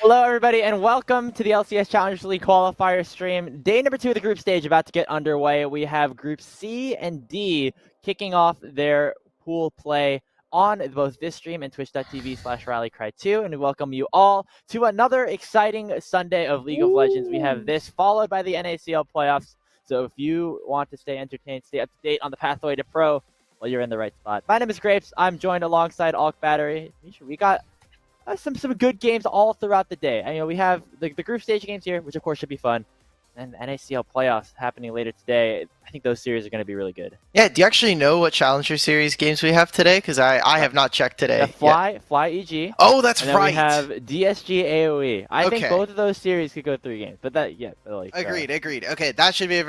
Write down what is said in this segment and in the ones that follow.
Hello, everybody, and welcome to the LCS Challenge League qualifier stream. Day number 2 of the group stage about to get underway. We have Group C and D kicking off their pool play on both this stream and twitch.tv/rallycry2. And we welcome you all to another exciting Sunday of League of Legends. We have this followed by the NACL playoffs. So if you want to stay entertained, stay up to date on the pathway to pro, well, you're in the right spot. My name is Grapes. I'm joined alongside Alk Battery. We got some good games all throughout the day. We have the group stage games here, which of course should be fun, and NACL playoffs happening later today. I think those series are going to be really good. Yeah, do you actually know what Challenger Series games we have today? Because I have not checked today. The Fly EG. Oh, that's and then right. We have DSG AOE. I think Okay. both of those series could go 3 games, but Agreed. Okay, that should be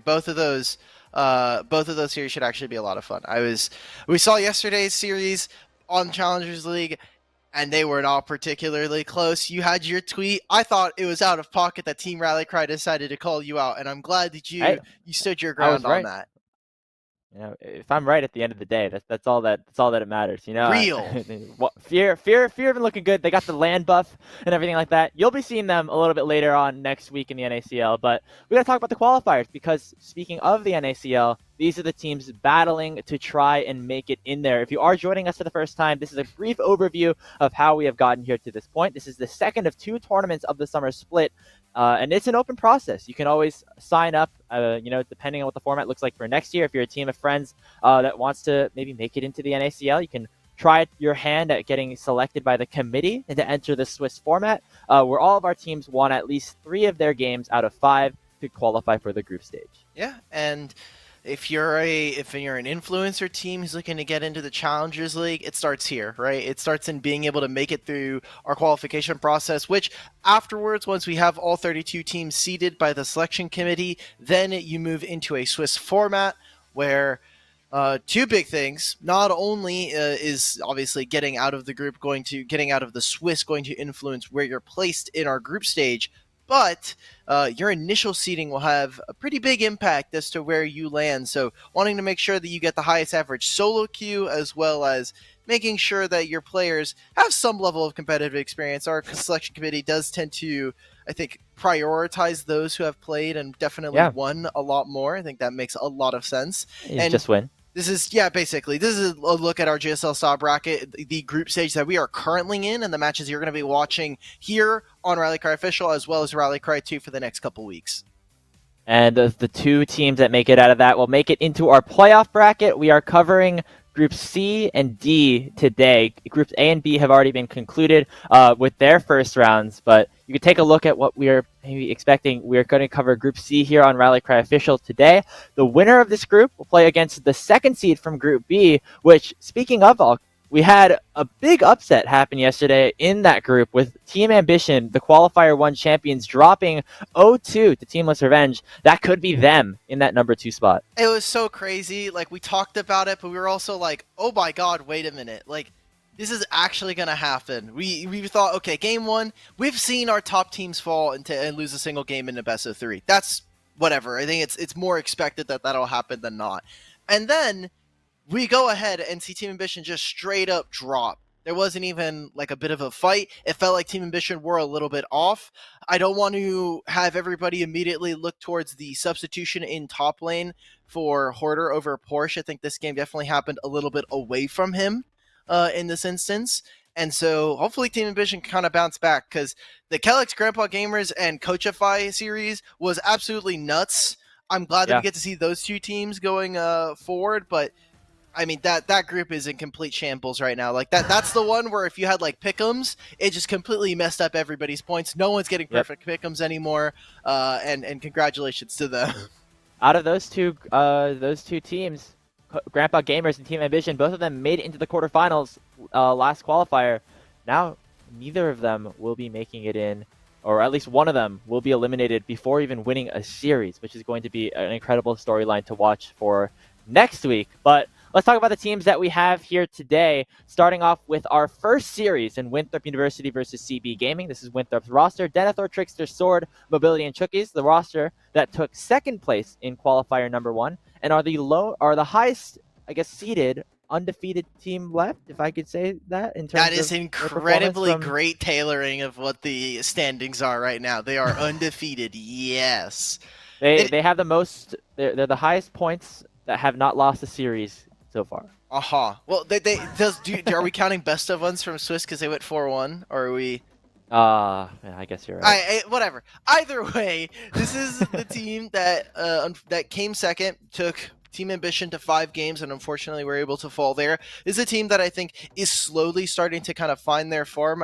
both of those series should actually be a lot of fun. We saw yesterday's series on Challengers League, and they were not particularly close. You had your tweet. I thought it was out of pocket that Team Rally Cry decided to call you out, and I'm glad that you stood your ground on that. If I'm right at the end of the day, that's all that it matters. Real. Fear have been looking good. They got the land buff and everything like that. You'll be seeing them a little bit later on next week in the NACL. But we got to talk about the qualifiers, because speaking of the NACL, these are the teams battling to try and make it in there. If you are joining us for the first time, this is a brief overview of how we have gotten here to this point. This is the second of 2 tournaments of the summer split. And it's an open process. You can always sign up, depending on what the format looks like for next year. If you're a team of friends that wants to maybe make it into the NACL, you can try your hand at getting selected by the committee and to enter the Swiss format, where all of our teams won at least 3 of their games out of 5 to qualify for the group stage. Yeah, and if you're an influencer team who's looking to get into the Challengers League, it starts here, right? It starts in being able to make it through our qualification process, which afterwards, once we have all 32 teams seeded by the selection committee, then you move into a Swiss format where 2 big things. Not only is obviously getting out of the Swiss going to influence where you're placed in our group stage, but your initial seeding will have a pretty big impact as to where you land. So wanting to make sure that you get the highest average solo queue, as well as making sure that your players have some level of competitive experience. Our selection committee does tend to, I think, prioritize those who have played and definitely won a lot more. I think that makes a lot of sense. And just win. This is a look at our GSL style bracket, the group stage that we are currently in, and the matches you're going to be watching here on Rally Cry Official, as well as Rally Cry 2 for the next couple weeks. And the 2 teams that make it out of that will make it into our playoff bracket. We are covering Groups C and D today. Groups A and B have already been concluded with their first rounds, but you can take a look at what we are maybe expecting. We're going to cover Group C here on Rally Cry Official today. The winner of this group will play against the 2nd seed from Group B, which, speaking of all, we had a big upset happen yesterday in that group with Team Ambition, the Qualifier 1 champions, dropping 0-2 to Teamless Revenge. That could be them in that number 2 spot. It was so crazy. Like, we talked about it, but we were also like, oh my god, wait a minute. Like, this is actually going to happen. We thought, okay, game 1, we've seen our top teams fall and lose a single game in a best of 3. That's whatever. I think it's more expected that that'll happen than not. And then we go ahead and see Team Ambition just straight up drop. There wasn't even like a bit of a fight. It felt like Team Ambition were a little bit off. I don't want to have everybody immediately look towards the substitution in top lane for Hoarder over Porsche. I think this game definitely happened a little bit away from him in this instance. And so hopefully Team Ambition can kind of bounce back, because the Kellex Grandpa Gamers and Coachify series was absolutely nuts. I'm glad that we get to see those 2 teams going forward, but I mean, that group is in complete shambles right now. Like, that's the one where if you had, like, pick'ems, it just completely messed up everybody's points. No one's getting perfect pick'ems anymore, and congratulations to them. Out of those two teams, Grandpa Gamers and Team Ambition, both of them made it into the quarterfinals last qualifier. Now, neither of them will be making it in, or at least one of them will be eliminated before even winning a series, which is going to be an incredible storyline to watch for next week. But let's talk about the teams that we have here today, starting off with our first series in Winthrop University versus CB Gaming. This is Winthrop's roster: Denethor, Trickster, Sword, Mobility, and Chookies. The roster that took 2nd place in qualifier number 1 and are the highest, I guess, seeded undefeated team left, if I could say that, in That terms is of their performance incredibly from. great tailoring of what the standings are right now. They are undefeated. Yes. They have the most. They're the highest points that have not lost a series so far. Aha. Well, are we counting best of ones from Swiss because they went 4-1, or are we? Yeah, I guess you're right. Whatever. Either way, this is the team that that came second, took Team Ambition to 5 games, and unfortunately were able to fall there. This is a team that I think is slowly starting to kind of find their form,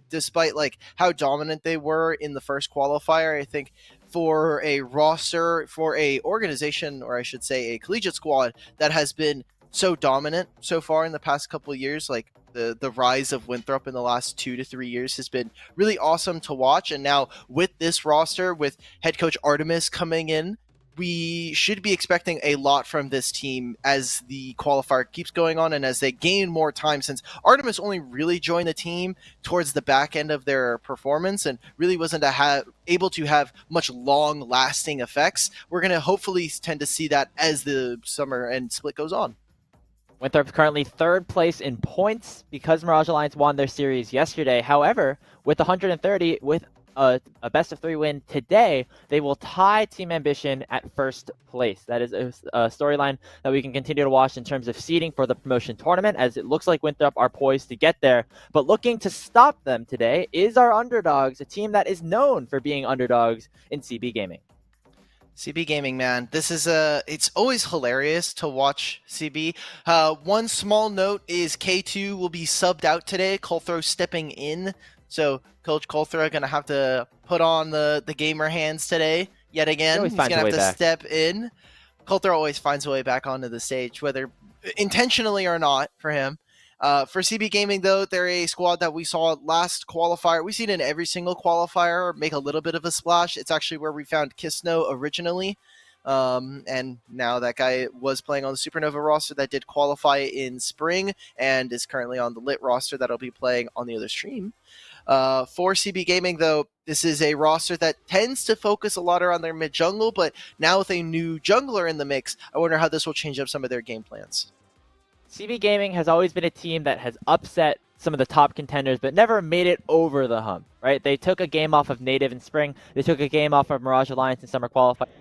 despite like how dominant they were in the first qualifier. I think for a roster, for a organization, or I should say a collegiate squad that has been so dominant so far in the past couple of years, like the rise of Winthrop in the last 2 to 3 years has been really awesome to watch. And now with this roster, with head coach Artemis coming in, we should be expecting a lot from this team as the qualifier keeps going on and as they gain more time, since Artemis only really joined the team towards the back end of their performance and really wasn't able to have much long lasting effects. We're going to hopefully tend to see that as the summer and split goes on. Winthrop's currently third place in points because Mirage Alliance won their series yesterday. However, with 130, with a best of 3 win today, they will tie Team Ambition at first place. That is a storyline that we can continue to watch in terms of seeding for the promotion tournament, as it looks like Winthrop are poised to get there. But looking to stop them today is our underdogs, a team that is known for being underdogs in CB Gaming. CB Gaming, man, this is it's always hilarious to watch CB. One small note is K2 will be subbed out today. Colthrow stepping in, so Coach Colthrow gonna have to put on the gamer hands today yet again. He's gonna have to step in. Colthrow always finds a way back onto the stage, whether intentionally or not for him. For CB Gaming, though, they're a squad that we saw last qualifier. We've seen in every single qualifier make a little bit of a splash. It's actually where we found Kisno originally. And now that guy was playing on the Supernova roster that did qualify in spring and is currently on the Lit roster that'll be playing on the other stream. For CB Gaming, though, this is a roster that tends to focus a lot around their mid jungle, but now with a new jungler in the mix, I wonder how this will change up some of their game plans. CB Gaming has always been a team that has upset some of the top contenders, but never made it over the hump, right? They took a game off of Native in spring. They took a game off of Mirage Alliance in summer qualifying.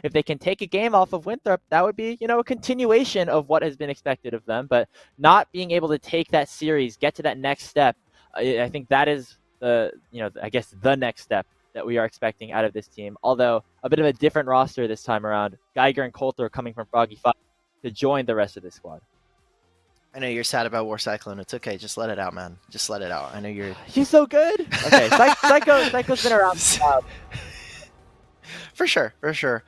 If they can take a game off of Winthrop, that would be, a continuation of what has been expected of them. But not being able to take that series, get to that next step, I think that is the next step that we are expecting out of this team. Although a bit of a different roster this time around. Geiger and Coulter coming from Froggy 5 to join the rest of this squad. I know you're sad about War Cyclone. It's okay. Just let it out, man. Just let it out. I know you're... He's so good. Okay, Psycho's been around for a while. For sure.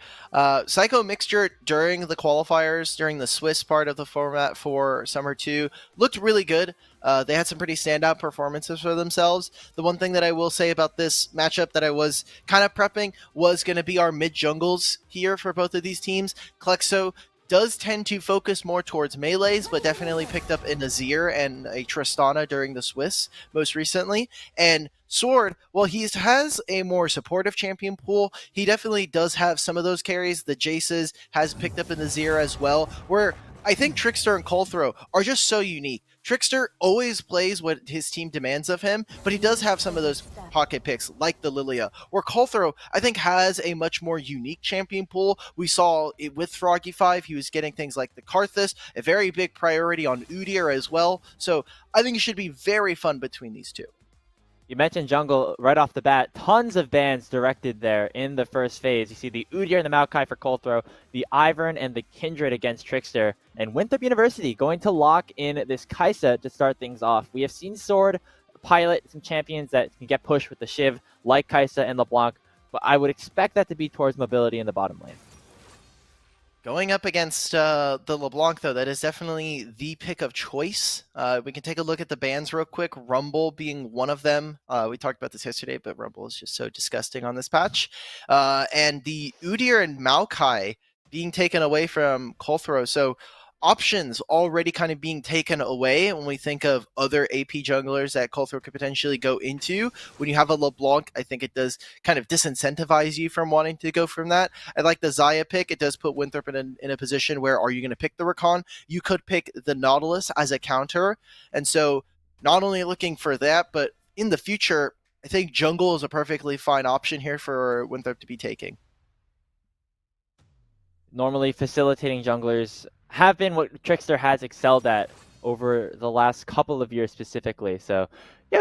Psycho mixture during the qualifiers, during the Swiss part of the format for Summer 2, looked really good. They had some pretty standout performances for themselves. The one thing that I will say about this matchup that I was kind of prepping was going to be our mid-jungles here for both of these teams. Klexo does tend to focus more towards melees, but definitely picked up a Nazir and a Tristana during the Swiss most recently. And Sword, well, he has a more supportive champion pool. He definitely does have some of those carries. The Jaces has picked up a Nazir as well, where I think Trickster and Colthrow are just so unique. Trickster always plays what his team demands of him, but he does have some of those pocket picks like the Lilia, where Colthrow, I think, has a much more unique champion pool. We saw it with Froggy 5. He was getting things like the Karthus, a very big priority on Udyr as well. So I think it should be very fun between these two. You mentioned jungle right off the bat. Tons of bans directed there in the first phase. You see the Udyr and the Maokai for Colthrow, the Ivern and the Kindred against Trickster, and Winthrop University going to lock in this Kaisa to start things off. We have seen Sword pilot some champions that can get pushed with the Shiv, like Kaisa and LeBlanc, but I would expect that to be towards mobility in the bottom lane. Going up against the LeBlanc, though, that is definitely the pick of choice. We can take a look at the bans real quick. Rumble being one of them. We talked about this yesterday, but Rumble is just so disgusting on this patch. And the Udyr and Maokai being taken away from Colthrow. So options already kind of being taken away when we think of other AP junglers that Coulthard could potentially go into. When you have a LeBlanc, I think it does kind of disincentivize you from wanting to go from that. I like the Xayah pick. It does put Winthrop in a position where, are you going to pick the Rakan? You could pick the Nautilus as a counter. And so not only looking for that, but in the future, I think jungle is a perfectly fine option here for Winthrop to be taking. Normally, facilitating junglers have been what Trickster has excelled at over the last couple of years specifically. So,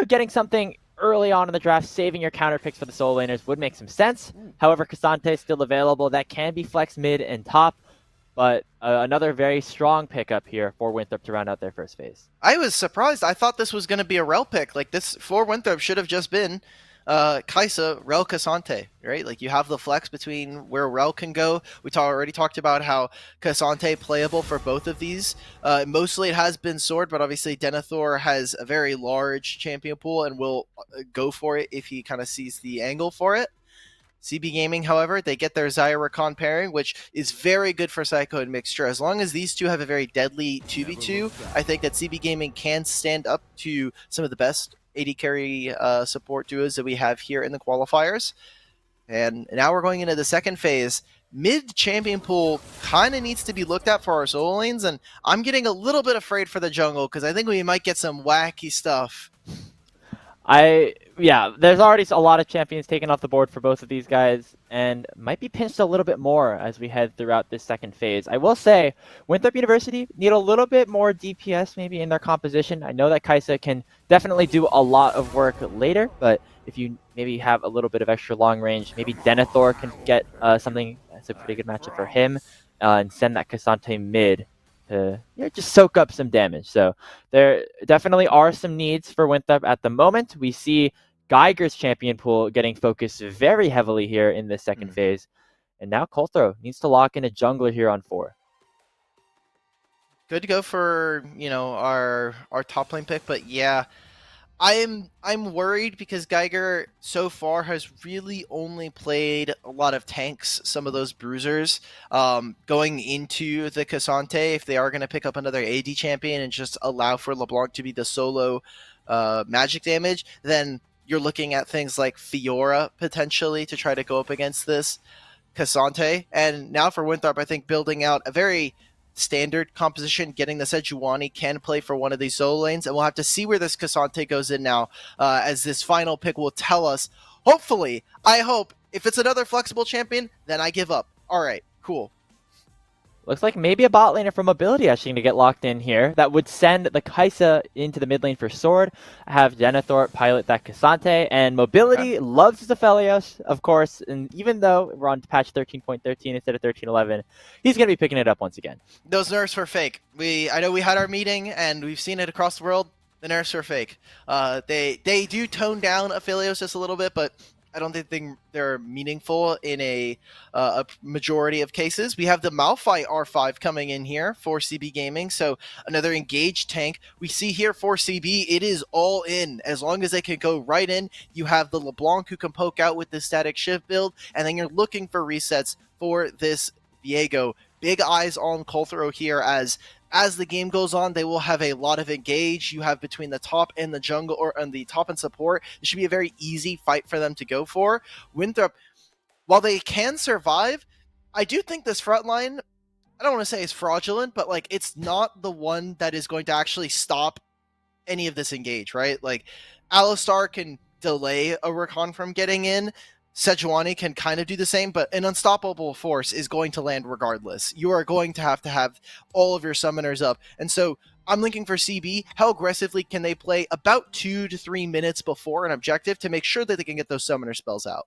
getting something early on in the draft, saving your counter picks for the solo laners would make some sense. However, Cassante is still available. That can be flex mid and top, but another very strong pickup here for Winthrop to round out their first phase. I was surprised. I thought this was going to be a Rel pick. Like, this for Winthrop should have just been Kai'Sa, Rel, Cassante, right? Like, you have the flex between where Rel can go. We already talked about how Cassante playable for both of these. Mostly it has been Sword, but obviously Denethor has a very large champion pool and will go for it if he kind of sees the angle for it. CB Gaming, however, they get their Xayah Rakan pairing, which is very good for Psycho and Mixture. As long as these two have a very deadly 2v2, I think that CB Gaming can stand up to some of the best AD carry support duos that we have here in the qualifiers. And now we're going into the second phase. Mid champion pool kind of needs to be looked at for our solo lanes, and I'm getting a little bit afraid for the jungle because I think we might get some wacky stuff. There's already a lot of champions taken off the board for both of these guys, and might be pinched a little bit more as we head throughout this second phase. I will say, Winthrop University need a little bit more DPS maybe in their composition. I know that Kai'Sa can definitely do a lot of work later, but if you maybe have a little bit of extra long range, maybe Denethor can get something that's a pretty good matchup for him, and send that Cassante mid to just soak up some damage. So there definitely are some needs for Winthrop at the moment. We see Geiger's champion pool getting focused very heavily here in this second phase. And now Coulthard needs to lock in a jungler here on 4. Good to go for, our top lane pick, but yeah, I'm worried because Geiger so far has really only played a lot of tanks, some of those bruisers. Going into the Cassante, if they are going to pick up another AD champion and just allow for LeBlanc to be the solo magic damage, then you're looking at things like Fiora potentially to try to go up against this Cassante. And now for Winthrop, I think building out a very standard composition, getting the Sejuani can play for one of these solo lanes, and we'll have to see where this Cassante goes in now, as this final pick will tell us. Hopefully, I hope, if it's another flexible champion, then I give up. All right, cool. Looks like maybe a bot laner from Mobility actually going to get locked in here. That would send the Kai'Sa into the mid lane for Sword, have Denethor pilot that Cassante, and Mobility loves Zephelios, of course, and even though we're on patch 13.13 instead of 13.11, he's going to be picking it up once again. Those nerfs were fake. I know we had our meeting, and we've seen it across the world. The nerfs are fake. They do tone down Aphelios just a little bit, but I don't think they're meaningful in a majority of cases. We have the Malphite R5 coming in here for CB Gaming, so another engaged tank. We see here for CB, it is all in. As long as they can go right in, you have the LeBlanc who can poke out with the static shift build, and then you're looking for resets for this Viego. Big eyes on Coulthard here as the game goes on, they will have a lot of engage. You have between the top and the jungle, or on the top and support. It should be a very easy fight for them to go for. Winthrop, while they can survive, I do think this front line, I don't want to say it's fraudulent, but like it's not the one that is going to actually stop any of this engage, right? Like Alistar can delay a Rakan from getting in. Sejuani can kind of do the same, but an unstoppable force is going to land regardless. You are going to have all of your summoners up. And so I'm looking for CB. How aggressively can they play about 2 to 3 minutes before an objective to make sure that they can get those summoner spells out?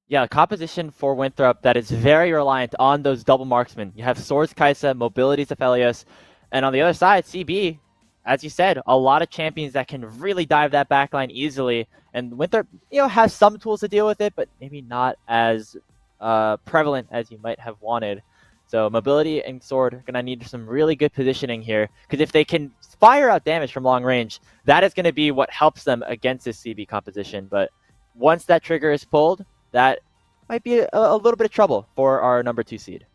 Yeah, composition for Winthrop that is very reliant on those double marksmen. You have Swords Kai'Sa, Mobility Zephelios, and on the other side, CB, as you said, a lot of champions that can really dive that backline easily. And Winthrop, has some tools to deal with it, but maybe not as prevalent as you might have wanted. So Mobility and Sword are going to need some really good positioning here, because if they can fire out damage from long range, that is going to be what helps them against this CB composition. But once that trigger is pulled, that might be a little bit of trouble for our number 2 seed.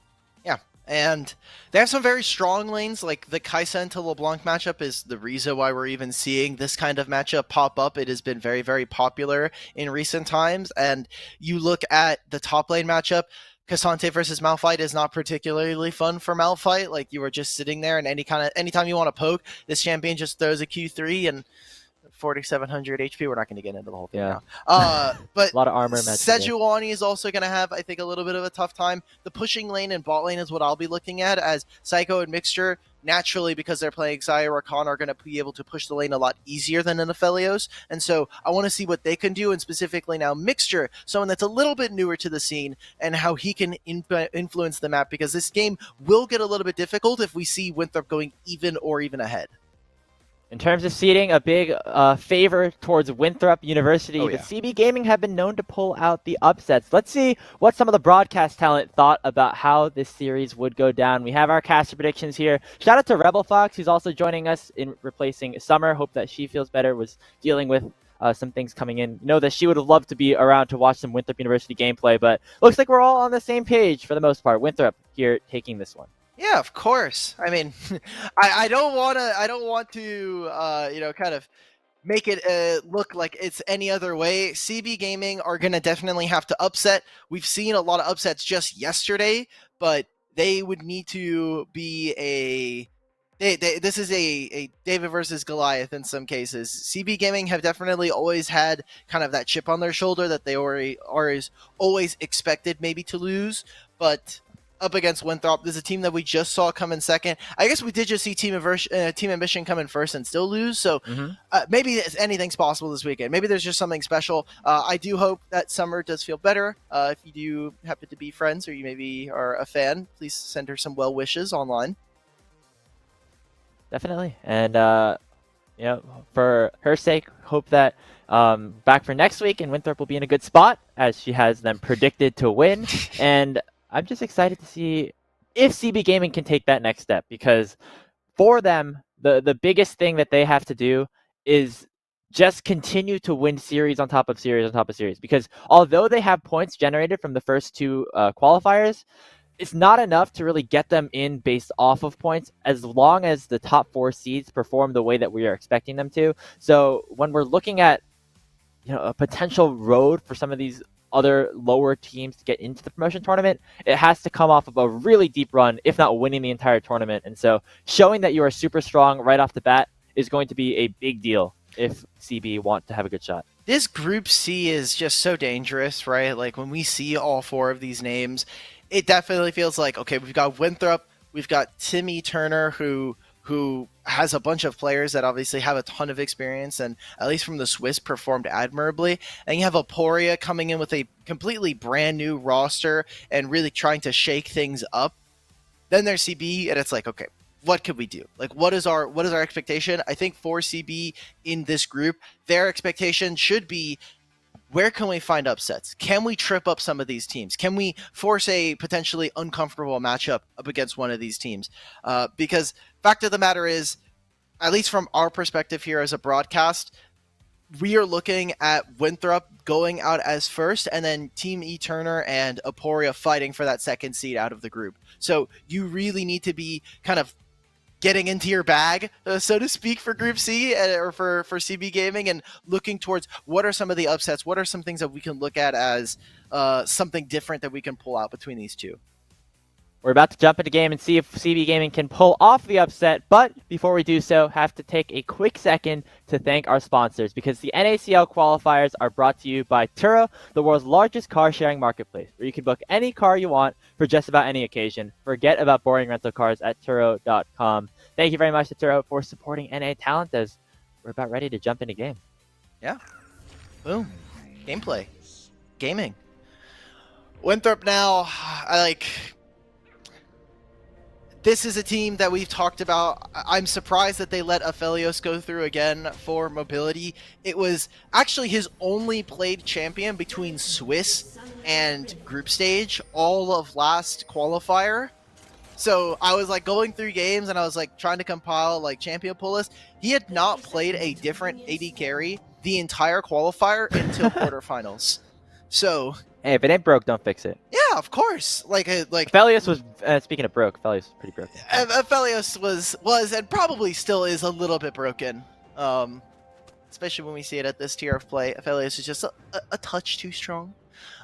Yeah, And they have some very strong lanes, like the Kai'Sa to LeBlanc matchup is the reason why we're even seeing this kind of matchup pop up. It has been very, very popular in recent times. And you look at the top lane matchup, Cassante versus Malphite is not particularly fun for Malphite. Like you were just sitting there, and anytime you want to poke, this champion just throws a Q3 and 4,700 HP. We're not going to get into the whole thing Yeah. now. But A lot of armor matches. Sejuani is also going to have, I think, a little bit of a tough time. The pushing lane and bot lane is what I'll be looking at, as Psycho and Mixture, naturally, because they're playing Xayah Rakan, are going to be able to push the lane a lot easier than an Aphelios. And so I want to see what they can do, and specifically now Mixture, someone that's a little bit newer to the scene, and how he can influence the map, because this game will get a little bit difficult if we see Winthrop going even ahead. In terms of seeding, a big favor towards Winthrop University, Oh, yeah. but CB Gaming have been known to pull out the upsets. Let's see what some of the broadcast talent thought about how this series would go down. We have our caster predictions here. Shout out to Rebel Fox, who's also joining us in replacing Summer. Hope that she feels better, was dealing with some things coming in. Know that she would have loved to be around to watch some Winthrop University gameplay, but looks like we're all on the same page for the most part. Winthrop here taking this one. Yeah, of course. I mean, I don't want to kind of make it look like it's any other way. CB Gaming are going to definitely have to upset. We've seen a lot of upsets just yesterday, but they would need to be this is a David versus Goliath in some cases. CB Gaming have definitely always had kind of that chip on their shoulder that they always expected maybe to lose, but up against Winthrop, there's a team that we just saw come in second. I guess we did just see Team Ambition come in first and still lose, so maybe anything's possible this weekend. Maybe there's just something special. I do hope that Summer does feel better. If you do happen to be friends or you maybe are a fan, please send her some well wishes online. Definitely. And, for her sake, hope that back for next week and Winthrop will be in a good spot, as she has them predicted to win. And I'm just excited to see if CB Gaming can take that next step, because for them, the biggest thing that they have to do is just continue to win series on top of series on top of series. Because although they have points generated from the first two qualifiers, it's not enough to really get them in based off of points, as long as the top 4 seeds perform the way that we are expecting them to. So when we're looking at a potential road for some of these other lower teams to get into the promotion tournament, it has to come off of a really deep run, if not winning the entire tournament. And so showing that you are super strong right off the bat is going to be a big deal if CB want to have a good shot. This Group C is just so dangerous, right? Like when we see all 4 of these names, it definitely feels like, okay, we've got Winthrop, we've got Timmy Turner, who has a bunch of players that obviously have a ton of experience and, at least from the Swiss, performed admirably. And you have Aporia coming in with a completely brand new roster and really trying to shake things up. Then there's CB, and it's like, okay, what could we do? Like, what is our expectation? I think for CB in this group, their expectation should be, where can we find upsets? Can we trip up some of these teams? Can we force a potentially uncomfortable matchup up against one of these teams? Because fact of the matter is, at least from our perspective here as a broadcast, we are looking at Winthrop going out as first, and then Team E Turner and Aporia fighting for that second seed out of the group. So you really need to be kind of getting into your bag, so to speak, for Group C or for CB Gaming, and looking towards what are some of the upsets, what are some things that we can look at as something different that we can pull out between these two. We're about to jump into game and see if CB Gaming can pull off the upset, but before we do so, have to take a quick second to thank our sponsors, because the NACL qualifiers are brought to you by Turo, the world's largest car-sharing marketplace, where you can book any car you want for just about any occasion. Forget about boring rental cars at Turo.com. Thank you very much to Turo for supporting NA talent, as we're about ready to jump into game. Yeah. Boom. Gameplay. Gaming. Winthrop now, this is a team that we've talked about. I'm surprised that they let Aphelios go through again for mobility. It was actually his only played champion between Swiss and group stage all of last qualifier. So I was like going through games and I was like trying to compile like champion pull list. He had not played a different AD carry the entire qualifier until quarterfinals. So Hey, if it ain't broke, don't fix it. yeah, of course. Like Aphelios was, speaking of broke, Aphelios was pretty broken. Aphelios was and probably still is a little bit broken. Especially when we see it at this tier of play. Aphelios is just a touch too strong.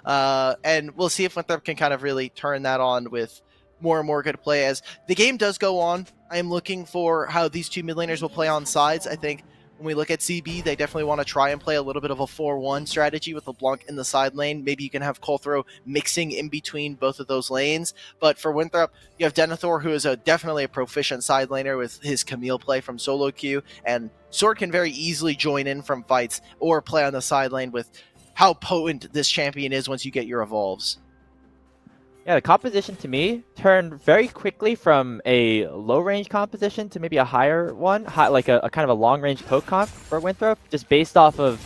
And we'll see if Winthrop can kind of really turn that on with more and more good play as the game does go on. I am looking for how these two mid laners will play on sides. I think when we look at CB, they definitely want to try and play a little bit of a 4-1 strategy with LeBlanc in the side lane. Maybe you can have Colthrow mixing in between both of those lanes. But for Winthrop, you have Denethor, who is definitely a proficient side laner with his Camille play from solo queue, and Sword can very easily join in from fights or play on the side lane with how potent this champion is once you get your evolves. Yeah, the composition to me turned very quickly from a low range composition to maybe a higher one, like a kind of a long range poke comp for Winthrop, just based off of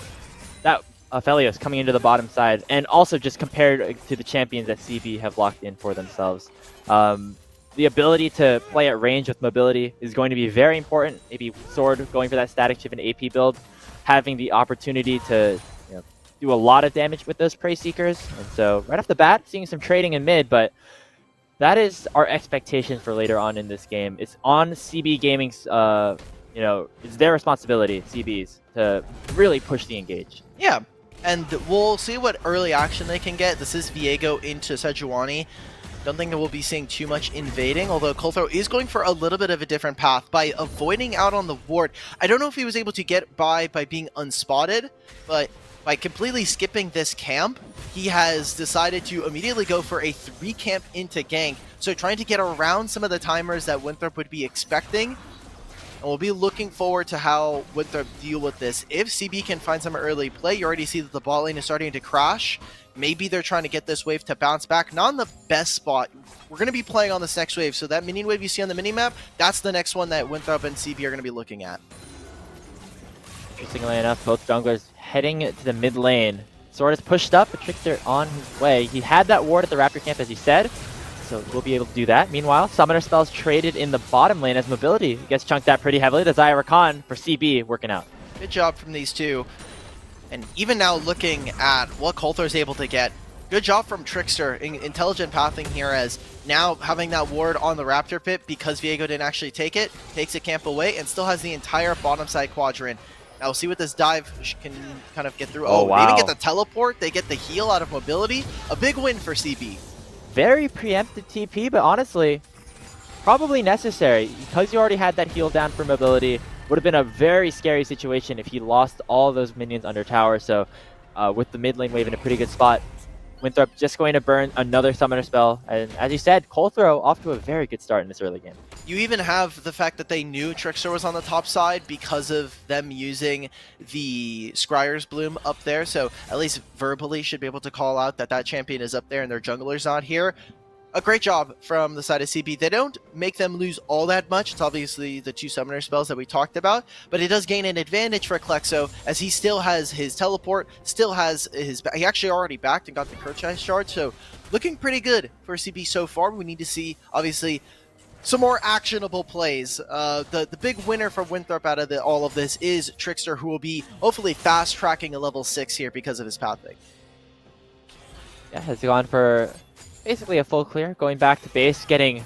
that Aphelios coming into the bottom side, and also just compared to the champions that CB have locked in for themselves. The ability to play at range with mobility is going to be very important. Maybe Sword going for that static chip and AP build, having the opportunity to do a lot of damage with those Prey Seekers. And so right off the bat, seeing some trading in mid, but that is our expectation for later on in this game. It's on CB Gaming's, it's their responsibility, CB's, to really push the engage. Yeah, and we'll see what early action they can get. This is Viego into Sejuani. Don't think that we'll be seeing too much invading, although Colthrow is going for a little bit of a different path by avoiding out on the ward. I don't know if he was able to get by being unspotted, but by completely skipping this camp, he has decided to immediately go for a 3 camp into gank. So trying to get around some of the timers that Winthrop would be expecting. And we'll be looking forward to how Winthrop deal with this. If CB can find some early play, you already see that the bot lane is starting to crash. Maybe they're trying to get this wave to bounce back. Not in the best spot. We're going to be playing on this next wave. So that minion wave you see on the minimap, that's the next one that Winthrop and CB are going to be looking at. Interestingly enough, both junglers heading to the mid lane. Sword is pushed up, but Trickster on his way. He had that ward at the Raptor camp, as he said, so we'll be able to do that. Meanwhile, Summoner spells traded in the bottom lane as mobility gets chunked out pretty heavily. The Zyra Khan for CB working out. Good job from these two. And even now looking at what Colthrow is able to get, good job from Trickster. Intelligent pathing here as now having that ward on the Raptor pit because Viego didn't actually take it, takes a camp away, and still has the entire bottom side quadrant. Now we'll see what this dive can kind of get through. Oh, wow. They even get the teleport. They get the heal out of mobility. A big win for CB. Very preempted TP, but honestly, probably necessary. Because you already had that heal down for mobility, would have been a very scary situation if he lost all of those minions under tower. So with the mid lane wave in a pretty good spot, Winthrop just going to burn another summoner spell. And as you said, Colthrow off to a very good start in this early game. You even have the fact that they knew Trickster was on the top side because of them using the Scryer's Bloom up there. So at least verbally should be able to call out that that champion is up there and their jungler's not here. A great job from the side of CB. They don't make them lose all that much. It's obviously the 2 summoner spells that we talked about, but it does gain an advantage for Klexo as he still has his teleport, still has his... He actually already backed and got the Kerchice shard, so looking pretty good for CB so far. We need to see, obviously, some more actionable plays. The big winner for Winthrop out of all of this is Trickster, who will be hopefully fast-tracking a level 6 here because of his pathing. Yeah, has gone for basically a full clear, going back to base, getting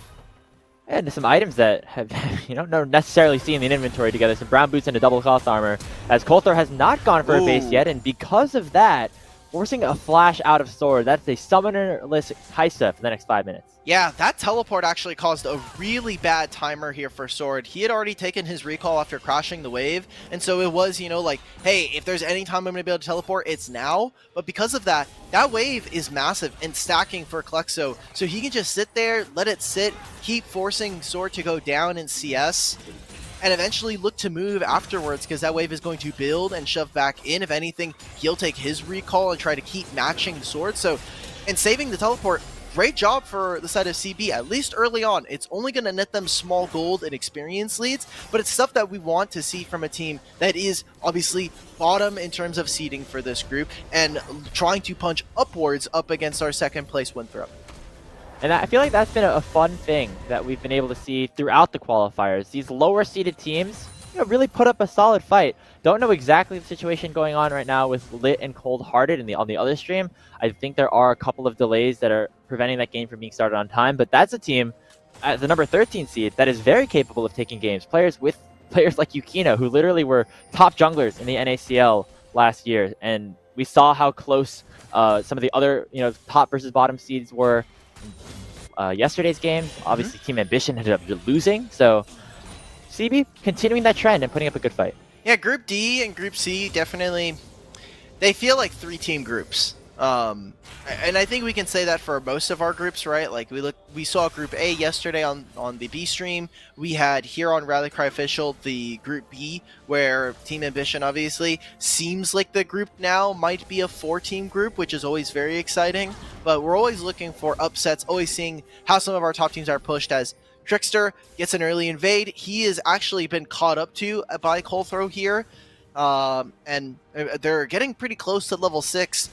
into some items that have not necessarily seen in the inventory together. Some brown boots and a double cloth armor, as Colthrow has not gone for a base yet, and because of that, forcing a flash out of Sword. That's a summonerless Kaisa for the next 5 minutes. Yeah, that teleport actually caused a really bad timer here for Sword. He had already taken his recall after crashing the wave, and so it was, like, hey, if there's any time I'm going to be able to teleport, it's now. But because of that, that wave is massive and stacking for Klexo, so he can just sit there, let it sit, keep forcing Sword to go down in CS, and eventually look to move afterwards because that wave is going to build and shove back in. If anything, he'll take his recall and try to keep matching Sword. So, and saving the teleport, great job for the side of CB, at least early on. It's only going to net them small gold and experience leads, but it's stuff that we want to see from a team that is obviously bottom in terms of seeding for this group and trying to punch upwards up against our second place Winthrop. And I feel like that's been a fun thing that we've been able to see throughout the qualifiers. These lower seeded teams really put up a solid fight. Don't know exactly the situation going on right now with Lit and Cold Hearted on the other stream. I think there are a couple of delays that are preventing that game from being started on time, but that's a team at the number 13 seed that is very capable of taking games. Players like Yukino, who literally were top junglers in the NACL last year, and we saw how close some of the other top versus bottom seeds were yesterday's game. Obviously, Team Ambition ended up losing, so CB continuing that trend and putting up a good fight. Yeah, Group D and Group C definitely, they feel like 3-team groups. And I think we can say that for most of our groups, right? Like we saw Group A yesterday on the B stream. We had here on Rally Cry Official the Group B, where Team Ambition obviously seems like the group now might be a 4-team group, which is always very exciting. But we're always looking for upsets, always seeing how some of our top teams are pushed. As Trickster gets an early invade, he has actually been caught up to by Colthrow here, and they're getting pretty close to level 6.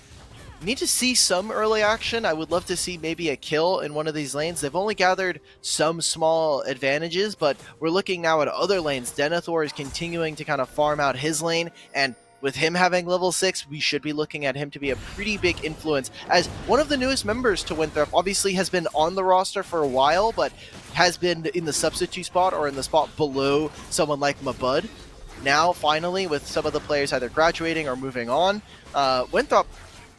Need to see some early action. I would love to see maybe a kill in one of these lanes. They've only gathered some small advantages, but we're looking now at other lanes. Denethor is continuing to kind of farm out his lane, and with him having level 6, we should be looking at him to be a pretty big influence. As one of the newest members to Winthrop, obviously has been on the roster for a while, but has been in the substitute spot or in the spot below someone like Mabud. Now, finally, with some of the players either graduating or moving on, Winthrop,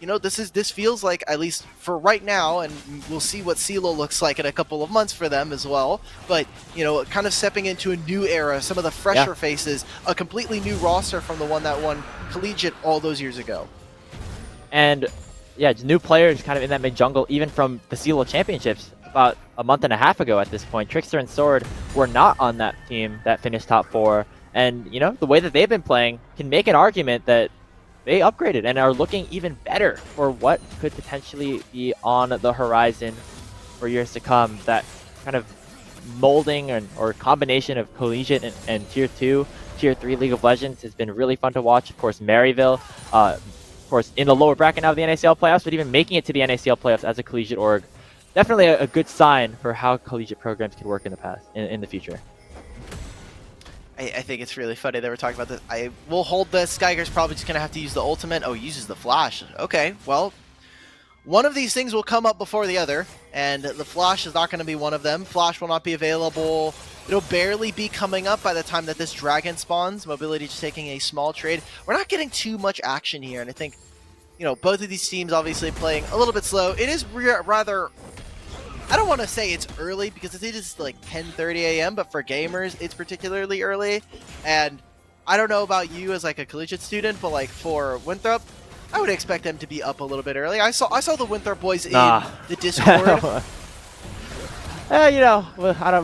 this feels like, at least for right now, and we'll see what CeeLo looks like in a couple of months for them as well, but, kind of stepping into a new era, some of the fresher faces, a completely new roster from the one that won Collegiate all those years ago. And, yeah, new players kind of in that mid-jungle, even from the CeeLo Championships about a month and a half ago at this point. Trickster and Sword were not on that team that finished top 4, and, the way that they've been playing can make an argument that they upgraded and are looking even better for what could potentially be on the horizon for years to come. That kind of molding or combination of Collegiate and Tier 2, Tier 3 League of Legends has been really fun to watch. Of course, Maryville, of course, in the lower bracket now of the NACL playoffs, but even making it to the NACL playoffs as a collegiate org. Definitely a good sign for how collegiate programs could work in the past, in the future. I think it's really funny that we're talking about this. I will hold this. Skyger's probably just going to have to use the ultimate. Oh, he uses the flash. Okay, well, one of these things will come up before the other, and the flash is not going to be one of them. Flash will not be available. It'll barely be coming up by the time that this dragon spawns. Mobility just taking a small trade. We're not getting too much action here, and I think, both of these teams obviously playing a little bit slow. It is rather... I don't want to say it's early because it is like 10:30 a.m., but for gamers, it's particularly early. And I don't know about you as like a collegiate student, but like for Winthrop, I would expect them to be up a little bit early. I saw the Winthrop boys in the Discord.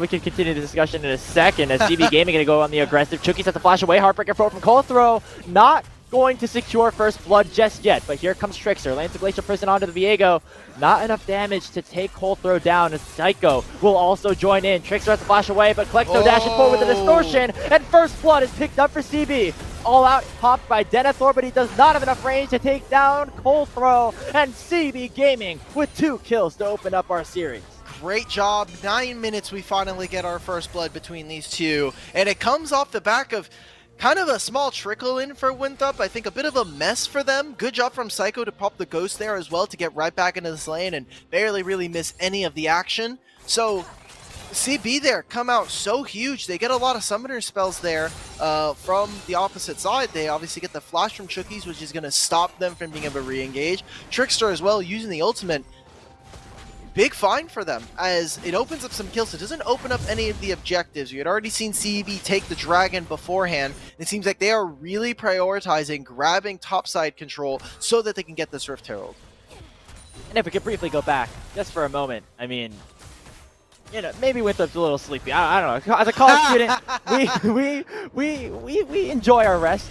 We can continue the discussion in a second as CB Gaming going to go on the aggressive. Chookies has to flash away. Heartbreaker throw from Colthrow. Not going to secure first blood just yet, but here comes Trickster. Lands the Glacial Prison onto the Viego. Not enough damage to take Colthrow down, as Psycho will also join in. Trickster has to flash away, but Collecto dashes forward with the distortion, and first blood is picked up for CB. All out popped by Denethor, but he does not have enough range to take down Colthrow, and CB Gaming with 2 kills to open up our series. Great job. 9 minutes, we finally get our first blood between these two, and it comes off the back of kind of a small trickle in for Winthrop. I think a bit of a mess for them. Good job from Psycho to pop the Ghost there as well to get right back into this lane and barely really miss any of the action. So CB there come out so huge. They get a lot of summoner spells there from the opposite side. They obviously get the flash from Chookies, which is going to stop them from being able to re-engage. Trickster as well using the ultimate. Big find for them, as it opens up some kills. It doesn't open up any of the objectives. We had already seen CEB take the dragon beforehand. It seems like they are really prioritizing grabbing topside control so that they can get this Rift Herald. And if we could briefly go back, just for a moment, I mean, maybe Winthrop's a little sleepy. I don't know. As a college student, we enjoy our rest,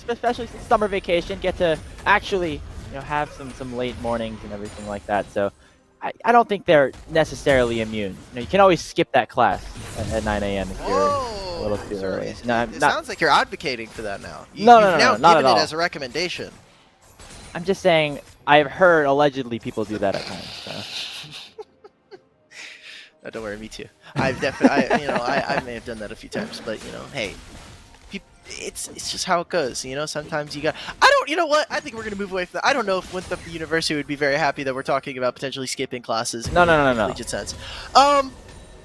especially since summer vacation. Get to actually, have some late mornings and everything like that. So I don't think they're necessarily immune. You can always skip that class at 9 a.m. if you're a little too early. It sounds like you're advocating for that now. No, you've not given at all. it as a recommendation. I'm just saying, I've heard allegedly people do that at times. So. Don't worry, me too. I've definitely, I may have done that a few times, but hey, it's just how it goes, you know. Sometimes you got. I don't. You know what? I think we're gonna move away from that. I don't know if Winthrop University would be very happy that we're talking about potentially skipping classes. No, no, no, no, no. Collegiate sense.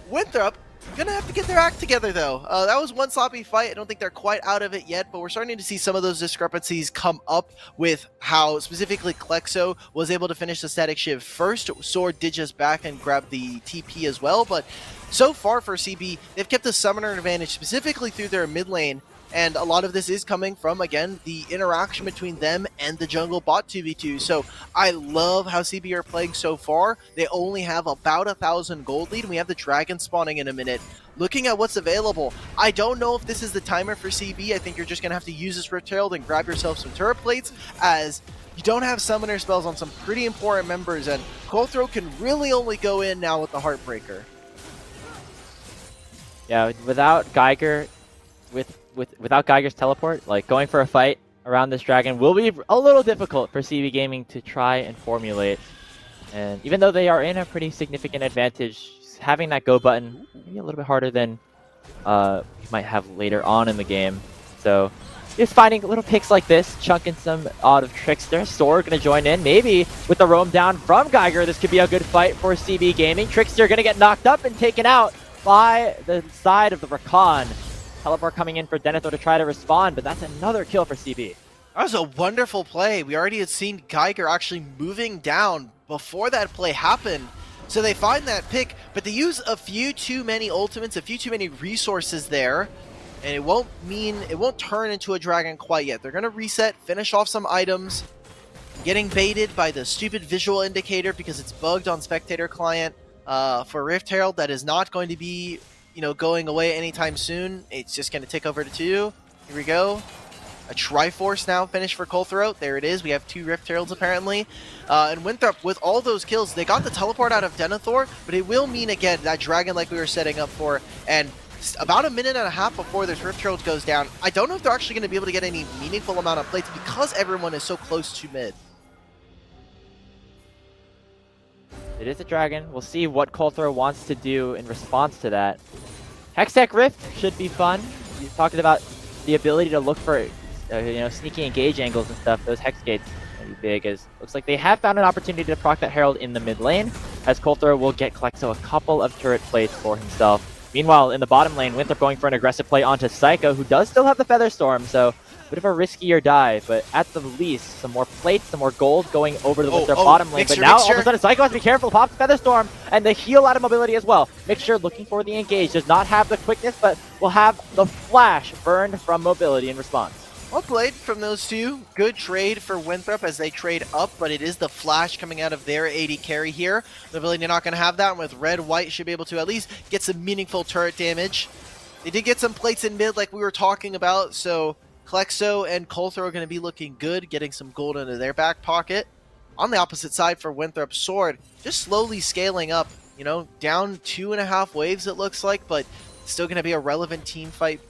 Winthrop gonna have to get their act together though. That was one sloppy fight. I don't think they're quite out of it yet, but we're starting to see some of those discrepancies come up with how specifically Klexo was able to finish the static shiv first. Sword did just back and grab the TP as well, but so far for CB, they've kept the summoner advantage specifically through their mid lane. And a lot of this is coming from, again, the interaction between them and the jungle bot 2v2. So I love how CB are playing so far. They only have about 1,000 gold lead, and we have the dragon spawning in a minute. Looking at what's available, I don't know if this is the timer for CB. I think you're just going to have to use this Rift Herald and grab yourself some turret plates, as you don't have summoner spells on some pretty important members, and Kolthro can really only go in now with the Heartbreaker. Yeah, without Geiger, without Geiger's teleport, like going for a fight around this dragon will be a little difficult for CB Gaming to try and formulate. And even though they are in a pretty significant advantage, having that go button maybe a little bit harder than you might have later on in the game. So just finding little picks like this, chunking some out of Trickster. Sword gonna join in, maybe with the roam down from Geiger. This could be a good fight for CB Gaming. Trickster gonna get knocked up and taken out by the side of the Rakan. Teleport coming in for Denethor to try to respond, but that's another kill for CB. That was a wonderful play. We already had seen Geiger actually moving down before that play happened. So they find that pick, but they use a few too many ultimates, a few too many resources there, and it won't turn into a dragon quite yet. They're gonna reset, finish off some items, getting baited by the stupid visual indicator because it's bugged on spectator client for Rift Herald. That is not going to be, you know, going away anytime soon. It's just going to tick over to 2. Here we go. A Triforce now finished for Kolthro. There it is. We have 2 Rift Heralds apparently. And Winthrop, with all those kills, they got the teleport out of Denethor, but it will mean, again, that dragon like we were setting up for. And about a minute and a half before this Rift Herald goes down, I don't know if they're actually going to be able to get any meaningful amount of plates because everyone is so close to mid. It is a dragon. We'll see what Kolthro wants to do in response to that. Hextech Rift should be fun. You talked about the ability to look for sneaky engage angles and stuff. Those Hex Gates are going to be big, as looks like they have found an opportunity to proc that Herald in the mid lane, as Kolthro will get Klexo a couple of turret plates for himself. Meanwhile, in the bottom lane, Winthrop going for an aggressive play onto Psycho, who does still have the Feather Storm, so bit of a riskier dive, but at the least, some more plates, some more gold going over to the Winthrop bottom lane. But now, all of a sudden, Psycho has to be careful, pops Feather Storm, and the heal out of mobility as well. Mixture looking for the engage, does not have the quickness, but will have the flash burned from mobility in response. Well played from those two. Good trade for Winthrop as they trade up, but it is the flash coming out of their AD carry here. Mobility not going to have that, and with red, white should be able to at least get some meaningful turret damage. They did get some plates in mid like we were talking about, so Klexo and Kolthro are going to be looking good, getting some gold into their back pocket. On the opposite side for Winthrop, Sword just slowly scaling up, you know, down 2.5 waves it looks like, but still going to be a relevant team fight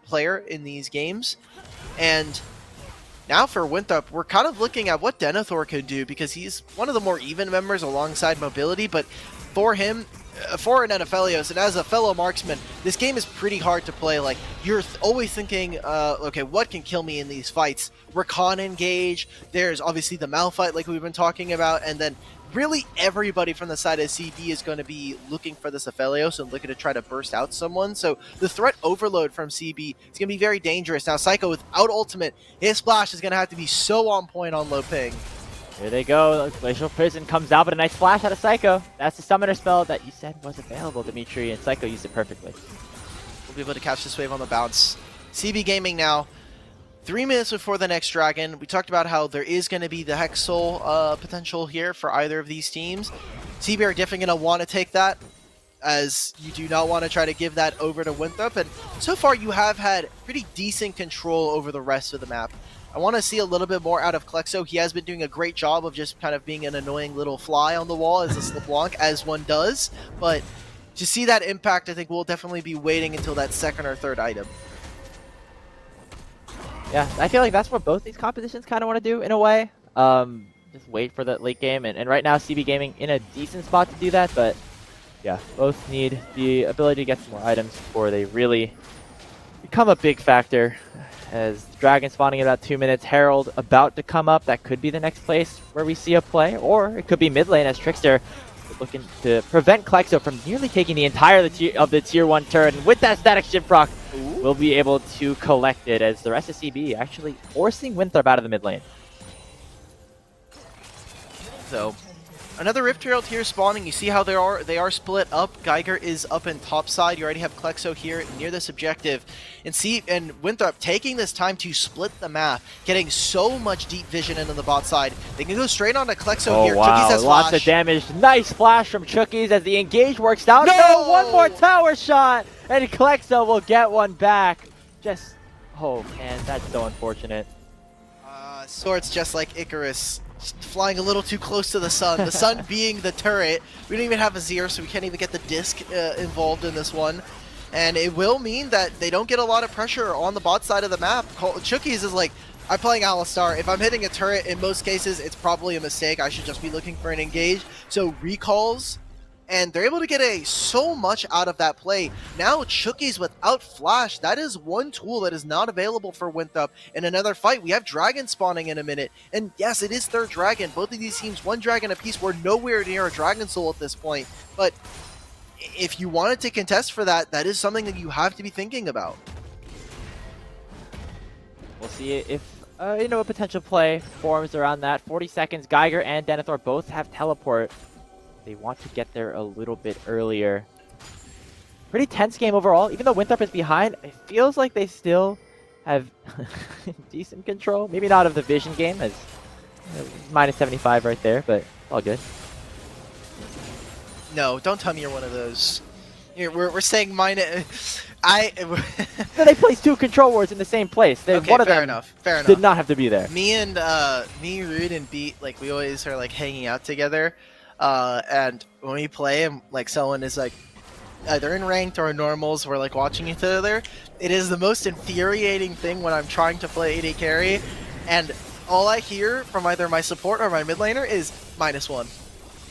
player in these games. And now for Winthrop, we're kind of looking at what Denethor could do, because he's one of the more even members alongside mobility, but for him, for an NFLios, and as a fellow marksman, this game is pretty hard to play. Like, you're always thinking, okay, what can kill me in these fights? Rakan engage, there's obviously the Malphite like we've been talking about, and then really everybody from the side of CB is going to be looking for this Aphelios and looking to try to burst out someone. So the threat overload from CB is going to be very dangerous. Now Psycho without ultimate, his splash is going to have to be so on point on low ping. Here they go. Glacial Prison comes out, but a nice flash out of Psycho. That's the summoner spell that you said was available, Dimitri, and Psycho used it perfectly. We'll be able to catch this wave on the bounce. CB Gaming now, 3 minutes before the next dragon. We talked about how there is going to be the Hex Soul potential here for either of these teams. CB are definitely going to want to take that, as you do not want to try to give that over to Winthrop. And so far you have had pretty decent control over the rest of the map. I want to see a little bit more out of Klexo. He has been doing a great job of just kind of being an annoying little fly on the wall as a LeBlanc, as one does. But to see that impact, I think we'll definitely be waiting until that second or third item. Yeah, I feel like that's what both these compositions kind of want to do in a way. Just wait for the late game. And right now, CB Gaming in a decent spot to do that. But yeah, both need the ability to get some more items before they really become a big factor. As Dragon spawning in about 2 minutes, Herald about to come up. That could be the next place where we see a play, or it could be mid lane as Trickster looking to prevent Klexo from nearly taking the entire of the tier 1 turret. And with that static shift proc, we'll be able to collect it as the rest of CB actually forcing Winthrop out of the mid lane. So, another Rift Herald here spawning. You see how they are split up. Geiger is up in top side. You already have Klexo here near this objective. And Winthrop taking this time to split the map, getting so much deep vision into the bot side. They can go straight onto Klexo here. Wow, Chookies has lots flash. of damage. Nice flash from Chookies as the engage works out. No! One more tower shot, and Klexo will get one back. Oh man, that's so unfortunate. Swords just like Icarus. Flying a little too close to the sun. The sun being the turret. We don't even have a Zero, so we can't even get the disc involved in this one. And it will mean that they don't get a lot of pressure on the bot side of the map. Chookies is like, I'm playing Alistar. If I'm hitting a turret, in most cases, it's probably a mistake. I should just be looking for an engage. So recalls, and they're able to get so much out of that play. Now Chookies without flash, that is one tool that is not available for Winthrop in another fight. We have Dragon spawning in a minute, and yes, it is third Dragon. Both of these teams, one Dragon apiece. We're nowhere near a Dragon Soul at this point, but if you wanted to contest for that, that is something that you have to be thinking about. We'll see if a potential play forms around that. 40 seconds. Geiger and Denethor both have teleport. They want to get there a little bit earlier. Pretty tense game overall. Even though Winthrop is behind, it feels like they still have decent control. Maybe not of the vision game, as minus 75 right there, but all good. No, don't tell me you're one of those. We're saying minus. They placed 2 control wards in the same place. Okay, one of fair them enough. Fair enough. did not have to be there. Me, Rude, and Beat, like, we always are like hanging out together. And when we play and like someone is like either in ranked or in normals, we're like watching each other. It is the most infuriating thing when I'm trying to play AD carry, and all I hear from either my support or my mid laner is -1,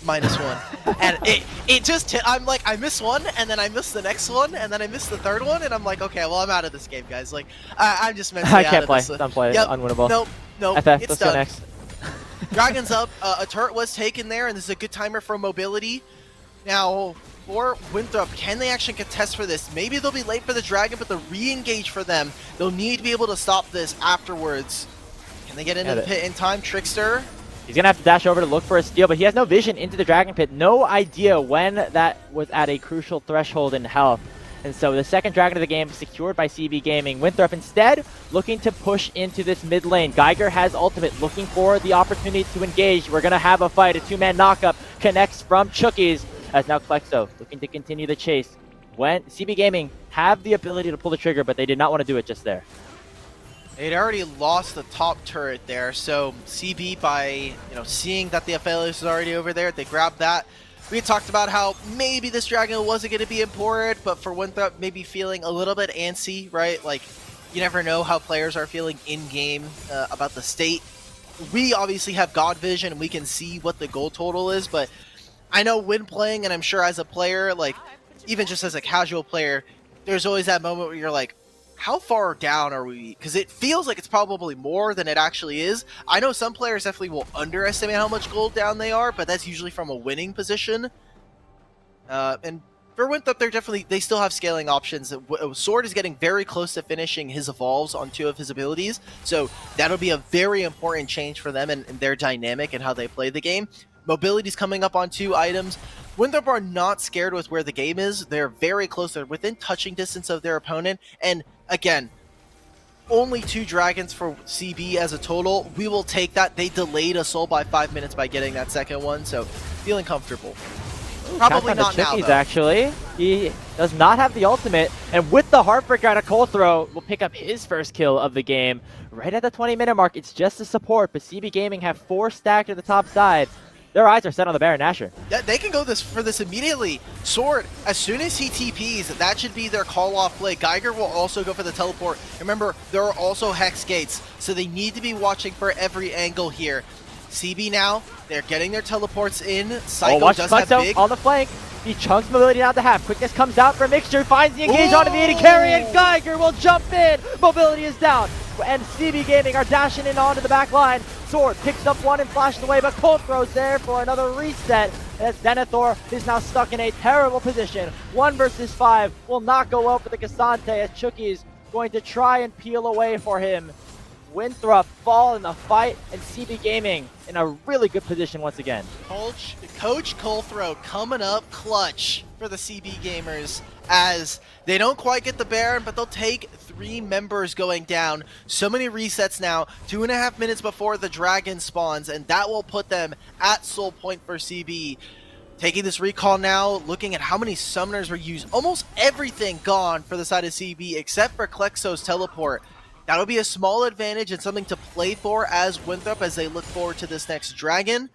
-1, and it just I'm like, I miss one, and then I miss the next one, and then I miss the third one, and I'm like, okay, well, I'm out of this game, guys. Like, I'm just mentally I can't play. this. Don't play. Yep. Unwinnable. Nope. FF, It's let's done. go next. Dragon's up. A turret was taken there, and this is a good timer for mobility. Now, for Winthrop, can they actually contest for this? Maybe they'll be late for the Dragon, but the re-engage for them, they'll need to be able to stop this afterwards. Can they get into the pit in time? Trickster? He's going to have to dash over to look for a steal, but he has no vision into the Dragon Pit. No idea when that was at a crucial threshold in health. And so the second Dragon of the game secured by CB Gaming. Winthrop instead looking to push into this mid lane. Geiger has ultimate, looking for the opportunity to engage. We're going to have a fight. A 2-man knockup connects from Chookies, as now Klexo looking to continue the chase. When CB Gaming have the ability to pull the trigger, but they did not want to do it just there. They'd already lost the top turret there, so CB, by seeing that the Aphelios is already over there, they grabbed that. We had talked about how maybe this Dragon wasn't going to be important, but for Winthrop, maybe feeling a little bit antsy, right? Like, you never know how players are feeling in-game about the state. We obviously have God Vision, and we can see what the goal total is, but I know when playing, and I'm sure as a player, like, even just as a casual player, there's always that moment where you're like, how far down are we? Because it feels like it's probably more than it actually is. I know some players definitely will underestimate how much gold down they are, but that's usually from a winning position. And for Winthrop, they still have scaling options. Sword is getting very close to finishing his evolves on 2 of his abilities, so that'll be a very important change for them and their dynamic and how they play the game. Mobility's coming up on 2 items. Winthrop are not scared with where the game is. They're very close. They're within touching distance of their opponent. And again, only 2 dragons for CB as a total. We will take that. They delayed a soul by 5 minutes by getting that second one, so feeling comfortable. Probably not now, though. Actually, he does not have the ultimate, and with the Heartbreaker out of Cold Throw, will pick up his first kill of the game. Right at the 20-minute mark, it's just a support, but CB Gaming have 4 stacked at the top side. Their eyes are set on the Baron Nashor. Yeah, they can go for this immediately. Sword, as soon as he TPs, that should be their call-off play. Geiger will also go for the teleport. Remember, there are also Hex Gates, so they need to be watching for every angle here. CB now, they're getting their teleports in. Psycho watch does Klexo have big. on the flank. He chunks mobility down to half. Quickness comes out for Mixture, finds the engage onto the 80 carry, and Geiger will jump in. Mobility is down, and CB Gaming are dashing in onto the back line. Sword picks up one and flashes away, but Cold Throw's there for another reset. As Denethor is now stuck in a terrible position. 1 versus 5 will not go well for the Cassante as Chucky's going to try and peel away for him. Winthrop fall in the fight, and CB Gaming in a really good position once again. Coach Colthrow coming up clutch for the CB Gamers as they don't quite get the Baron, but they'll take 3 members going down. So many resets now, 2.5 minutes before the Dragon spawns, and that will put them at soul point for CB. Taking this recall now, looking at how many summoners were used. Almost everything gone for the side of CB except for Klexo's teleport. That'll be a small advantage and something to play for as Winthrop as they look forward to this next Dragon.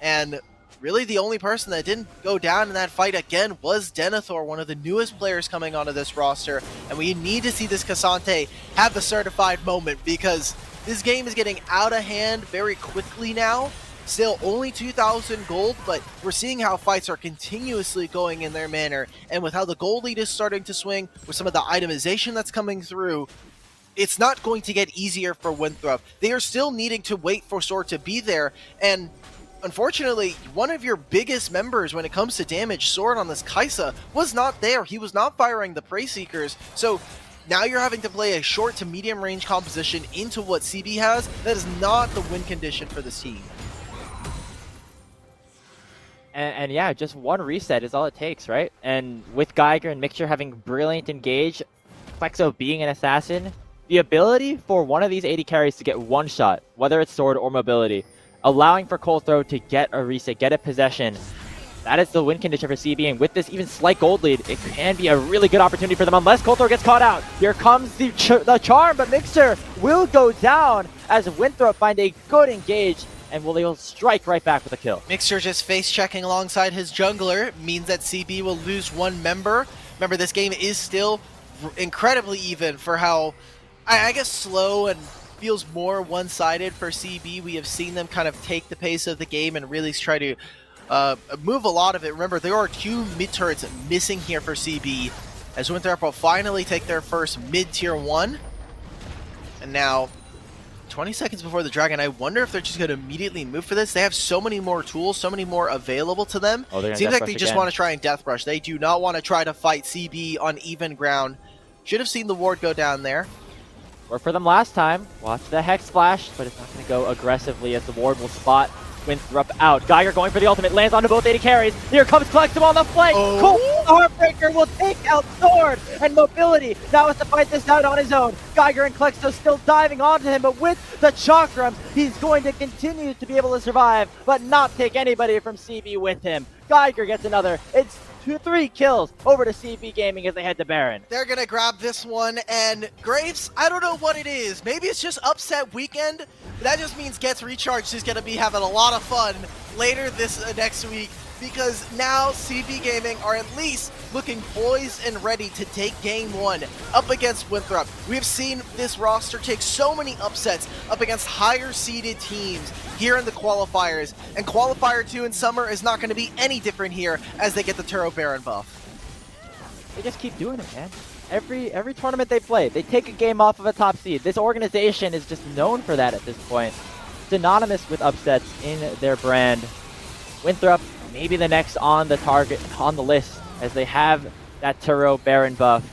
And really the only person that didn't go down in that fight again was Denethor, one of the newest players coming onto this roster. And we need to see this Cassante have the certified moment because this game is getting out of hand very quickly now. Still only 2,000 gold, but we're seeing how fights are continuously going in their manner. And with how the gold lead is starting to swing, with some of the itemization that's coming through, it's not going to get easier for Winthrop. They are still needing to wait for Sword to be there, and unfortunately, one of your biggest members when it comes to damage, Sword on this Kaisa, was not there. He was not firing the Prey Seekers, so now you're having to play a short to medium range composition into what CB has. That is not the win condition for this team. And yeah, just 1 reset is all it takes, right? And with Geiger and Mixture having brilliant engage, Klexo being an assassin, the ability for one of these 80 carries to get 1 shot, whether it's Sword or mobility, allowing for Cold Throw to get a reset, get a possession, that is the win condition for CB. And with this even slight gold lead, it can be a really good opportunity for them unless Cold Throw gets caught out. Here comes the charm, but Mixer will go down as Winthrop find a good engage, and will strike right back with a kill. Mixture just face checking alongside his jungler means that CB will lose 1 member. Remember, this game is still incredibly even for how I guess slow and feels more one-sided for CB. We have seen them kind of take the pace of the game and really try to move a lot of it. Remember, there are 2 mid-turrets missing here for CB as Winthrop will finally take their first mid-tier 1. And now, 20 seconds before the Dragon, I wonder if they're just going to immediately move for this. They have so many more tools, so many more available to them. Oh, seems like they just want to try and Death Rush. They do not want to try to fight CB on even ground. Should have seen the ward go down there. Worked for them last time. Watch the Hex Splash, but it's not going to go aggressively as the ward will spot Winthrop out. Geiger going for the ultimate, lands onto both 80 carries. Here comes Collective on the flank. Oh. Cool. The Heartbreaker will take out Sword, and Mobility now has to fight this out on his own. Geiger and Klexo still diving onto him, but with the Chakram, he's going to continue to be able to survive, but not take anybody from CB with him. Geiger gets another. It's 3 kills over to CB Gaming as they head to Baron. They're going to grab this one, and Graves, I don't know what it is. Maybe it's just upset weekend. But that just means Gets Recharged is going to be having a lot of fun later this next week, because now CB Gaming are at least looking poised and ready to take game 1 up against Winthrop. We've seen this roster take so many upsets up against higher seeded teams here in the qualifiers, and Qualifier 2 in summer is not going to be any different here as they get the Turo Baron buff. They just keep doing it, man. Every tournament they play, they take a game off of a top seed. This organization is just known for that at this point. Synonymous with upsets in their brand. Winthrop, maybe the next on the list, as they have that Turo Baron buff.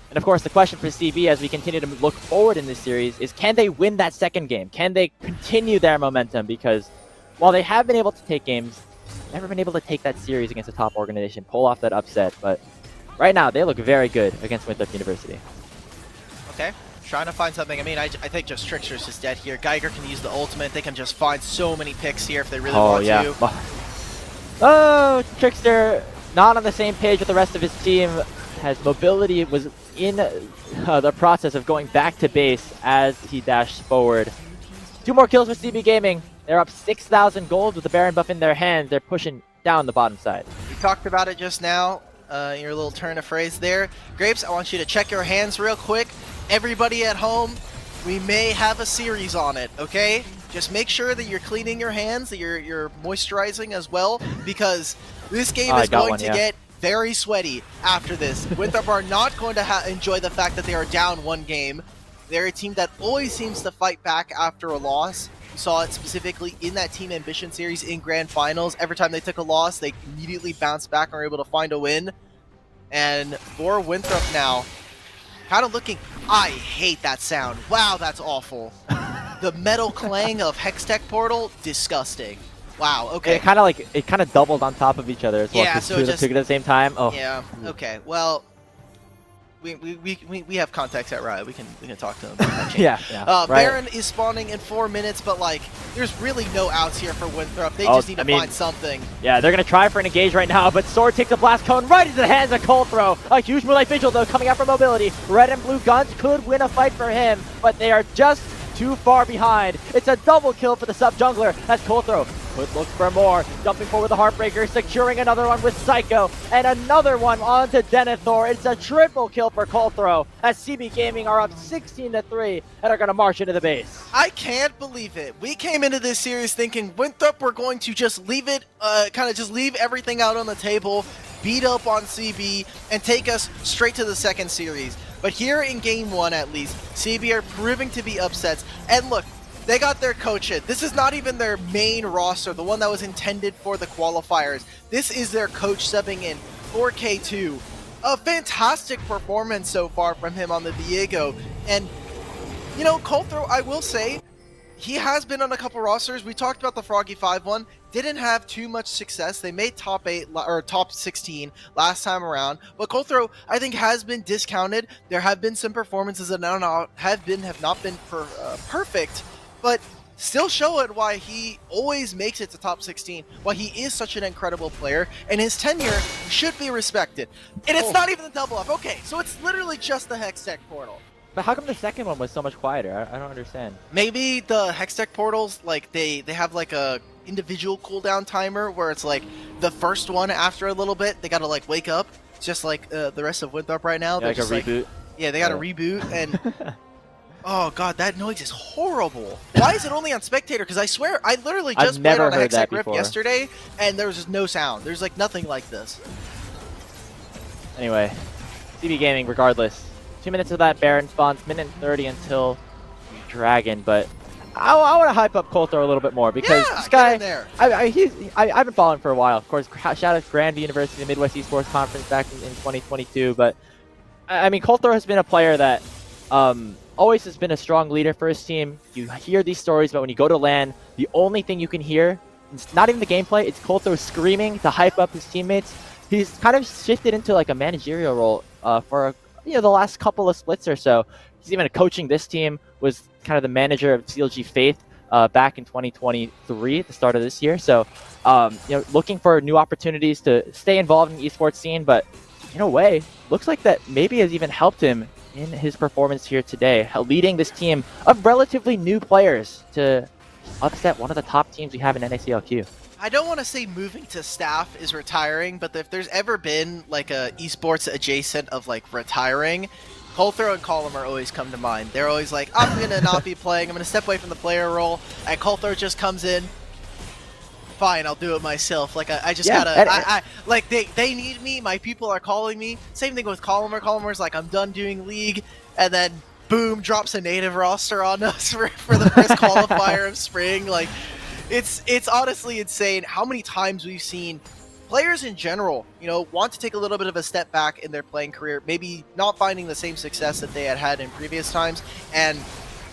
And of course, the question for CB as we continue to look forward in this series is, can they win that second game? Can they continue their momentum? Because while they have been able to take games, never been able to take that series against a top organization, pull off that upset. But right now, they look very good against Winthrop University. Okay, trying to find something. I mean, I think just Trickster's just dead here. Geiger can use the ultimate. They can just find so many picks here if they really want to. Oh, Trickster not on the same page with the rest of his team, as Mobility was in the process of going back to base as he dashed forward. 2 more kills for CB Gaming. They're up 6,000 gold with the Baron buff in their hands. They're pushing down the bottom side. We talked about it just now, your little turn of phrase there. Grapes, I want you to check your hands real quick. Everybody at home, we may have a series on it, okay? Just make sure that you're cleaning your hands, that you're moisturizing as well, because This game Oh, is got going one, to yeah. get very sweaty after this. Winthrop are not going to enjoy the fact that they are down one game. They're a team that always seems to fight back after a loss. We saw it specifically in that Team Ambition series in Grand Finals. Every time they took a loss, they immediately bounced back and were able to find a win. And for Winthrop now, kind of looking... I hate that sound. Wow, that's awful. The metal clang of Hextech Portal, disgusting. Wow, okay. It kind of doubled on top of each other as well. Yeah, 'Cause so two it of them just- took it at the same time. Oh. Yeah, okay. Well, we have contacts at Riot. We can talk to them. Yeah. Right. Baron is spawning in 4 minutes, but like, there's really no outs here for Winthrop. They just need to find something. Yeah, they're going to try for an engage right now, but Sword takes a blast cone right into the hands of Colthrow. A huge Moonlight Vigil, though, coming out for mobility. Red and blue guns could win a fight for him, but they are just too far behind. It's a double kill for the sub-jungler as Colthrow could look for more. Jumping forward the Heartbreaker, securing another one with Psycho, and another one onto Denethor. It's a triple kill for Colthrow as CB Gaming are up 16-3 and are going to march into the base. I can't believe it. We came into this series thinking Winthrop were going to just leave it, kind of just leave everything out on the table, beat up on CB, and take us straight to the second series. But here in Game 1, at least, CB are proving to be upsets. And look, they got their coach in. This is not even their main roster, the one that was intended for the qualifiers. This is their coach subbing in for K2. A fantastic performance so far from him on the Diego. And, you know, Colthrow, I will say, he has been on a couple rosters. We talked about the Froggy 5 one. Didn't have too much success. They made top 8 or top 16 last time around. But Colthrow, I think, has been discounted. There have been some performances that have not been perfect, but still showing why he always makes it to top 16, why he is such an incredible player, and his tenure should be respected. And it's not even the double up. Okay, so it's literally just the Hextech Portal. But how come the second one was so much quieter? I don't understand. Maybe the Hextech portals, like they have like a individual cooldown timer where it's like the first one after a little bit they gotta like wake up. It's just like the rest of Winthrop right now. Yeah, like a reboot. Yeah, they gotta reboot and oh god, that noise is horrible. Why is it only on spectator? Because I swear I literally just played on a Hextech Rift yesterday and there was just no sound. There's like nothing like this. Anyway, CB Gaming regardless. 2 minutes of that Baron spawns, minute 30 until Dragon, but I want to hype up Colthrow a little bit more because this guy, I've been following for a while. Of course, shout out to Grandview University, the Midwest Esports Conference back in 2022, but I mean, Colthrow has been a player that always has been a strong leader for his team. You hear these stories, but when you go to LAN, the only thing you can hear, it's not even the gameplay, it's Colthrow screaming to hype up his teammates. He's kind of shifted into like a managerial role for the last couple of splits or so. He's even coaching this team, was kind of the manager of CLG Faith back in 2023 at the start of this year. So, looking for new opportunities to stay involved in the esports scene, but in a way, looks like that maybe has even helped him in his performance here today, leading this team of relatively new players to upset one of the top teams we have in NACLQ. I don't want to say moving to staff is retiring, but if there's ever been like a esports adjacent of like retiring, Colthrow and Column are always come to mind. They're always like, I'm going to not be playing, I'm going to step away from the player role, and Colthrow just comes in, fine, I'll do it myself. Like, I just gotta, like, they need me, my people are calling me. Same thing with Column. Column's like, I'm done doing League, and then boom, drops a native roster on us for the first qualifier of spring. Like, it's honestly insane how many times we've seen players in general, want to take a little bit of a step back in their playing career, maybe not finding the same success that they had in previous times, and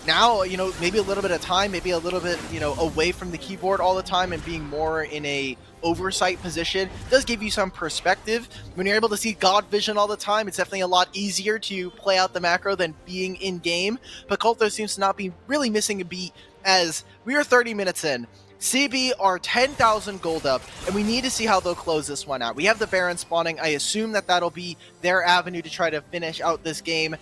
now, maybe a little bit of time, maybe a little bit, away from the keyboard all the time and being more in a oversight position does give you some perspective. When you're able to see God vision all the time, it's definitely a lot easier to play out the macro than being in game, but Colthrow seems to not be really missing a beat as we are 30 minutes in. CB are 10,000 gold up, and we need to see how they'll close this one out. We have the Baron spawning. I assume that that'll be their avenue to try to finish out this game.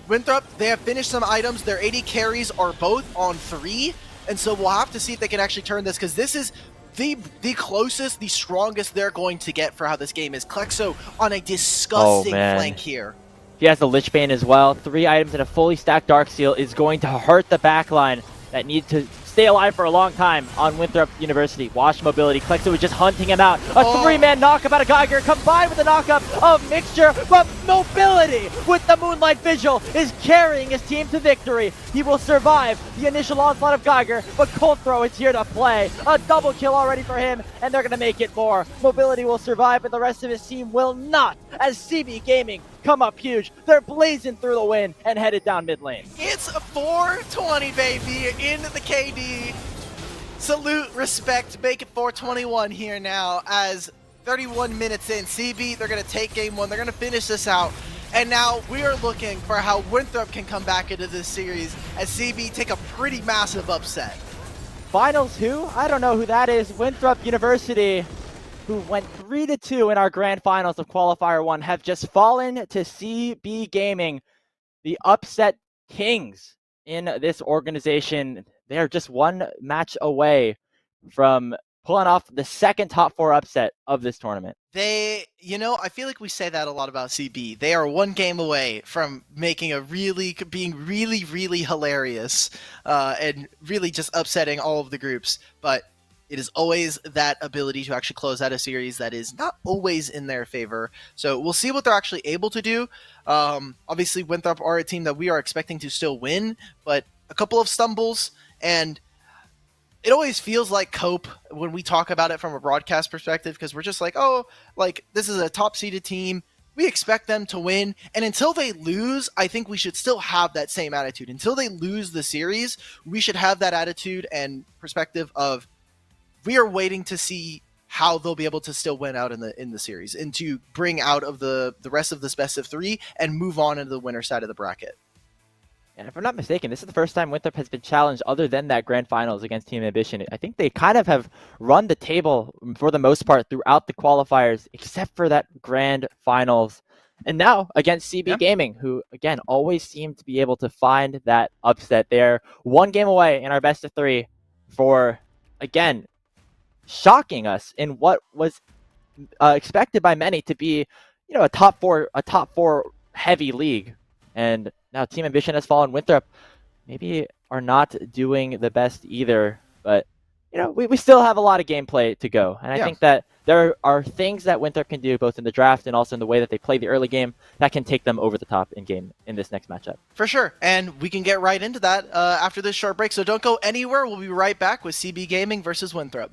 Winthrop, they have finished some items. Their 80 carries are both on 3, and so we'll have to see if they can actually turn this, because this is the closest, the strongest they're going to get for how this game is. Klexo on a disgusting flank here. He has the Lich Bane as well. 3 items and a fully stacked Darksteel is going to hurt the backline that need to stay alive for a long time on Winthrop University. Watch mobility. Klexo was just hunting him out. A Oh. three-man knockup out of Geiger combined with the knockup of Mixture, but mobility with the Moonlight Vigil is carrying his team to victory. He will survive the initial onslaught of Geiger, but Cold Throw is here to play. A double kill already for him, and they're going to make it more. Mobility will survive, but the rest of his team will not, as CB Gaming come up huge. They're blazing through the win and headed down mid lane. It's a 420, baby, into the KD. Salute, respect, make it 421 here now as 31 minutes in. CB, they're going to take game one. They're going to finish this out. And now we are looking for how Winthrop can come back into this series as CB take a pretty massive upset. Finals who? I don't know who that is. Winthrop University, who went 3-2 in our grand finals of Qualifier 1, have just fallen to CB Gaming, the upset kings in this organization. They are just one match away from pulling off the second top 4 upset of this tournament. I feel like we say that a lot about CB. They are one game away from being really, really hilarious and really just upsetting all of the groups. But it is always that ability to actually close out a series that is not always in their favor. So we'll see what they're actually able to do. Obviously, Winthrop are a team that we are expecting to still win, but a couple of stumbles, and it always feels like cope when we talk about it from a broadcast perspective, because we're just like, oh, like this is a top-seeded team. We expect them to win. And until they lose, I think we should still have that same attitude. Until they lose the series, we should have that attitude and perspective of we are waiting to see how they'll be able to still win out in the series and to bring out of the rest of this best of 3 and move on into the winner side of the bracket. And if I'm not mistaken, this is the first time Winthrop has been challenged other than that grand finals against Team Ambition. I think they kind of have run the table for the most part throughout the qualifiers, except for that grand finals. And now against CB Gaming, who, again, always seem to be able to find that upset. They're one game away in our best of 3 for, again, shocking us in what was expected by many to be, a top four heavy league. And now Team Ambition has fallen. Winthrop maybe are not doing the best either, but we still have a lot of gameplay to go. And I think that there are things that Winthrop can do both in the draft and also in the way that they play the early game that can take them over the top in this next matchup. For sure. And we can get right into that after this short break. So don't go anywhere. We'll be right back with CB Gaming versus Winthrop.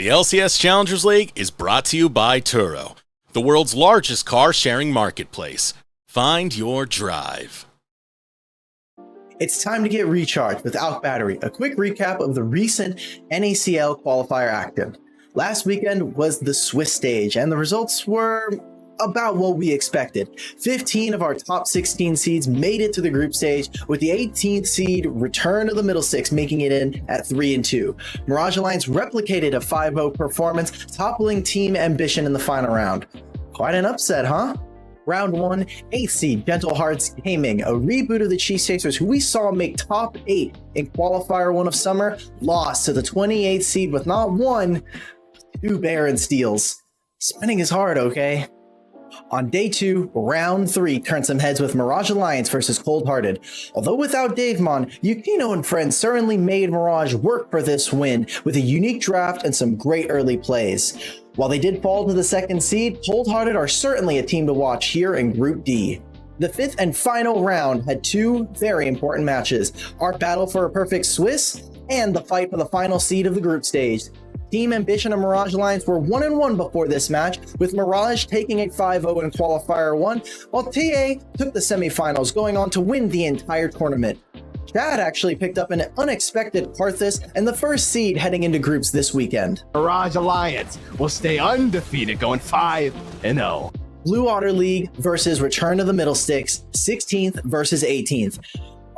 The LCS Challengers League is brought to you by Turo, the world's largest car-sharing marketplace. Find your drive. It's time to get recharged with Alk Battery. A quick recap of the recent NACL qualifier action. Last weekend was the Swiss stage, and the results were about what we expected. 15 of our top 16 seeds made it to the group stage, with the 18th seed Return of the Middle Six making it in at 3-2. Mirage Alliance replicated a 5-0 performance, toppling Team Ambition in the final round. Quite an upset, huh? Round 1, 8th seed Gentle Hearts Gaming, a reboot of the Cheese Chasers who we saw make top 8 in Qualifier 1 of Summer, lost to the 28th seed with not one, two Baron steals. Spinning is hard, okay? On day 2, round 3 turned some heads with Mirage Alliance versus Cold Hearted. Although without Davemon, Yukino and friends certainly made Mirage work for this win with a unique draft and some great early plays. While they did fall to the 2nd seed, Cold Hearted are certainly a team to watch here in Group D. The 5th and final round had 2 very important matches, our battle for a perfect Swiss and the fight for the final seed of the group stage. Team Ambition and Mirage Alliance were 1-1 before this match, with Mirage taking a 5-0 in Qualifier 1, while TA took the semifinals, going on to win the entire tournament. Chad actually picked up an unexpected Karthus and the first seed heading into groups this weekend. Mirage Alliance will stay undefeated, going 5-0. Blue Otter League versus Return of the Middle Six, 16th versus 18th.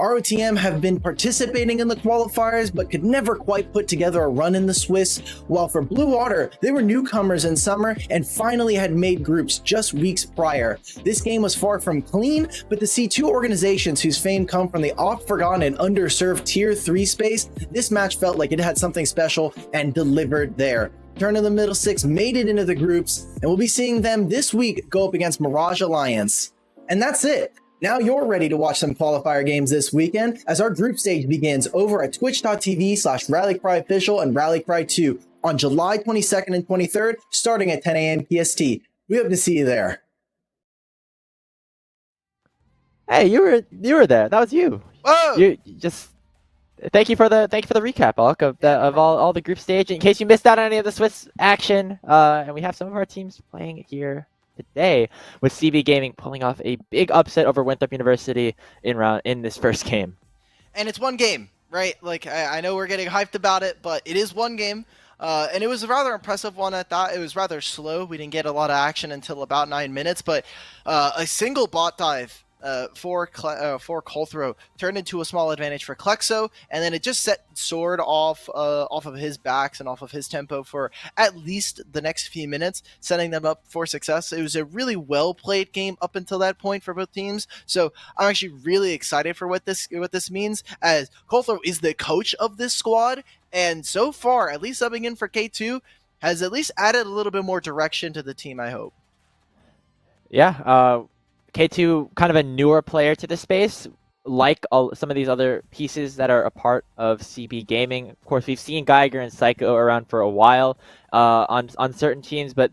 ROTM have been participating in the qualifiers, but could never quite put together a run in the Swiss, while for Blue Water, they were newcomers in summer and finally had made groups just weeks prior. This game was far from clean, but to see 2 organizations whose fame come from the oft-forgotten and underserved Tier 3 space, this match felt like it had something special and delivered there. Turn of the Middle Six made it into the groups, and we'll be seeing them this week go up against Mirage Alliance. And that's it. Now you're ready to watch some qualifier games this weekend as our group stage begins over at twitch.tv/RallyCryOfficial and RallyCry2 on July 22nd and 23rd, starting at 10 a.m. PST. We hope to see you there. Hey, you were there. That was you. Whoa! You just thank you for the recap, Alk, of all the group stage. In case you missed out on any of the Swiss action, and we have some of our teams playing here today, with CB Gaming pulling off a big upset over Winthrop University in this first game. And it's one game, right? Like, I know we're getting hyped about it, but it is one game. And it was a rather impressive one, I thought. It was rather slow. We didn't get a lot of action until about 9 minutes, but a single bot dive for Colthrow turned into a small advantage for Klexo, and then it just set Sword off of his backs and off of his tempo for at least the next few minutes, setting them up for success. It was a really well played game up until that point for both teams. So I'm actually really excited for what this means, as Colthrow is the coach of this squad, and so far, at least subbing in for K2, has at least added a little bit more direction to the team, I hope. Yeah, K2, kind of a newer player to the space, like some of these other pieces that are a part of CB Gaming. Of course, we've seen Geiger and Psycho around for a while on certain teams, but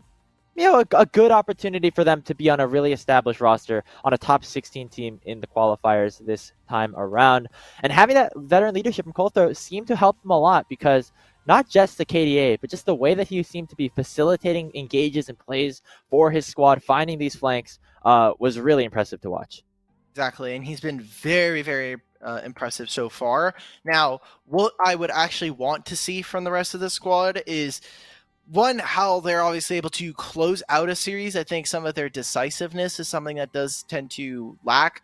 a good opportunity for them to be on a really established roster on a top 16 team in the qualifiers this time around. And having that veteran leadership from Colthrow seemed to help them a lot, because not just the KDA, but just the way that he seemed to be facilitating engages and plays for his squad, finding these flanks, was really impressive to watch. Exactly, and he's been very, very impressive so far. Now, what I would actually want to see from the rest of the squad is, one, how they're obviously able to close out a series. I think some of their decisiveness is something that does tend to lack.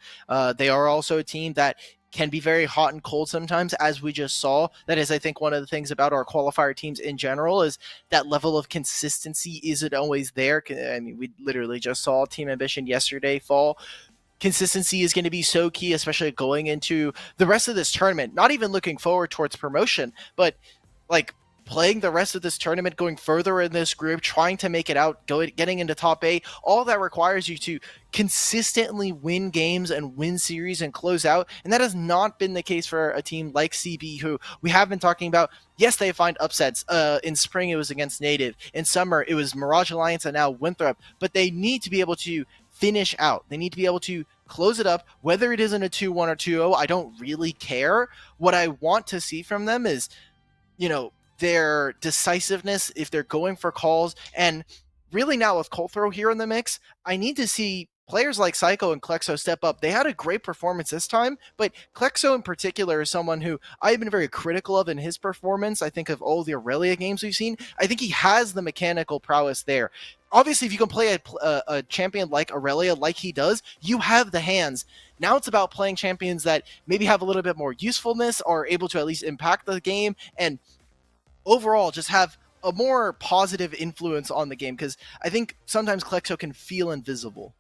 They are also a team that can be very hot and cold sometimes, as we just saw. That is, I think, one of the things about our qualifier teams in general, is that level of consistency isn't always there. I mean, we literally just saw Team Ambition yesterday fall. Consistency is going to be so key, especially going into the rest of this tournament. Not even looking forward towards promotion, but like playing the rest of this tournament, going further in this group, trying to make it out, getting into top 8. All that requires you to consistently win games and win series and close out. And that has not been the case for a team like CB, who we have been talking about. Yes, they find upsets. In spring, it was against Native. In summer, it was Mirage Alliance and now Winthrop. But they need to be able to finish out. They need to be able to close it up, whether it isn't a 2-1 or 2-0. I don't really care. What I want to see from them is, their decisiveness, if they're going for calls, and really now with Colthrow here in the mix, I need to see players like Psycho and Klexo step up. They had a great performance this time, but Klexo in particular is someone who I've been very critical of in his performance. I think of all the Aurelia games we've seen, I think he has the mechanical prowess there. Obviously, if you can play a champion like Aurelia like he does, you have the hands. Now it's about playing champions that maybe have a little bit more usefulness, are able to at least impact the game, and overall just have a more positive influence on the game, because I think sometimes Klexo can feel invisible.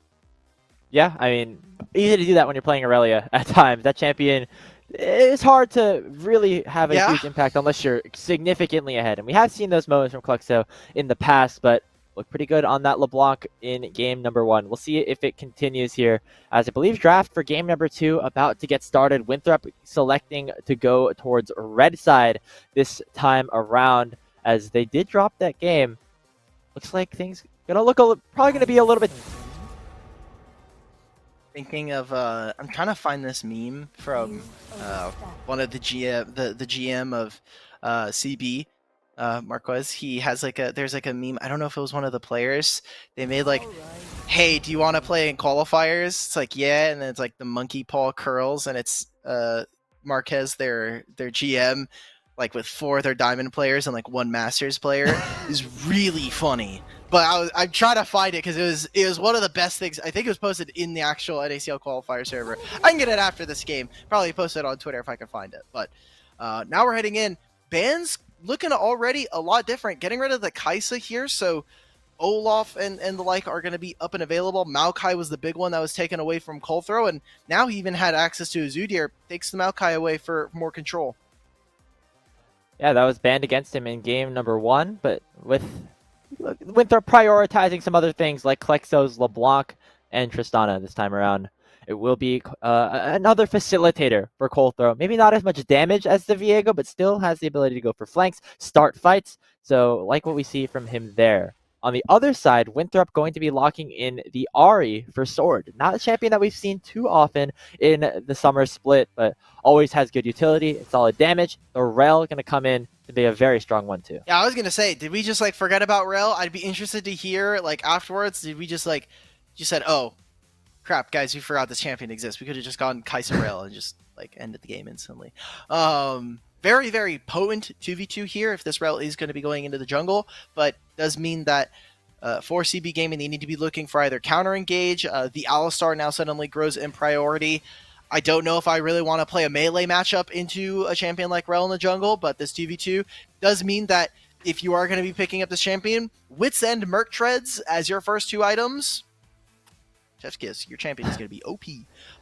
Yeah, I mean, easy to do that when you're playing Aurelia at times. That champion, it's hard to really have a huge impact unless you're significantly ahead. And we have seen those moments from Klexo in the past, but look pretty good on that LeBlanc in game number 1. We'll see if it continues here, as I believe draft for game number 2 about to get started. Winthrop selecting to go towards red side this time around, as they did drop that game. Looks like things gonna look probably gonna be a little bit. Thinking of I'm trying to find this meme from one of the GM of CB, Marquez. He has there's a meme, I don't know if it was one of the players, they made hey, do you want to play in qualifiers? It's like, yeah, and then it's like the monkey paw curls, and it's Marquez, their GM, like with 4 of their diamond players and like 1 masters player. Is really funny. But I'm trying to find it because it was one of the best things. I think it was posted in the actual NACL qualifier server. I can get it after this game. Probably post it on Twitter if I can find it. But now we're heading in. Bans looking already a lot different. Getting rid of the Kaisa here, so Olaf and the like are going to be up and available. Maokai was the big one that was taken away from Colthrow, and now he even had access to Azudir. Takes the Maokai away for more control. Yeah, that was banned against him in game number 1, but with Winthrop prioritizing some other things like Klexo's LeBlanc and Tristana this time around. It will be another facilitator for Colthrow. Maybe not as much damage as the Viego, but still has the ability to go for flanks, start fights. So like what we see from him there. On the other side, Winthrop going to be locking in the Ahri for Sword. Not a champion that we've seen too often in the summer split, but always has good utility and solid damage. The Rel going to come in to be a very strong one too. Yeah, I was going to say, did we just forget about Rel? I'd be interested to hear afterwards. Did we just you said, oh, crap, guys, we forgot this champion exists. We could have just gone Kaisa Rel and just ended the game instantly. Very, very potent 2v2 here if this Rel is going to be going into the jungle, but does mean that for CB Gaming, they need to be looking for either counter engage. The Alistar now suddenly grows in priority. I don't know if I really want to play a melee matchup into a champion like Rel in the jungle, but this 2v2 does mean that if you are going to be picking up this champion, Wits End Merc Treads as your first 2 items, chef's kiss, your champion is going to be OP.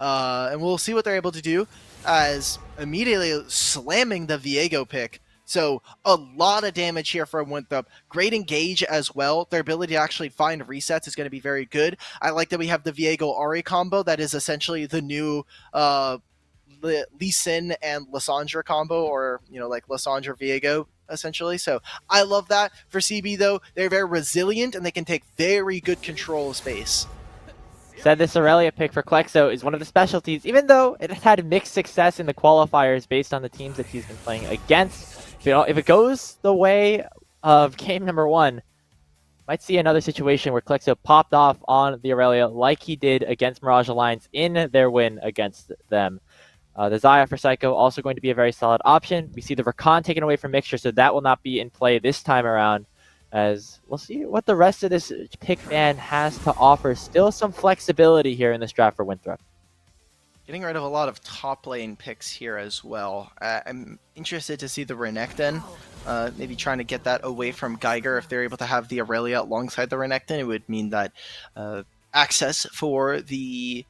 And we'll see what they're able to do, as immediately slamming the Viego pick. So a lot of damage here from Winthrop. Great engage as well. Their ability to actually find resets is going to be very good. I like that we have the Viego Ahri combo. That is essentially the new Lee Sin and Lissandra combo, or Lissandra Viego essentially. So I love that. For CB though, they're very resilient and they can take very good control of space. Said this Aurelia pick for Klexo is one of the specialties, even though it has had mixed success in the qualifiers based on the teams that he's been playing against. If it goes the way of game number 1, might see another situation where Klexo popped off on the Aurelia like he did against Mirage Alliance in their win against them. The Xayah for Psycho also going to be a very solid option. We see the Rakan taken away from Mixture, so that will not be in play this time around, as we'll see what the rest of this pick ban has to offer. Still some flexibility here in this draft for Winthrop. Getting rid of a lot of top lane picks here as well. I'm interested to see the Renekton. Maybe trying to get that away from Geiger. If they're able to have the Aurelia alongside the Renekton, it would mean that access for the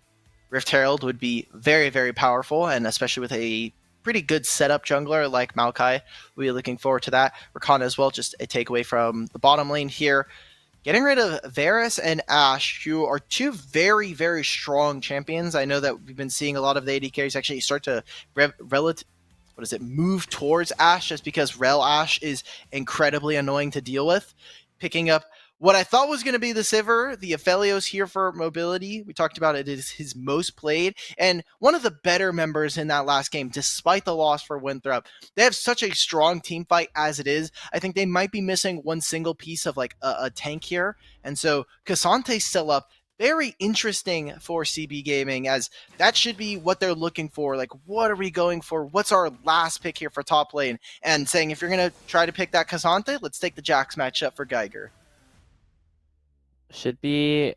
Rift Herald would be very, very powerful, and especially with a pretty good setup jungler like Maokai, we'll be looking forward to that. Rakan as well, just a takeaway from the bottom lane here. Getting rid of Varus and Ashe, who are 2 very, very strong champions. I know that we've been seeing a lot of the AD carries actually start to move towards Ashe, just because Rel Ashe is incredibly annoying to deal with. Picking up what I thought was going to be the Sivir, the Aphelios here for mobility. We talked about it is his most played and one of the better members in that last game, despite the loss for Winthrop. They have such a strong team fight as it is. I think they might be missing one single piece of like a tank here. And so Casante's still up. Very interesting for CB Gaming, as that should be what they're looking for. Like, what are we going for? What's our last pick here for top lane? And saying, if you're going to try to pick that Casante, let's take the Jax matchup for Geiger. Should be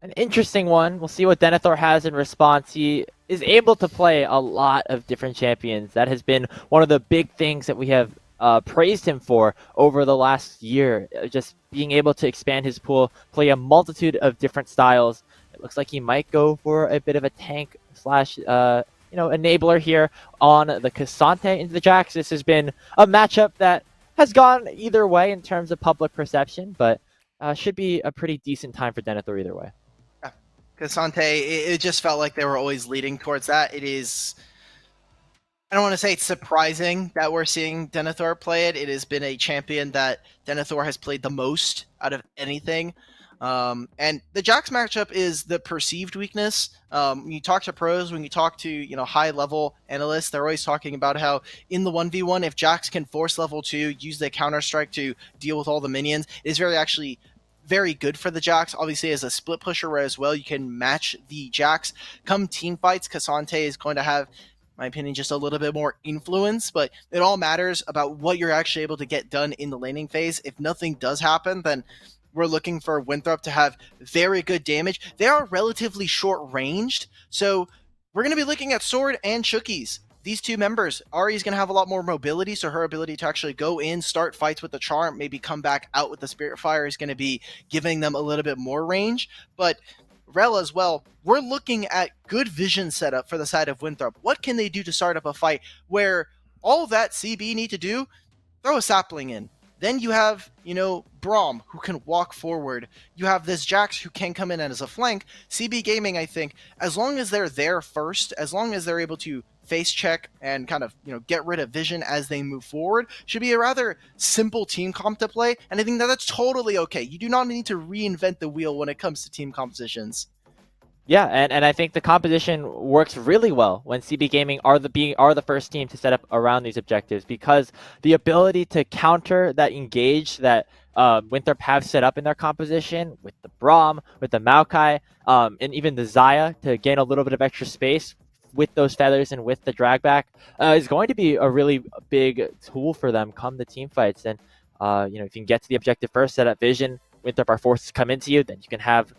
an interesting one. We'll see what Denethor has in response. He is able to play a lot of different champions. That has been one of the big things that we have praised him for over the last year. Just being able to expand his pool, play a multitude of different styles. It looks like he might go for a bit of a tank slash enabler here on the Casante into the Jax. This has been a matchup that has gone either way in terms of public perception, but should be a pretty decent time for Denethor either way. Casante, it just felt like they were always leading towards that. It is, I don't want to say it's surprising that we're seeing Denethor play it. It has been a champion that Denethor has played the most out of anything. And the Jax matchup is the perceived weakness. When you talk to pros, when you talk to high level analysts, they're always talking about how in the 1v1, if Jax can force level 2, use the counter strike to deal with all the minions, it is very good for the Jax. Obviously, as a split pusher as well, you can match the Jax. Come team fights, Casante is going to have, in my opinion, just a little bit more influence, but it all matters about what you're actually able to get done in the laning phase. If nothing does happen, then we're looking for Winthrop to have very good damage. They are relatively short-ranged, so we're going to be looking at Sword and Chookies. These two members, Ari's going to have a lot more mobility, so her ability to actually go in, start fights with the Charm, maybe come back out with the Spirit Fire is going to be giving them a little bit more range. But Rel as well, we're looking at good vision setup for the side of Winthrop. What can they do to start up a fight where all that CB need to do? Throw a sapling in. Then you have, Braum, who can walk forward. You have this Jax, who can come in as a flank. CB Gaming, I think, as long as they're there first, as long as they're able to face check and kind of, get rid of vision as they move forward, should be a rather simple team comp to play. And I think that's totally okay. You do not need to reinvent the wheel when it comes to team compositions. Yeah, and I think the composition works really well when CB Gaming are the first team to set up around these objectives, because the ability to counter that engage that Winthrop have set up in their composition with the Braum, with the Maokai, and even the Xayah to gain a little bit of extra space with those feathers and with the drag back is going to be a really big tool for them come the team fights. And if you can get to the objective first, set up vision, Winthrop are forced to come into you, then you can have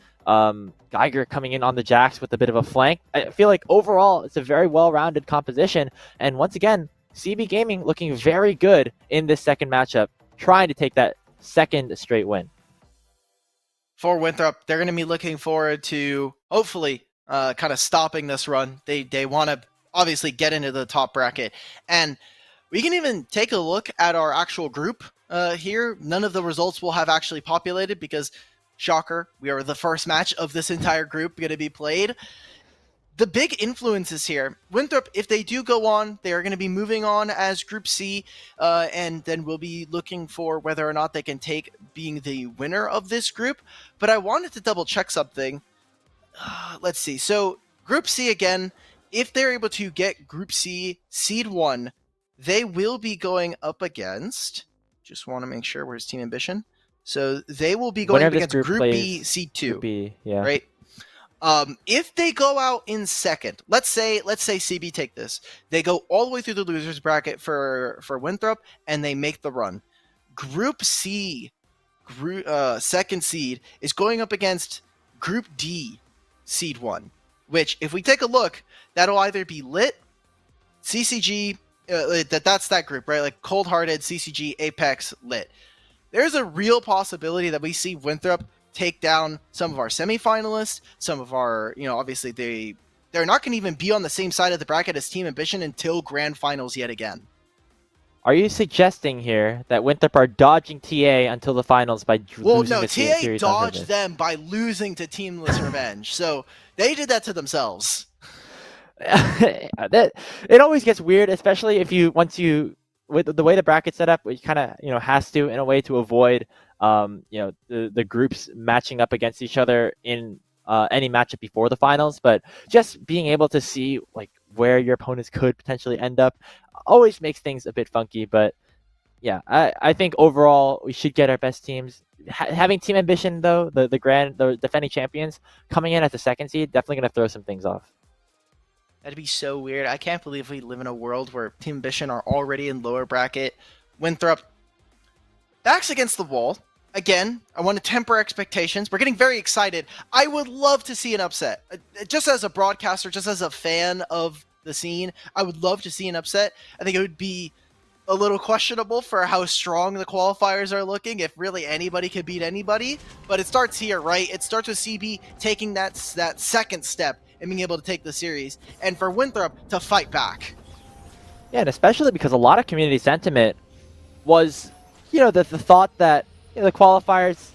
Geiger coming in on the Jax with a bit of a flank. I feel like overall it's a very well-rounded composition, and once again, CB Gaming looking very good in this second matchup, trying to take that second straight win. For Winthrop, they're going to be looking forward to hopefully kind of stopping this run. They want to obviously get into the top bracket, and we can even take a look at our actual group here. None of the results will have actually populated because, shocker, we are the first match of this entire group going to be played. The big influences here, Winthrop, if they do go on, they are going to be moving on as Group C, and then we'll be looking for whether or not they can take being the winner of this group. But I wanted to double check something. Let's see. So Group C again, if they're able to get Group C Seed 1, they will be going up against, just want to make sure, where's Team Ambition? So they will be going up against Group B Seed 2. Group B, yeah. Right? If they go out in second, let's say CB take this. They go all the way through the losers bracket for Winthrop, and they make the run. Group C, second seed, is going up against Group D, Seed 1. Which, if we take a look, that'll either be Lit, CCG, that's that group, right? Like Cold Hearted, CCG, Apex, Lit. There's a real possibility that we see Winthrop take down some of our semifinalists, some of our, obviously they're not going to even be on the same side of the bracket as Team Ambition until Grand Finals yet again. Are you suggesting here that Winthrop are dodging TA until the finals by losing the TA series dodged them by losing to Teamless Revenge, so they did that to themselves. It always gets weird, especially if with the way the bracket's set up, it kind of has to, in a way, to avoid you know, the groups matching up against each other in any matchup before the finals, but just being able to see like where your opponents could potentially end up always makes things a bit funky. But yeah, I think overall we should get our best teams. Having Team Ambition though, the defending champions coming in at the second seed, definitely gonna throw some things off. That'd be so weird. I can't believe we live in a world where Team Ambition are already in lower bracket. Winthrop, backs against the wall. Again, I want to temper expectations. We're getting very excited. I would love to see an upset. Just as a broadcaster, just as a fan of the scene, I would love to see an upset. I think it would be a little questionable for how strong the qualifiers are looking, if really anybody could beat anybody. But it starts here, right? It starts with CB taking that second step and being able to take the series, and for Winthrop to fight back. Yeah, and especially because a lot of community sentiment was, you know, the thought that, you know, the qualifiers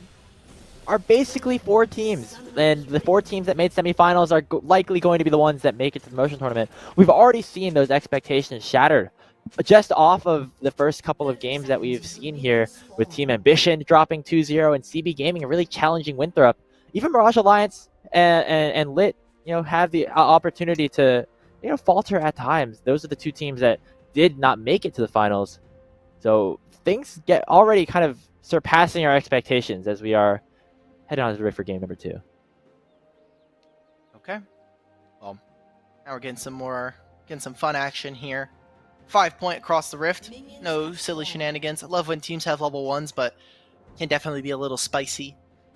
are basically 4 teams, and the 4 teams that made semifinals are likely going to be the ones that make it to the promotion tournament. We've already seen those expectations shattered just off of the first couple of games that we've seen here, with Team Ambition dropping 2-0 and CB Gaming really challenging Winthrop. Even Mirage Alliance and Lit, you know, have the opportunity to, you know, falter at times. Those are the 2 teams that did not make it to the finals. So things get already kind of surpassing our expectations as we are heading on to the Rift for game number 2. Okay. Well, now we're getting some fun action here. 5-point across the Rift. No silly shenanigans. I love when teams have level 1s, but can definitely be a little spicy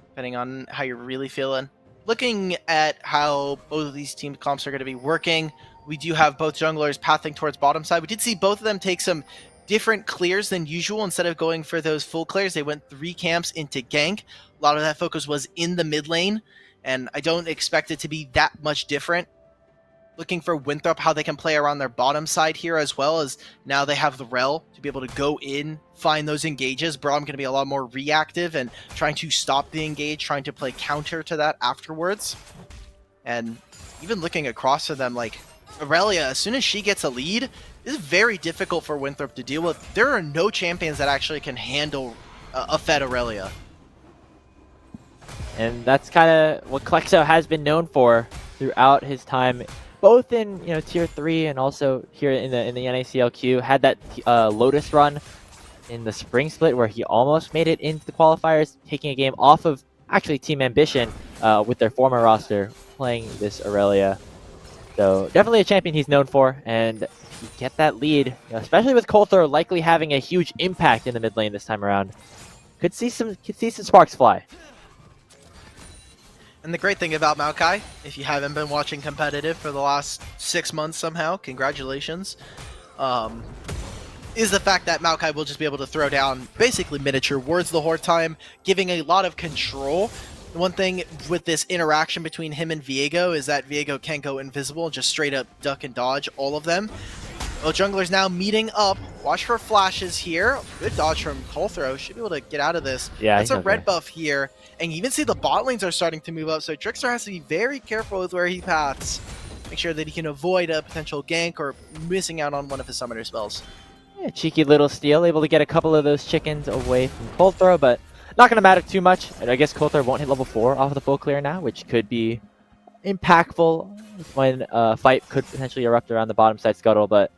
depending on how you're really feeling. Looking at how both of these team comps are going to be working, we do have both junglers pathing towards bottom side. We did see both of them take some different clears than usual. Instead of going for those full clears, they went 3 camps into gank. A lot of that focus was in the mid lane, and I don't expect it to be that much different. Looking for Winthrop, how they can play around their bottom side here, as well as now they have the Rel to be able to go in, find those engages. Braum going to be a lot more reactive and trying to stop the engage, trying to play counter to that afterwards. And even looking across to them, like Aurelia, as soon as she gets a lead, this is very difficult for Winthrop to deal with. There are no champions that actually can handle a fed Aurelia. And that's kind of what Klexo has been known for throughout his time, both in, you know, tier 3 and also here in the NACLQ. Had that Lotus run in the spring split where he almost made it into the qualifiers, taking a game off of actually Team Ambition with their former roster, playing this Aurelia. So definitely a champion he's known for, and you get that lead, you know, especially with Coulter likely having a huge impact in the mid lane this time around. Could see some sparks fly. And the great thing about Maokai, if you haven't been watching competitive for the last 6 months somehow, congratulations, is the fact that Maokai will just be able to throw down basically miniature wards the whole time, giving a lot of control. The one thing with this interaction between him and Viego is that Viego can go invisible and just straight up duck and dodge all of them. Well, junglers now meeting up. Watch for flashes here. Good dodge from Colthrow. Should be able to get out of this. Yeah, that's a okay. red buff here. And you even see the bot lanes are starting to move up, so Trickster has to be very careful with where he paths. Make sure that he can avoid a potential gank or missing out on one of his summoner spells. Yeah, cheeky little steal, able to get a couple of those chickens away from Colthrow, but not going to matter too much. And I guess Colthrow won't hit level 4 off of the full clear now, which could be impactful when a fight could potentially erupt around the bottom side scuttle, but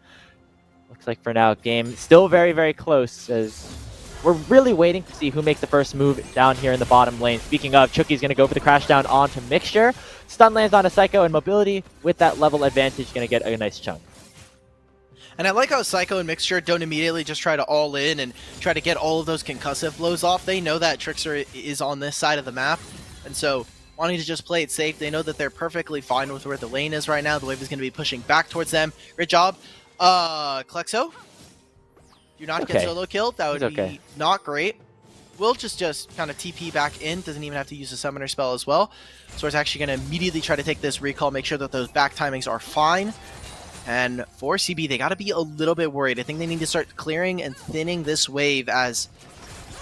looks like for now, game still very, very close, as we're really waiting to see who makes the first move down here in the bottom lane. Speaking of, Chucky's going to go for the crash down onto Mixture. Stun lands onto Psycho, and Mobility with that level advantage going to get a nice chunk. And I like how Psycho and Mixture don't immediately just try to all in and try to get all of those concussive blows off. They know that Trickster is on this side of the map, and so wanting to just play it safe, they know that they're perfectly fine with where the lane is right now. The wave is going to be pushing back towards them. Great job. Klexo, do not get solo killed. That would be not great. We'll just kind of TP back in. Doesn't even have to use a summoner spell as well. So it's actually going to immediately try to take this recall, make sure that those back timings are fine. And for CB, they got to be a little bit worried. I think they need to start clearing and thinning this wave, as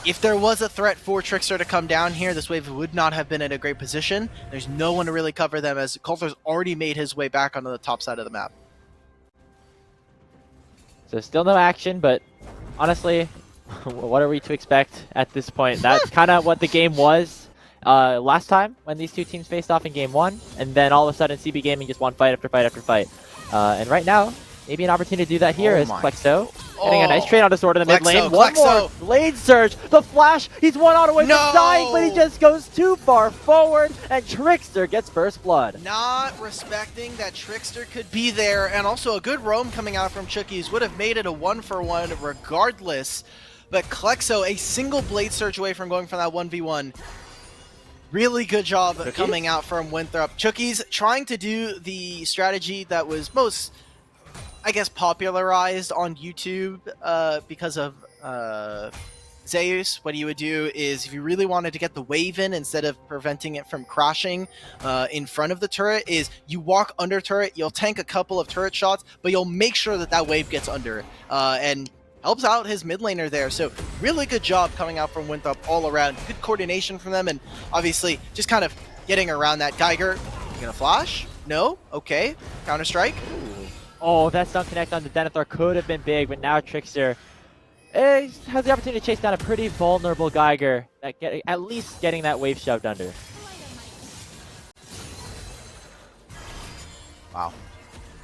if there was a threat for Trickster to come down here, this wave would not have been in a great position. There's no one to really cover them, as Coulter's already made his way back onto the top side of the map. So still no action, but honestly, What are we to expect at this point? That's kind of what the game was last time when these two teams faced off in game 1, and then all of a sudden CB Gaming just won fight after fight after fight. And right now, maybe an opportunity to do that here is Plexo getting a nice trade on the sword in the mid lane. One more blade surge. The flash. He's one out away from dying, but he just goes too far forward, and Trickster gets first blood. Not respecting that Trickster could be there, and also a good roam coming out from Chookies would have made it a 1-for-1 regardless. But Klexo, a single blade surge away from going for that 1v1. Really good job coming out from Winthrop. Chookies trying to do the strategy that was most, I guess, popularized on YouTube because of Zeus. What you would do is, if you really wanted to get the wave in instead of preventing it from crashing in front of the turret, is you walk under turret, you'll tank a couple of turret shots, but you'll make sure that that wave gets under and helps out his mid laner there. So really good job coming out from Winthrop all around. Good coordination from them, and obviously just kind of getting around that. Geiger, you gonna flash? No? Okay. Counter-strike. Oh, that stun connect on the Denethor could have been big, but now Trickster has the opportunity to chase down a pretty vulnerable Geiger, that at least getting that wave shoved under. Wow.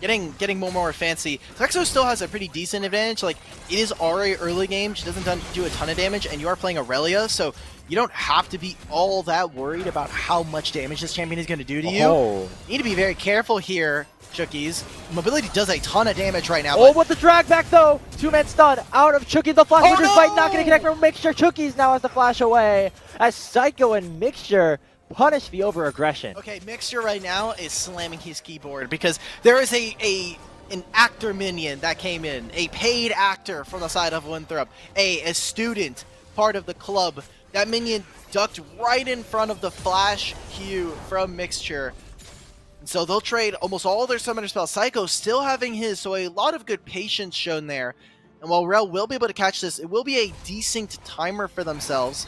Getting more fancy. Klexo still has a pretty decent advantage. Like, it is already early game. She doesn't do a ton of damage, and you are playing Aurelia, so you don't have to be all that worried about how much damage this champion is going to do to you. You need to be very careful here, Chookies. Mobility does a ton of damage right now. Oh, with the drag back though! Two-man stun out of Chookies. The flash fight not going to connect from Mixture. Chookies now has the flash away as Psycho and Mixture punish the over-aggression. Okay, Mixture right now is slamming his keyboard because there is an actor minion that came in, a paid actor from the side of Winthrop, a student, part of the club. That minion ducked right in front of the flash Q from Mixture. And so they'll trade almost all their summoner spells. Psycho still having his, so a lot of good patience shown there. And while Rel will be able to catch this, it will be a decent timer for themselves.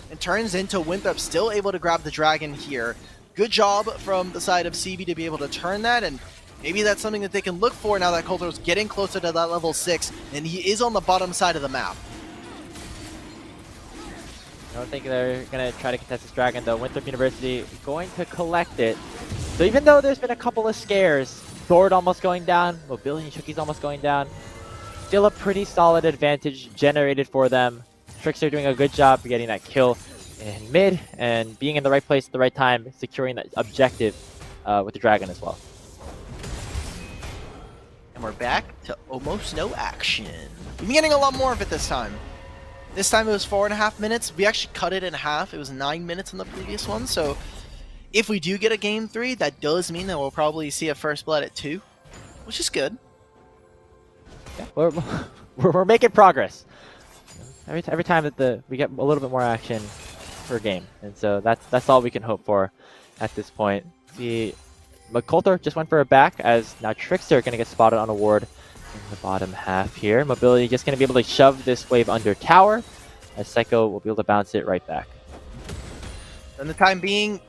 It turns into Winthrop still able to grab the dragon here. Good job from the side of CB to be able to turn that, and maybe that's something that they can look for now that Coulter's getting closer to that level 6, and he is on the bottom side of the map. I don't think they're going to try to contest this dragon though. Winthrop University going to collect it. So even though there's been a couple of scares, Thord almost going down, Mobility and Chookies almost going down, still a pretty solid advantage generated for them. Trickster doing a good job of getting that kill in mid and being in the right place at the right time, securing that objective with the dragon as well. And we're back to almost no action. We've been getting a lot more of it this time. This time it was 4.5 minutes. We actually cut it in half. It was 9 minutes in the previous one. So if we do get a game 3, that does mean that we'll probably see a first blood at 2, which is good. Yeah, we're making progress. Every time that we get a little bit more action per game, and so that's all we can hope for at this point. See, Coulter just went for a back, as now Trickster going to get spotted on a ward in the bottom half here. Mobility just going to be able to shove this wave under tower, as Psycho will be able to bounce it right back. In the time being,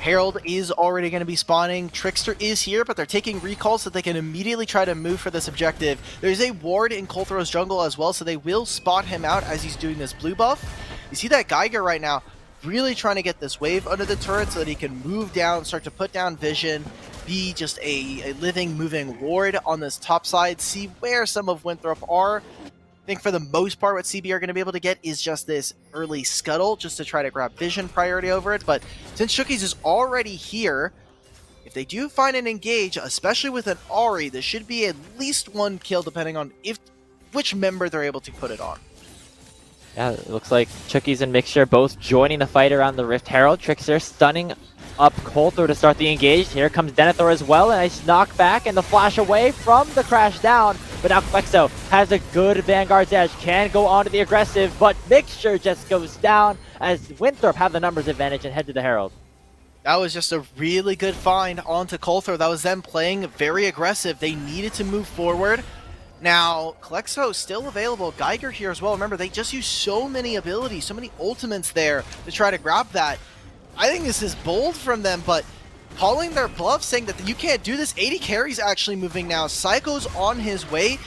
Herald is already going to be spawning. Trickster is here, but they're taking recalls so they can immediately try to move for this objective. There's a ward in Coulter's jungle as well, so they will spot him out as he's doing this blue buff. You see that Geiger right now really trying to get this wave under the turret so that he can move down, start to put down vision, be just a living, moving ward on this top side, see where some of Winthrop are. I think for the most part what CB are going to be able to get is just this early scuttle just to try to grab vision priority over it. But since Chookies is already here, if they do find an engage, especially with an Ahri, there should be at least one kill depending on which member they're able to put it on. Yeah, it looks like Chookies and Mixture both joining the fight around the Rift Herald. Trickster stunning up Coulter to start the engage. Here comes Denethor as well, and a nice knockback and the flash away from the crash down. But now Klexo has a good Vanguard's edge, can go on to the aggressive, but Mixture just goes down as Winthrop have the numbers advantage and head to the Herald. That was just a really good find onto Coulter. That was them playing very aggressive. They needed to move forward. Now, Klexo still available. Geiger here as well. Remember, they just use so many abilities, so many ultimates there to try to grab that. I think this is bold from them, but calling their bluff, saying that you can't do this. 80 carries actually moving now. Psycho's on his way.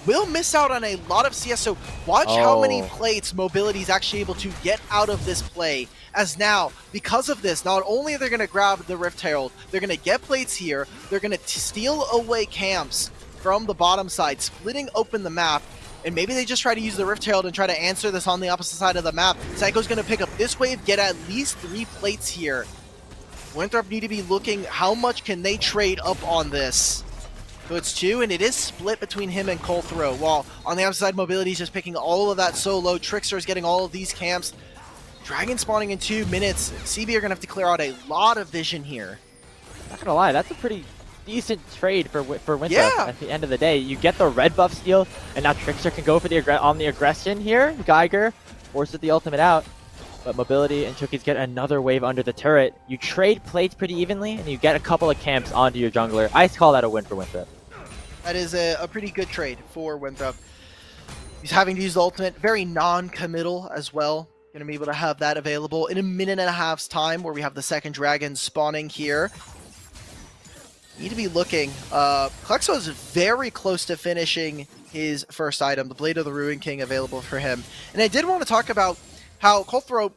will miss out on a lot of CS. So watch how many Oh. plates Mobility is actually able to get out of this play. As now, because of this, not only are they going to grab the Rift Herald, they're going to get plates here, they're going to steal away camps from the bottom side, splitting open the map, and maybe they just try to use the Rift Herald and try to answer this on the opposite side of the map. Psycho's going to pick up this wave, get at least 3 plates here. Winthrop need to be looking how much can they trade up on this. So it's 2, and it is split between him and Colthrow, while on the outside, Mobility's just picking all of that solo. Trickster's getting all of these camps. Dragon spawning in 2 minutes. CB are going to have to clear out a lot of vision here. Not gonna lie, that's a pretty decent trade for Winthrop. Yeah. At the end of the day, you get the red buff steal, and now Trickster can go for the on the aggression here. Geiger forces the ultimate out, but Mobility and Chookies get another wave under the turret. You trade plates pretty evenly, and you get a couple of camps onto your jungler. I call that a win for Winthrop. That is a pretty good trade for Winthrop. He's having to use the ultimate, very non-committal as well. Going to be able to have that available in a minute and a half's time, where we have the second dragon spawning here. Need to be looking. Klexo is very close to finishing his first item, the Blade of the Ruin King, available for him. And I did want to talk about how Colthrow,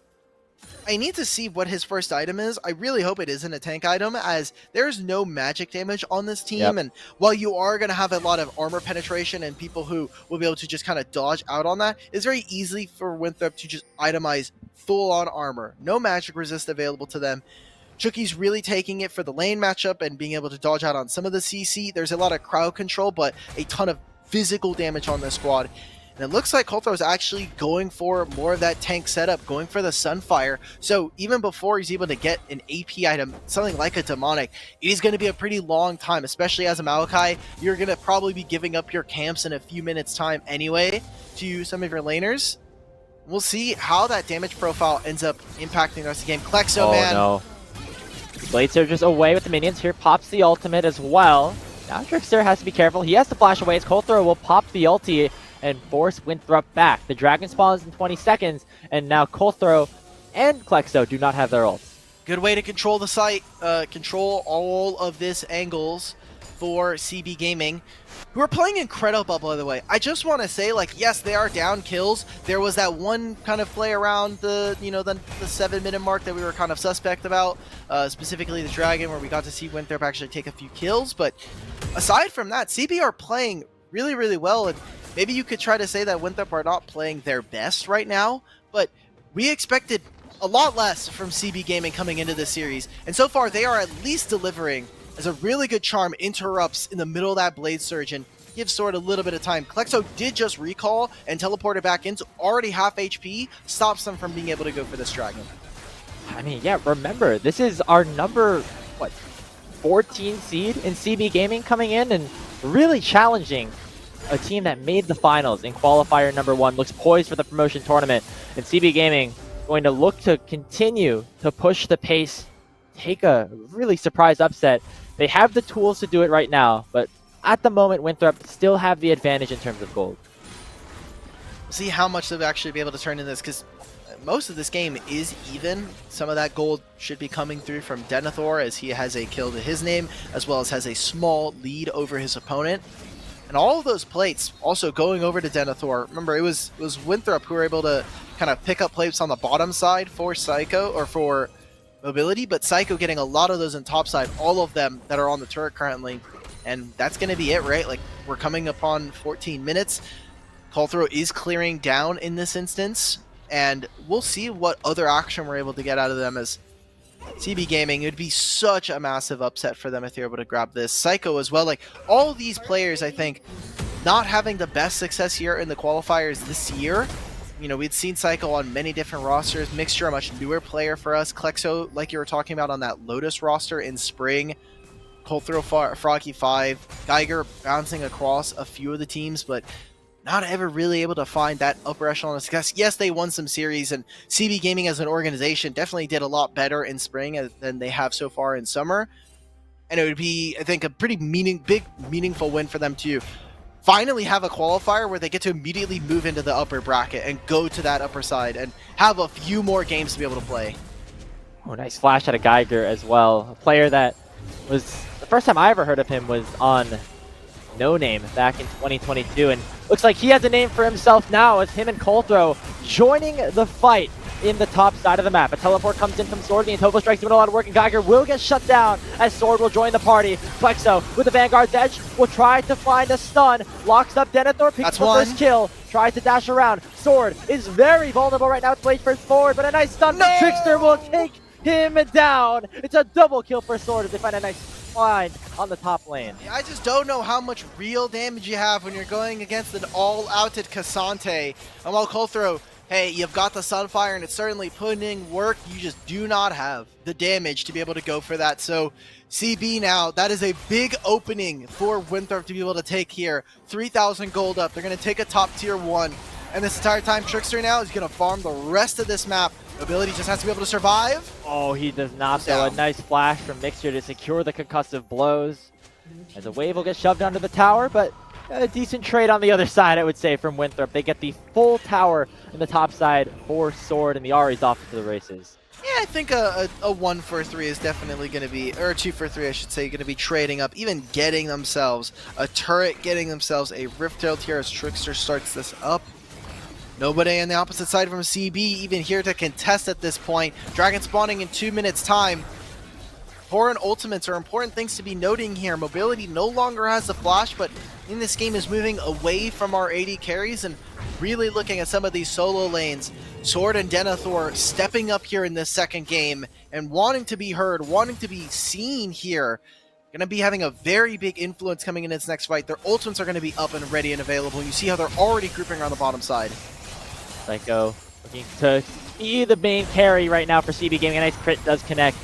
I need to see what his first item is. I really hope it isn't a tank item, as there's no magic damage on this team. Yep. And while you are going to have a lot of armor penetration and people who will be able to just kind of dodge out on that, it's very easy for Winthrop to just itemize full-on armor. No magic resist available to them. Chucky's really taking it for the lane matchup and being able to dodge out on some of the CC. There's a lot of crowd control, but a ton of physical damage on this squad. And it looks like Colthrow is actually going for more of that tank setup, going for the Sunfire. So even before he's able to get an AP item, something like a Demonic, it is going to be a pretty long time, especially as a Maokai. You're going to probably be giving up your camps in a few minutes' time anyway to some of your laners. We'll see how that damage profile ends up impacting the rest of the game. Klexo, man. No. Blade Surger's away with the minions here, pops the ultimate as well. Now Trickster has to be careful. He has to flash away as Colthrow will pop the ulti and force Winthrop back. The dragon spawns in 20 seconds, and now Colthrow and Klexo do not have their ults. Good way to control the site, control all of this angles for CB Gaming, who are playing incredible, by the way. I just want to say, like, yes, they are down kills. There was that one kind of play around the 7-minute mark that we were kind of suspect about, specifically the dragon, where we got to see Winthrop actually take a few kills. But aside from that, CB are playing really, really well, and maybe you could try to say that Winthrop are not playing their best right now, but we expected a lot less from CB Gaming coming into this series, and so far they are at least delivering, as a really good charm interrupts in the middle of that Blade Surge and gives Sword a little bit of time. Klexo did just recall and teleported back into already half HP, stops them from being able to go for this dragon. I mean, yeah, remember, this is our number, 14 seed in CB Gaming coming in and really challenging a team that made the finals in qualifier number 1, looks poised for the promotion tournament, and CB Gaming going to look to continue to push the pace, take a really surprise upset. They have the tools to do it right now, but at the moment, Winthrop still have the advantage in terms of gold. See how much they'll actually be able to turn in this, because most of this game is even. Some of that gold should be coming through from Denethor, as he has a kill to his name, as well as has a small lead over his opponent. And all of those plates also going over to Denethor. Remember, it was Winthrop who were able to kind of pick up plates on the bottom side for Psycho, or for Mobility, but Psycho getting a lot of those on top side, all of them that are on the turret currently. And that's going to be it, right? Like, we're coming upon 14 minutes. Colthrow is clearing down in this instance, and we'll see what other action we're able to get out of them. As CB Gaming, it would be such a massive upset for them if they're able to grab this. Psycho as well. Like, all these players, I think, not having the best success here in the qualifiers this year. You know, we'd seen Psycho on many different rosters. Mixture, a much newer player for us. Klexo, like you were talking about, on that Lotus roster in spring. Colthrow, Froggy 5. Geiger bouncing across a few of the teams, but not ever really able to find that upper echelon of success. Yes, they won some series, and CB Gaming as an organization definitely did a lot better in spring than they have so far in summer. And it would be, I think, a pretty meaningful win for them to finally have a qualifier where they get to immediately move into the upper bracket and go to that upper side and have a few more games to be able to play. Oh, nice flash out of Geiger as well. A player that was, the first time I ever heard of him was on No Name back in 2022, and looks like he has a name for himself now as him and Colthrow joining the fight in the top side of the map. A teleport comes in from Sword, and Tofo Strike's doing a lot of work, and Geiger will get shut down as Sword will join the party. Plexo with the Vanguard's Edge will try to find a stun, locks up Denethor, picks up the first kill, tries to dash around. Sword is very vulnerable right now, it's Blade first forward, but a nice stun from Trickster will take him down. It's a double kill for Sword as they find a nice find on the top lane. I just don't know how much real damage you have when you're going against an all-outed Cassante. And while Colthrow, hey, you've got the Sunfire and it's certainly putting in work, you just do not have the damage to be able to go for that. So CB now, that is a big opening for Winthrop to be able to take here. 3,000 gold up. They're going to take a top tier 1. And this entire time, Trickster now is going to farm the rest of this map. Ability just has to be able to survive. Oh, he does not, though. A nice flash from Mixture to secure the concussive blows. As a wave will get shoved onto the tower, but a decent trade on the other side, I would say, from Winthrop. They get the full tower in the top side for Sword, and the Ari's off to the races. Yeah, I think a 1 for 3 is definitely going to be, or a 2 for 3, I should say, going to be trading up, even getting themselves a turret, getting themselves a Rift Herald here as Trickster starts this up. Nobody on the opposite side from CB even here to contest at this point. Dragon spawning in 2 minutes time. Foreign ultimates are important things to be noting here. Mobility no longer has the flash, but in this game is moving away from our AD carries and really looking at some of these solo lanes. Sword and Denethor stepping up here in this second game and wanting to be heard, wanting to be seen here. Going to be having a very big influence coming in this next fight. Their ultimates are going to be up and ready and available. You see how they're already grouping around the bottom side. Psycho looking to be the main carry right now for CB Gaming. A nice crit does connect.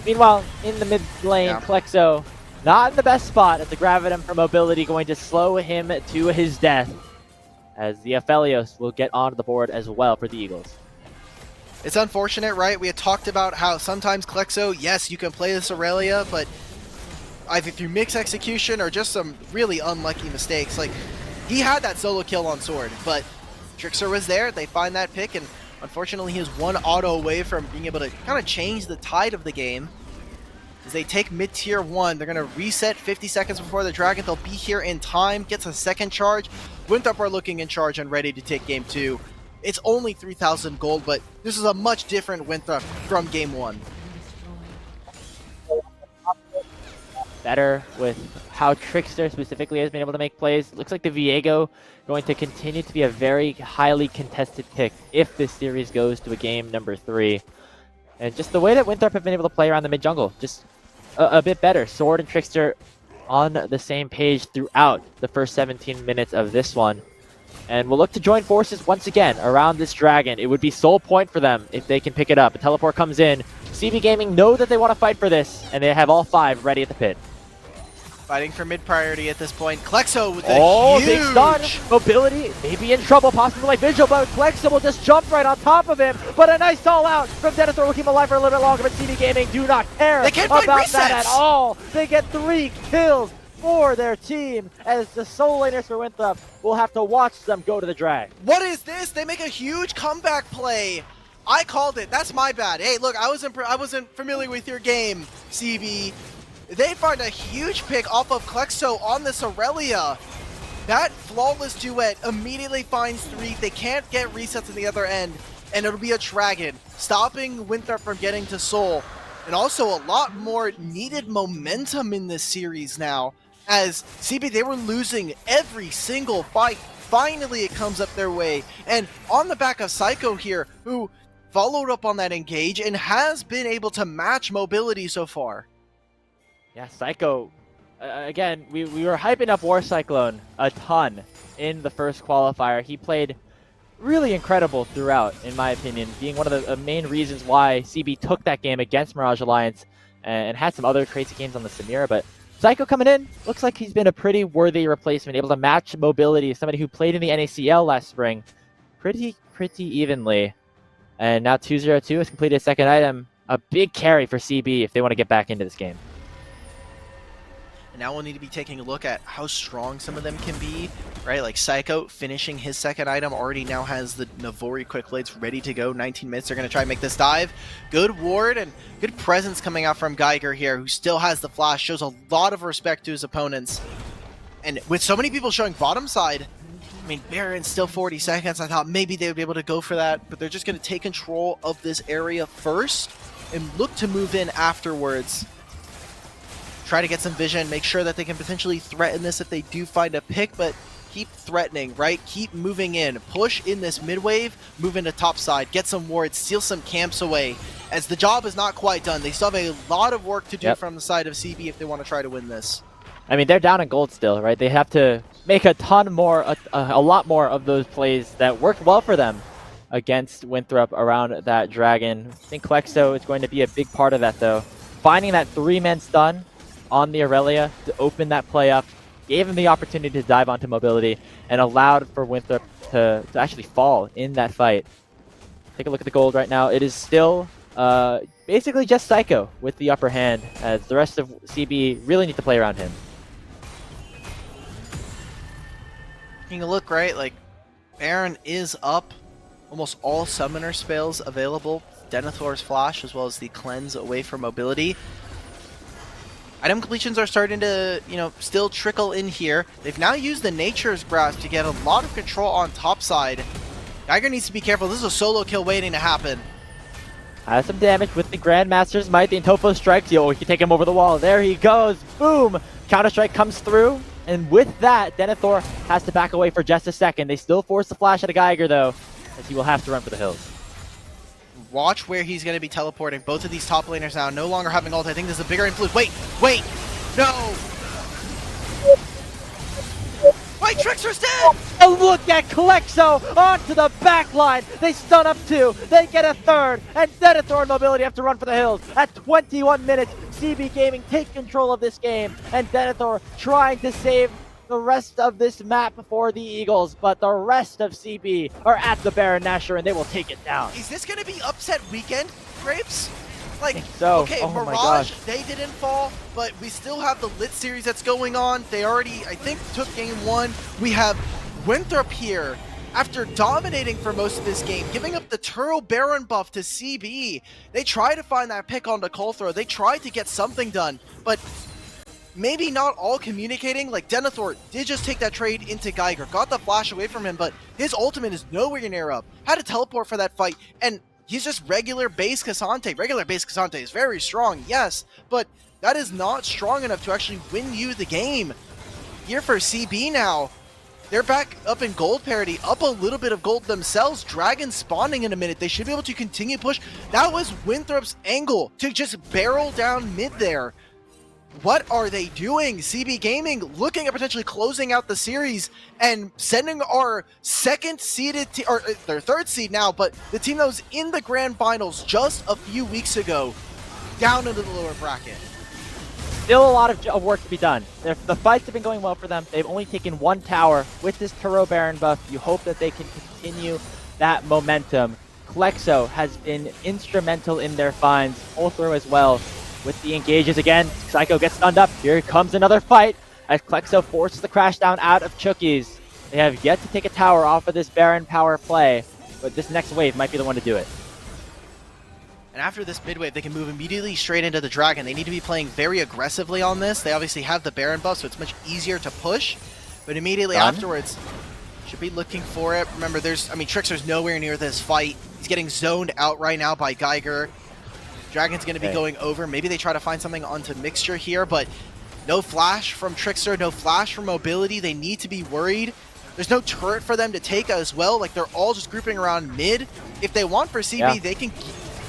Meanwhile, in the mid lane, Plexo not in the best spot at the Gravitum for mobility, going to slow him to his death as the Aphelios will get onto the board as well for the Eagles. It's unfortunate, right? We had talked about how sometimes Plexo, yes, you can play this Aurelia, but either through mix execution or just some really unlucky mistakes. Like, he had that solo kill on Sword, but Trickster was there, they find that pick, and unfortunately he is one auto away from being able to kind of change the tide of the game. As they take mid-tier 1, they're going to reset 50 seconds before the Dragon. They'll be here in time, gets a second charge. Winthrop are looking in charge and ready to take game 2. It's only 3,000 gold, but this is a much different Winthrop from game 1. Better with how Trickster specifically has been able to make plays. Looks like the Viego going to continue to be a very highly contested pick if this series goes to a game number 3. And just the way that Winthrop have been able to play around the mid-jungle, just a bit better. Sword and Trickster on the same page throughout the first 17 minutes of this one. And we'll look to join forces once again around this Dragon. It would be sole point for them if they can pick it up. A teleport comes in. CB Gaming know that they want to fight for this, and they have all 5 ready at the pit. Fighting for mid priority at this point. Klexo with a huge big stun. Mobility may be in trouble, possibly like Vigil, but Klexo will just jump right on top of him. But a nice all out from Denethor will keep him alive for a little bit longer, but CB Gaming do not care about that at all. They get 3 kills for their team as the solo laners for Winthrop will have to watch them go to the drag. What is this? They make a huge comeback play. I called it. That's my bad. Hey, look, I wasn't familiar with your game, CB. They find a huge pick off of Klexo on this Aurelia. That flawless duet immediately finds 3. They can't get resets on the other end, and it'll be a Dragon, stopping Winthrop from getting to Soul. And also a lot more needed momentum in this series now, as CB, they were losing every single fight. Finally, it comes up their way. And on the back of Psycho here, who followed up on that engage and has been able to match mobility so far. Yeah, Psycho, again, we were hyping up War Cyclone a ton in the first qualifier. He played really incredible throughout, in my opinion, being one of the main reasons why CB took that game against Mirage Alliance and had some other crazy games on the Samira. But Psycho coming in, looks like he's been a pretty worthy replacement, able to match mobility, somebody who played in the NACL last spring pretty evenly. And now 202 has completed a second item, a big carry for CB if they want to get back into this game. And now we'll need to be taking a look at how strong some of them can be, right? Like Psycho finishing his second item, already now has the Navori Quick Blades ready to go. 19 minutes, they're going to try and make this dive. Good ward and good presence coming out from Geiger here, who still has the flash, shows a lot of respect to his opponents. And with so many people showing bottom side, I mean, Baron's still 40 seconds. I thought maybe they would be able to go for that, but they're just going to take control of this area first and look to move in afterwards. Try to get some vision, make sure that they can potentially threaten this if they do find a pick, but keep threatening, right? Keep moving in. Push in this mid-wave, move into top side, get some wards, steal some camps away, as the job is not quite done. They still have a lot of work to do from the side of CB if they want to try to win this. I mean, they're down in gold still, right? They have to make a ton more, a lot more of those plays that worked well for them against Winthrop around that dragon. I think Klexo is going to be a big part of that, though. Finding that 3-man stun on the Aurelia to open that play up, gave him the opportunity to dive onto mobility, and allowed for Winthrop to actually fall in that fight. Take a look at the gold right now. It is still basically just Psycho with the upper hand, as the rest of CB really need to play around him. Taking a look, right, like, Baron is up. Almost all summoner spells available. Denethor's Flash, as well as the Cleanse away from mobility. Item completions are starting to, still trickle in here. They've now used the Nature's Grasp to get a lot of control on top side. Geiger needs to be careful. This is a solo kill waiting to happen. Has some damage with the Grandmaster's Might. The Intofo strikes. Yo, he can take him over the wall. There he goes. Boom! Counter-Strike comes through. And with that, Denethor has to back away for just a second. They still force the flash at a Geiger, though, as he will have to run for the hills. Watch where he's going to be teleporting. Both of these top laners now no longer having ult. I think there's a bigger influence. Wait! No! Wait, Trickster's dead! And look at Klexo onto the back line. They stun up 2. They get a 3rd. And Denethor and Mobility have to run for the hills. At 21 minutes, CB Gaming take control of this game. And Denethor trying to save the rest of this map for the Eagles, but the rest of CB are at the Baron Nashor and they will take it down. Is this going to be upset weekend, Grapes? Like, so. Okay, Oh my Mirage, gosh. they didn't fall, but we still have the Lit series that's going on. They already, I think, took game 1. We have Winthrop here, after dominating for most of this game, giving up the Turo Baron buff to CB. They tried to find that pick onto Colthrow. They tried to get something done, but maybe not all communicating. Like, Denethor did just take that trade into Geiger, got the flash away from him, but his ultimate is nowhere near up. Had to teleport for that fight, and he's just regular base Cassante. Regular base Cassante is very strong, yes, but that is not strong enough to actually win you the game. Here for CB now. They're back up in gold parity, up a little bit of gold themselves. Dragon spawning in a minute. They should be able to continue push. That was Winthrop's angle, to just barrel down mid there. What are they doing? CB Gaming looking at potentially closing out the series and sending our second seeded team, or their third seed now, but the team that was in the grand finals just a few weeks ago, down into the lower bracket. Still a lot of work to be done. The fights have been going well for them. They've only taken 1 tower. With this Turo Baron buff, you hope that they can continue that momentum. Klexo has been instrumental in their finds. Ulthro as well. With the engages again, Psycho gets stunned up. Here comes another fight as Klexo forces the crash down out of Chookies. They have yet to take a tower off of this Baron power play, but this next wave might be the one to do it. And after this mid wave, they can move immediately straight into the Dragon. They need to be playing very aggressively on this. They obviously have the Baron buff, so it's much easier to push. But immediately afterwards, should be looking for it. Remember, Trickster's nowhere near this fight. He's getting zoned out right now by Geiger. Dragon's going to be going over. Maybe they try to find something onto Mixture here, but no flash from Trickster, no flash from Mobility. They need to be worried. There's no turret for them to take as well. Like, they're all just grouping around mid. If they want for CB, they can...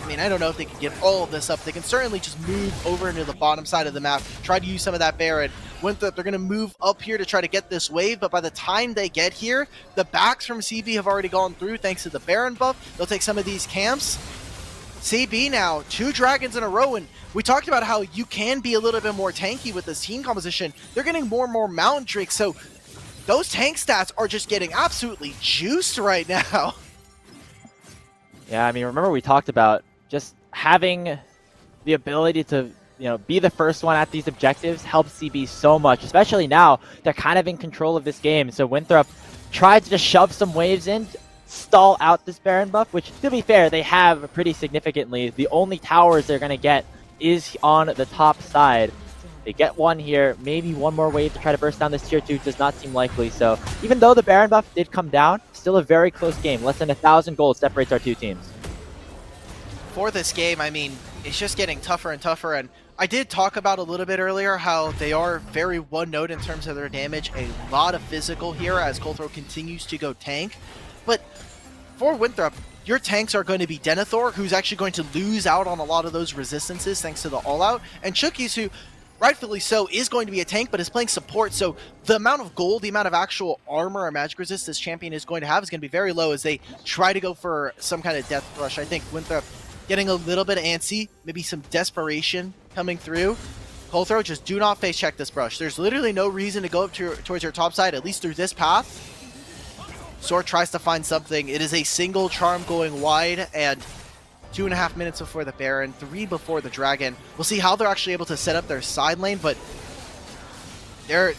I don't know if they can get all of this up. They can certainly just move over into the bottom side of the map, try to use some of that Baron. Winthrop, they're going to move up here to try to get this wave, but by the time they get here, the backs from CB have already gone through thanks to the Baron buff. They'll take some of these camps. CB now, 2 Dragons in a row, and we talked about how you can be a little bit more tanky with this team composition. They're getting more and more Mountain Drakes, so those tank stats are just getting absolutely juiced right now. Yeah, remember we talked about just having the ability to, be the first one at these objectives helps CB so much, especially now they're kind of in control of this game. So Winthrop tried to just shove some waves in, stall out this Baron buff, which, to be fair, they have pretty significantly. The only towers they're going to get is on the top side. They get one here, maybe one more wave to try to burst down this tier 2 does not seem likely. So even though the Baron buff did come down, still a very close game. Less than 1,000 gold separates our two teams. For this game, I mean, it's just getting tougher and tougher, and I did talk about a little bit earlier how they are very one-note in terms of their damage. A lot of physical here as Winthrop continues to go tank. But for Winthrop, your tanks are going to be Denethor, who's actually going to lose out on a lot of those resistances thanks to the all-out, and Chookies, who rightfully so is going to be a tank, but is playing support, so the amount of gold, the amount of actual armor or magic resist this champion is going to have is going to be very low as they try to go for some kind of death rush. I think Winthrop getting a little bit antsy, maybe some desperation coming through. Colthrow, just do not face check this brush. There's literally no reason to go up towards your top side, at least through this path. Sword tries to find something. It is a single charm going wide, and 2.5 minutes before the Baron, 3 before the Dragon. We'll see how they're actually able to set up their side lane, but they're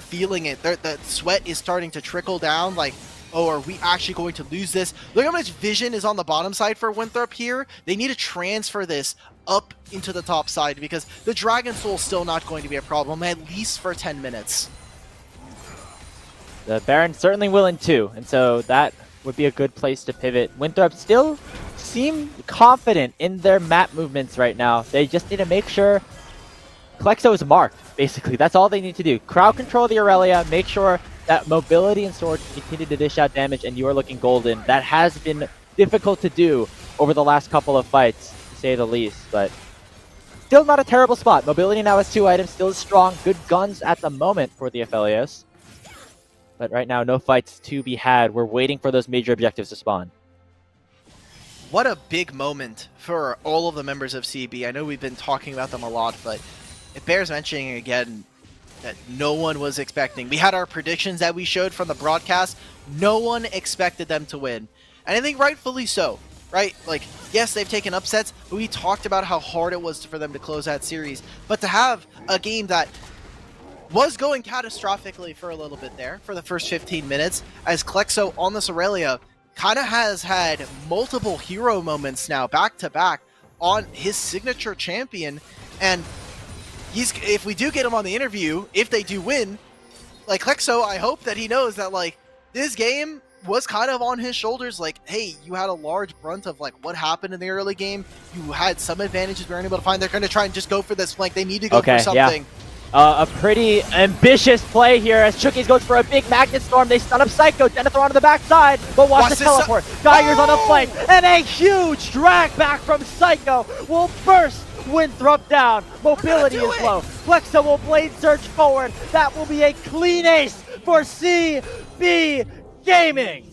feeling it. The sweat is starting to trickle down, like, oh, are we actually going to lose this? Look how much vision is on the bottom side for Winthrop here. They need to transfer this up into the top side because the Dragon Soul is still not going to be a problem, at least for 10 minutes. The Baron certainly willing to, and so that would be a good place to pivot. Winthrop still seem confident in their map movements right now. They just need to make sure Klexo is marked, basically. That's all they need to do. Crowd control the Aurelia, make sure that mobility and sword continue to dish out damage, and you are looking golden. That has been difficult to do over the last couple of fights, to say the least, but still not a terrible spot. Mobility now has 2 items, still strong. Good guns at the moment for the Aphelios. But right now, no fights to be had. We're waiting for those major objectives to spawn. What a big moment for all of the members of CB. I know we've been talking about them a lot, but it bears mentioning again that no one was expecting. We had our predictions that we showed from the broadcast. No one expected them to win. And I think rightfully so, right? Like, yes, they've taken upsets, but we talked about how hard it was for them to close that series. But to have a game that was going catastrophically for a little bit there, for the first 15 minutes, as Klexo on this Aurelia kind of has had multiple hero moments now, back-to-back, on his signature champion, and if we do get him on the interview, if they do win, like Klexo, I hope that he knows that, like, this game was kind of on his shoulders. Like, hey, you had a large brunt of, like, what happened in the early game. You had some advantages we weren't able to find. They're going to try and just go for this flank. They need to go for something. A pretty ambitious play here as Chookies goes for a big Magnet Storm. They stun up Psycho. Denethor onto the backside, but watch the teleport. Gyre's on the flank, and a huge drag back from Psycho will burst Winthrop down. Mobility is low. Klexo will blade surge forward. That will be a clean ace for CB Gaming.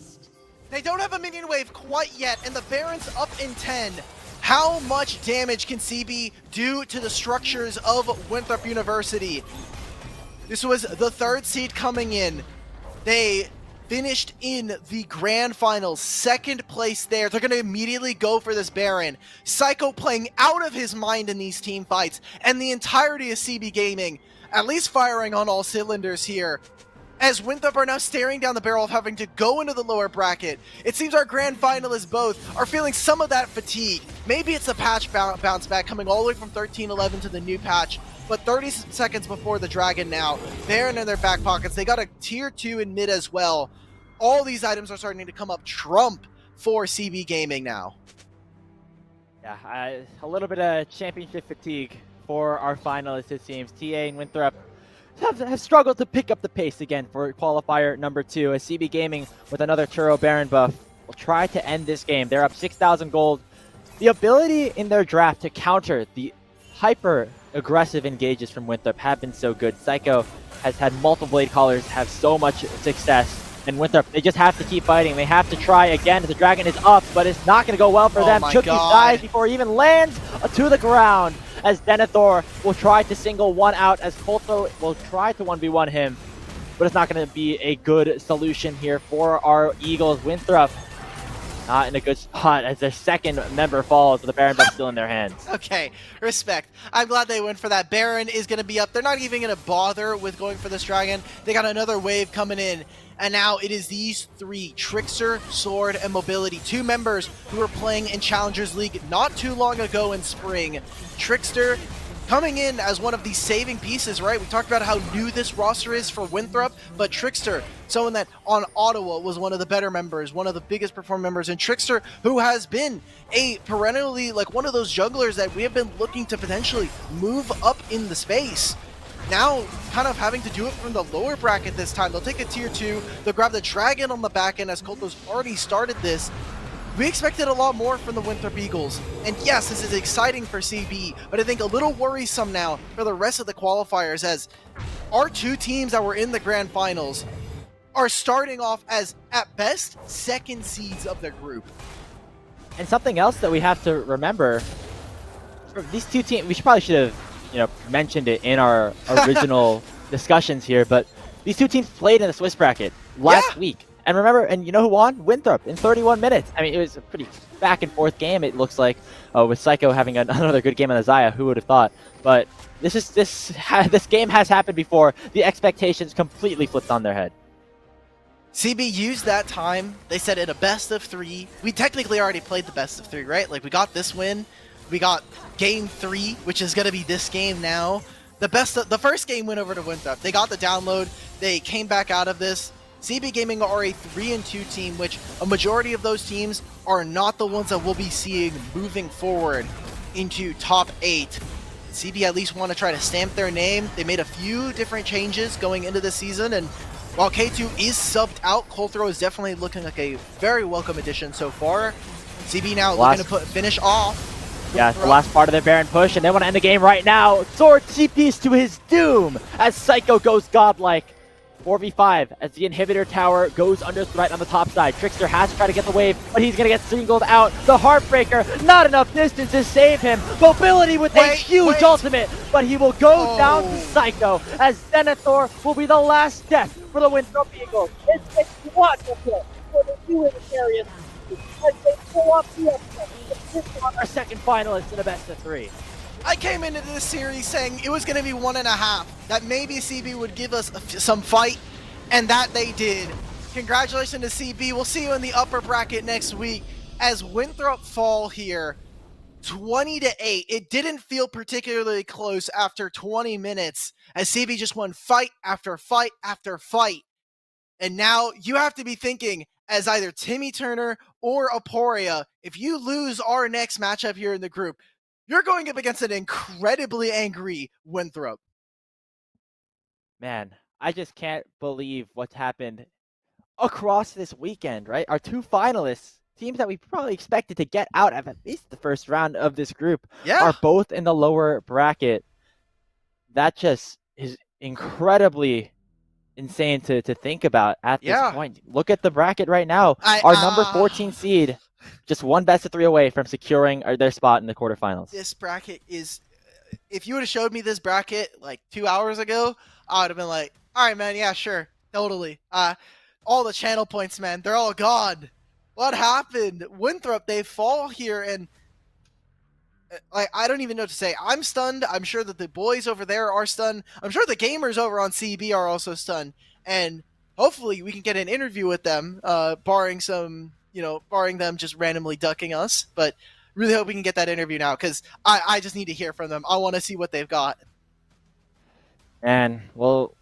They don't have a minion wave quite yet, and the Baron's up in 10. How much damage can CB do to the structures of Winthrop University? This was the 3rd seed coming in. They finished in the grand finals, 2nd place there. They're going to immediately go for this Baron. Psycho playing out of his mind in these team fights, and the entirety of CB Gaming at least firing on all cylinders here, as Winthrop are now staring down the barrel of having to go into the lower bracket. It seems our grand finalists both are feeling some of that fatigue. Maybe it's a patch bounce back coming all the way from 13-11 to the new patch, but 30 seconds before the Dragon now. Baron in their back pockets. They got a tier 2 in mid as well. All these items are starting to come up trump for CB Gaming now. Yeah, a little bit of championship fatigue for our finalists, it seems. TA and Winthrop have struggled to pick up the pace again for qualifier number 2, as CB Gaming with another Turo Baron buff will try to end this game. They're up 6,000 gold. The ability in their draft to counter the hyper aggressive engages from Winthrop have been so good. Psycho has had multiple blade callers have so much success, and Winthrop, they just have to keep fighting. They have to try again. The Dragon is up, but it's not going to go well for them. Chookies dies before he even lands to the ground, as Denethor will try to single one out, as Colthrow will try to 1v1 him, but it's not going to be a good solution here for our Eagles. Winthrop not in a good spot as their 2nd member falls with the Baron buff still in their hands. Okay, respect. I'm glad they went for that. Baron is going to be up. They're not even going to bother with going for this Dragon. They got another wave coming in. And now it is these 3, Trickster, Sword, and Mobility, 2 members who were playing in Challengers League not too long ago in spring. Trickster coming in as one of these saving pieces, right? We talked about how new this roster is for Winthrop, but Trickster, someone that on Ottawa was one of the better members, one of the biggest performing members, and Trickster, who has been a perennially, like, one of those jugglers that we have been looking to potentially move up in the space. Now, kind of having to do it from the lower bracket this time. They'll take a tier 2, they'll grab the Dragon on the back end as Kolto's already started this. We expected a lot more from the Winthrop Eagles, and yes, this is exciting for CB, but I think a little worrisome now for the rest of the qualifiers, as our two teams that were in the grand finals are starting off as, at best, second seeds of their group. And something else that we have to remember, these two teams, we probably should have mentioned it in our original discussions here, but these two teams played in the Swiss bracket last week. And remember, and you know who won? Winthrop in 31 minutes. I mean, it was a pretty back and forth game, it looks like, with Psycho having another good game on the Zaya. Who would have thought? But this game has happened before. The expectations completely flipped on their head. CB used that time. They said in a best of 3. We technically already played the best of 3, right? Like, we got this win. We got game 3, which is going to be this game now. The first game went over to Winthrop. They got the download. They came back out of this. CB Gaming are a 3-2 team, which a majority of those teams are not the ones that we'll be seeing moving forward into top 8. CB at least want to try to stamp their name. They made a few different changes going into the season, and while K2 is subbed out, Colthrow is definitely looking like a very welcome addition so far. CB now looking to finish off. Yeah, the last part of their Baron push, and they want to end the game right now. Sword TPs to his doom as Psycho goes godlike. 4v5 as the inhibitor tower goes under threat on the top side. Trickster has to try to get the wave, but he's going to get singled out. The Heartbreaker, not enough distance to save him. Mobility with a huge ultimate, but he will go down to Psycho as Zenithor will be the last death for the Winthrop Eagles. It's wonderful for the new Unitarians as they pull off the upset. Our second finalist in a best of 3. I came into this series saying it was going to be 1.5, that maybe CB would give us some fight, and that they did. Congratulations to CB. We'll see you in the upper bracket next week as Winthrop fall here 20-8. It didn't feel particularly close after 20 minutes as CB just won fight after fight after fight. And now you have to be thinking, as either Timmy Turner or Aporia, if you lose our next matchup here in the group, you're going up against an incredibly angry Winthrop. Man, I just can't believe what's happened across this weekend, right? Our two finalists, teams that we probably expected to get out of at least the first round of this group, are both in the lower bracket. That just is incredibly insane to think about at this point. Look at the bracket right now. Our number 14 seed, just one best of 3 away from securing their spot in the quarterfinals. This bracket is, if you would have showed me this bracket like 2 hours ago, I would have been like, all right, man, yeah, sure, totally. All the channel points, man, they're all gone. What happened? Winthrop, they fall here, and like, I don't even know what to say. I'm stunned. I'm sure that the boys over there are stunned. I'm sure the gamers over on CB are also stunned. And hopefully we can get an interview with them, barring them just randomly ducking us. But really hope we can get that interview now, because I just need to hear from them. I want to see what they've got. And, well,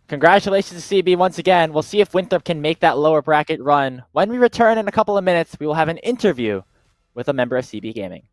congratulations to CB once again. We'll see if Winthrop can make that lower bracket run. When we return in a couple of minutes, we will have an interview with a member of CB Gaming.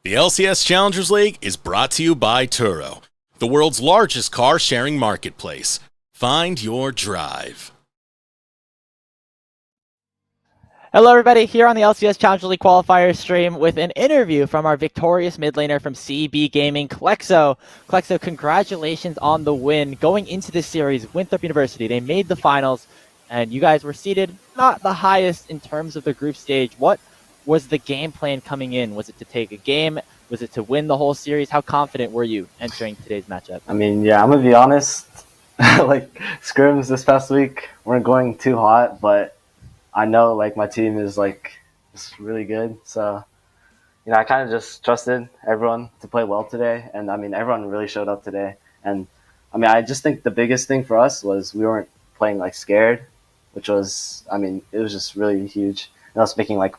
The LCS Challengers League is brought to you by Turo, the world's largest car sharing marketplace. Find your drive. Hello, everybody. Here on the LCS Challenger League qualifier stream with an interview from our victorious mid laner from CB Gaming, Klexo. Klexo, congratulations on the win. Going into this series, Winthrop University, they made the finals, and you guys were seeded not the highest in terms of the group stage. What was the game plan coming in? Was it to take a game? Was it to win the whole series? How confident were you entering today's matchup? I mean, yeah, I'm going to be honest. Like, scrims this past week weren't going too hot, but I know, like, my team is, like, just really good. So, you know, I kind of just trusted everyone to play well today. And, I mean, everyone really showed up today. And, I mean, I just think the biggest thing for us was we weren't playing, like, scared, which was, I mean, it was just really huge. And us making, like,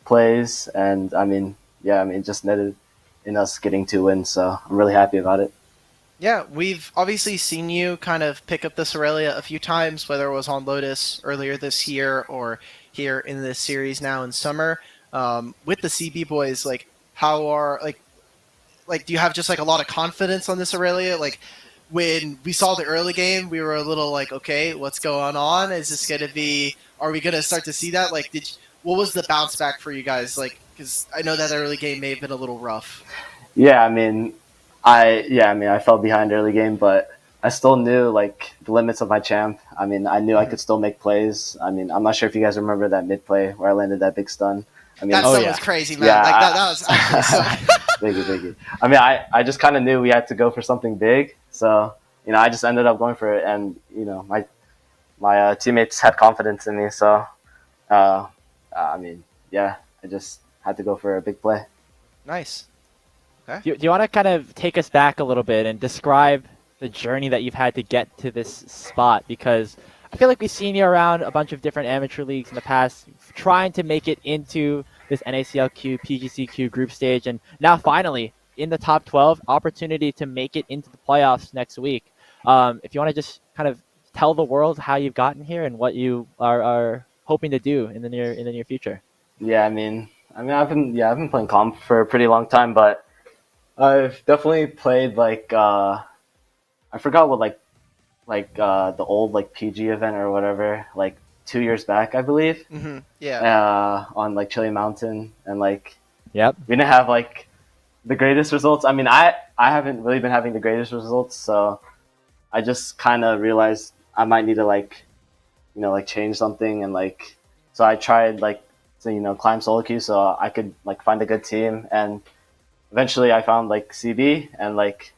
plays. And, I mean, yeah, I mean, it just netted in us getting 2 wins. So I'm really happy about it. Yeah, we've obviously seen you kind of pick up this Aurelia a few times, whether it was on Lotus earlier this year or here in this series now in summer. With the CB boys, like, how are do you have just like a lot of confidence on this Aurelia? Like, when we saw the early game, we were a little like, okay, what's going on? Is this going to be? Are we going to start to see that? Like, what was the bounce back for you guys? Like, because I know that early game may have been a little rough. Yeah, I mean, I fell behind early game, but I still knew, like, the limits of my champ. I mean, I knew I could still make plays. I mean, I'm not sure if you guys remember that mid play where I landed that big stun. I mean, That stun was crazy, man. Yeah, like that was actually so. biggie. I mean, I just kind of knew we had to go for something big, so you know, I just ended up going for it, and you know, my teammates had confidence in me, so I mean, yeah, I just had to go for a big play. Nice. Do you want to kind of take us back a little bit and describe the journey that you've had to get to this spot? Because I feel like we've seen you around a bunch of different amateur leagues in the past, trying to make it into this NACLQ, PGCQ group stage, and now finally in the top 12, opportunity to make it into the playoffs next week. If you want to just kind of tell the world how you've gotten here and what you are hoping to do in the near future. Yeah, I mean, I've been playing comp for a pretty long time, but I've definitely played like I forgot what the old like PG event or whatever, like 2 years back, I believe. Mm-hmm. Yeah. On like Chili Mountain, and like Yep. we didn't have like the greatest results. I mean, I haven't really been having the greatest results, so I just kind of realized I might need to like, you know, like change something, and like so I tried like to, you know, climb solo queue so I could like find a good team, and eventually I found like CB, and like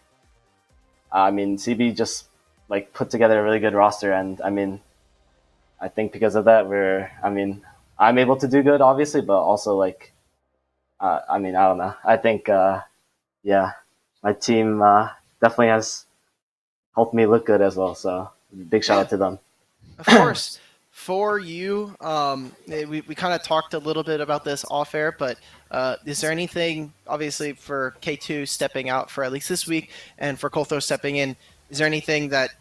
I mean, CB just like put together a really good roster, and I mean, I think because of that I'm able to do good, obviously, but also like I mean, I don't know. I think yeah, my team definitely has helped me look good as well, so big shout out to them. Of course. For you, we kind of talked a little bit about this off air, but is there anything, obviously, for K2 stepping out for at least this week, and for Colthro stepping in, is there anything that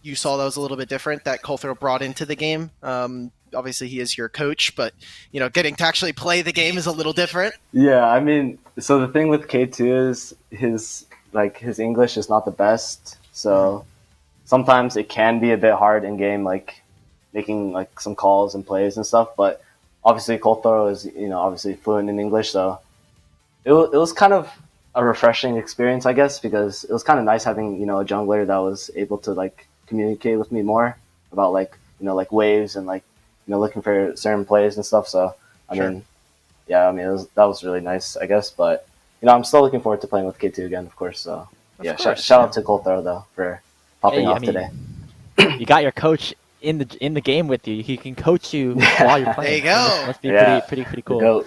you saw that was a little bit different that Colthro brought into the game? Obviously, he is your coach, but you know, getting to actually play the game is a little different. Yeah, I mean, so the thing with K2 is his English is not the best, so sometimes it can be a bit hard in game, like making like some calls and plays and stuff. But obviously, Colthro is, you know, obviously fluent in English, so it was kind of a refreshing experience, I guess, because it was kind of nice having, you know, a jungler that was able to like communicate with me more about like, you know, like waves and like, you know, looking for certain plays and stuff. So I mean, yeah, I mean, that was really nice, I guess. But you know, I'm still looking forward to playing with K2 again, of course. So yeah, shout out to Colthro though for popping off today. You got your coach in the game with you. He can coach you while you're playing. There you go. Must be pretty cool.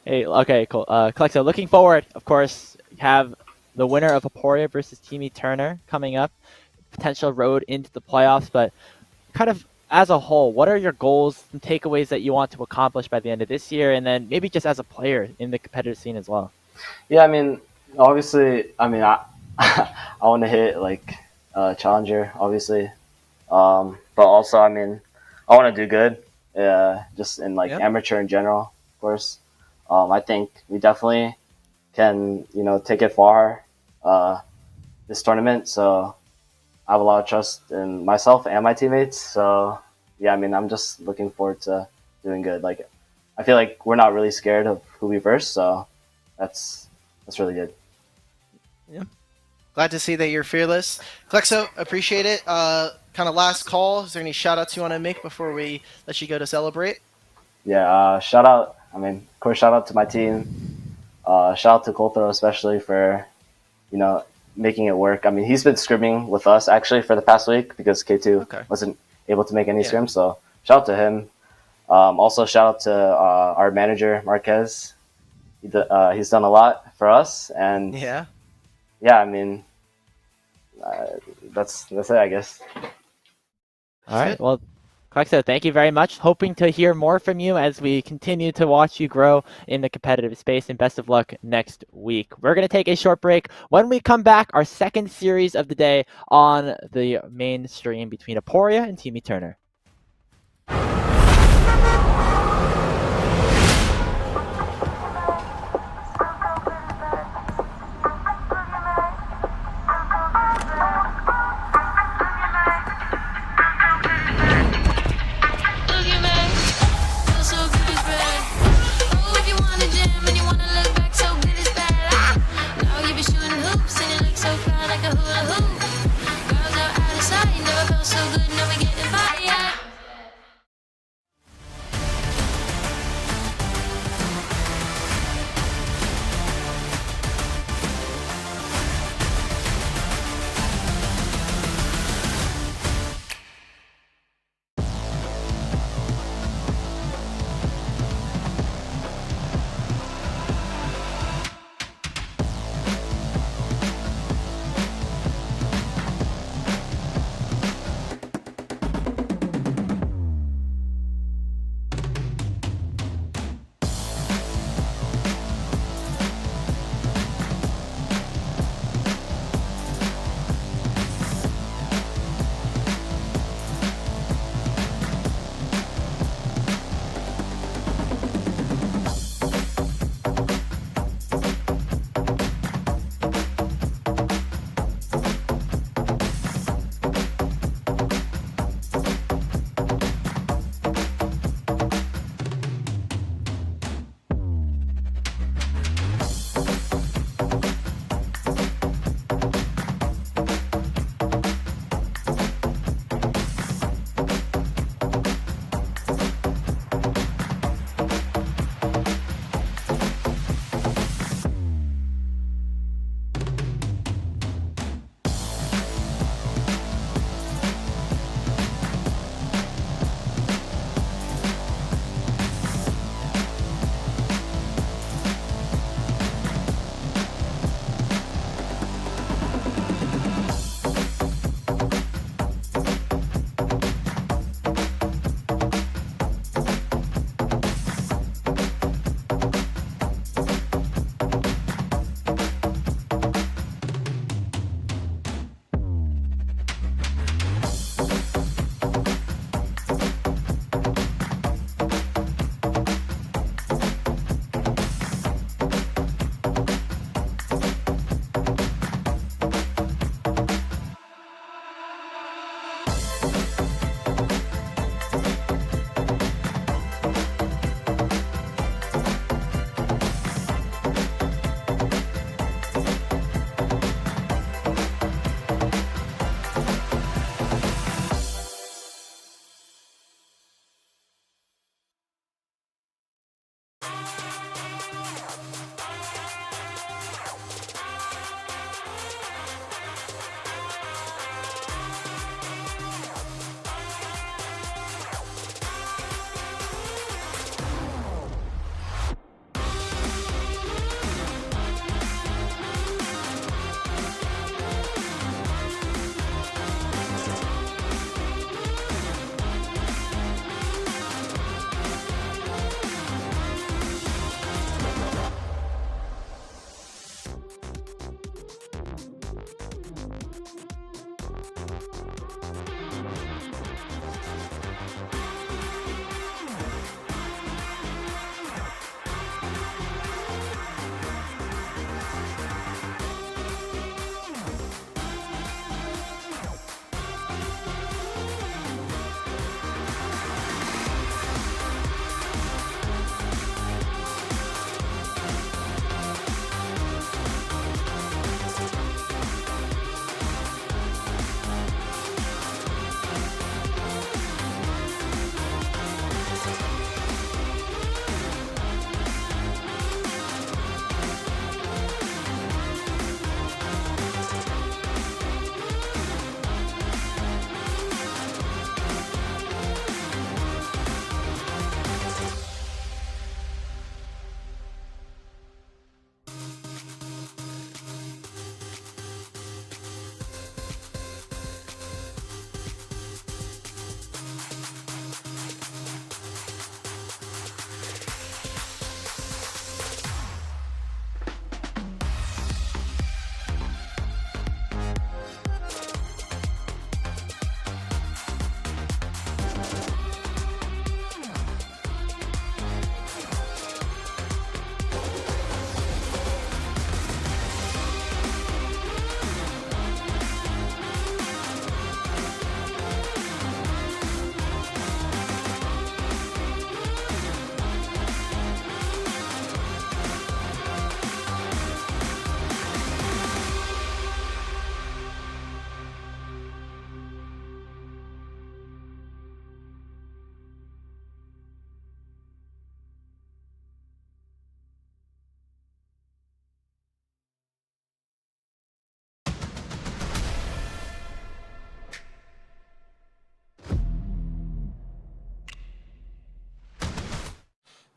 Hey, okay, cool. Klexo, looking forward, of course, you have the winner of Aporia versus Team Eterna coming up, potential road into the playoffs, but kind of as a whole, what are your goals and takeaways that you want to accomplish by the end of this year, and then maybe just as a player in the competitive scene as well? Yeah, I mean, obviously, I mean, I want to hit like challenger, obviously, but also, I mean, I want to do good, just in like amateur in general, of course. I think we definitely can, take it far this tournament. So I have a lot of trust in myself and my teammates. So yeah, I mean, I'm just looking forward to doing good. Like, I feel like we're not really scared of who we verse, so that's really good. Glad to see that you're fearless. Klexo, appreciate it. Kind of last call. Is there any shout outs you want to make before we let you go to celebrate? Yeah, shout out. I mean, of course, shout out to my team. Shout out to Colthrow especially for, making it work. I mean, he's been scrimming with us actually for the past week because K2 wasn't able to make any scrims. So shout out to him. Also, shout out to our manager Marquez. He's done a lot for us, and Yeah. I mean, that's it, I guess. All right. Well, Klexo, thank you very much. Hoping to hear more from you as we continue to watch you grow in the competitive space, and best of luck next week. We're going to take a short break. When we come back, our second series of the day on the main stream between Aporia and Team Turner.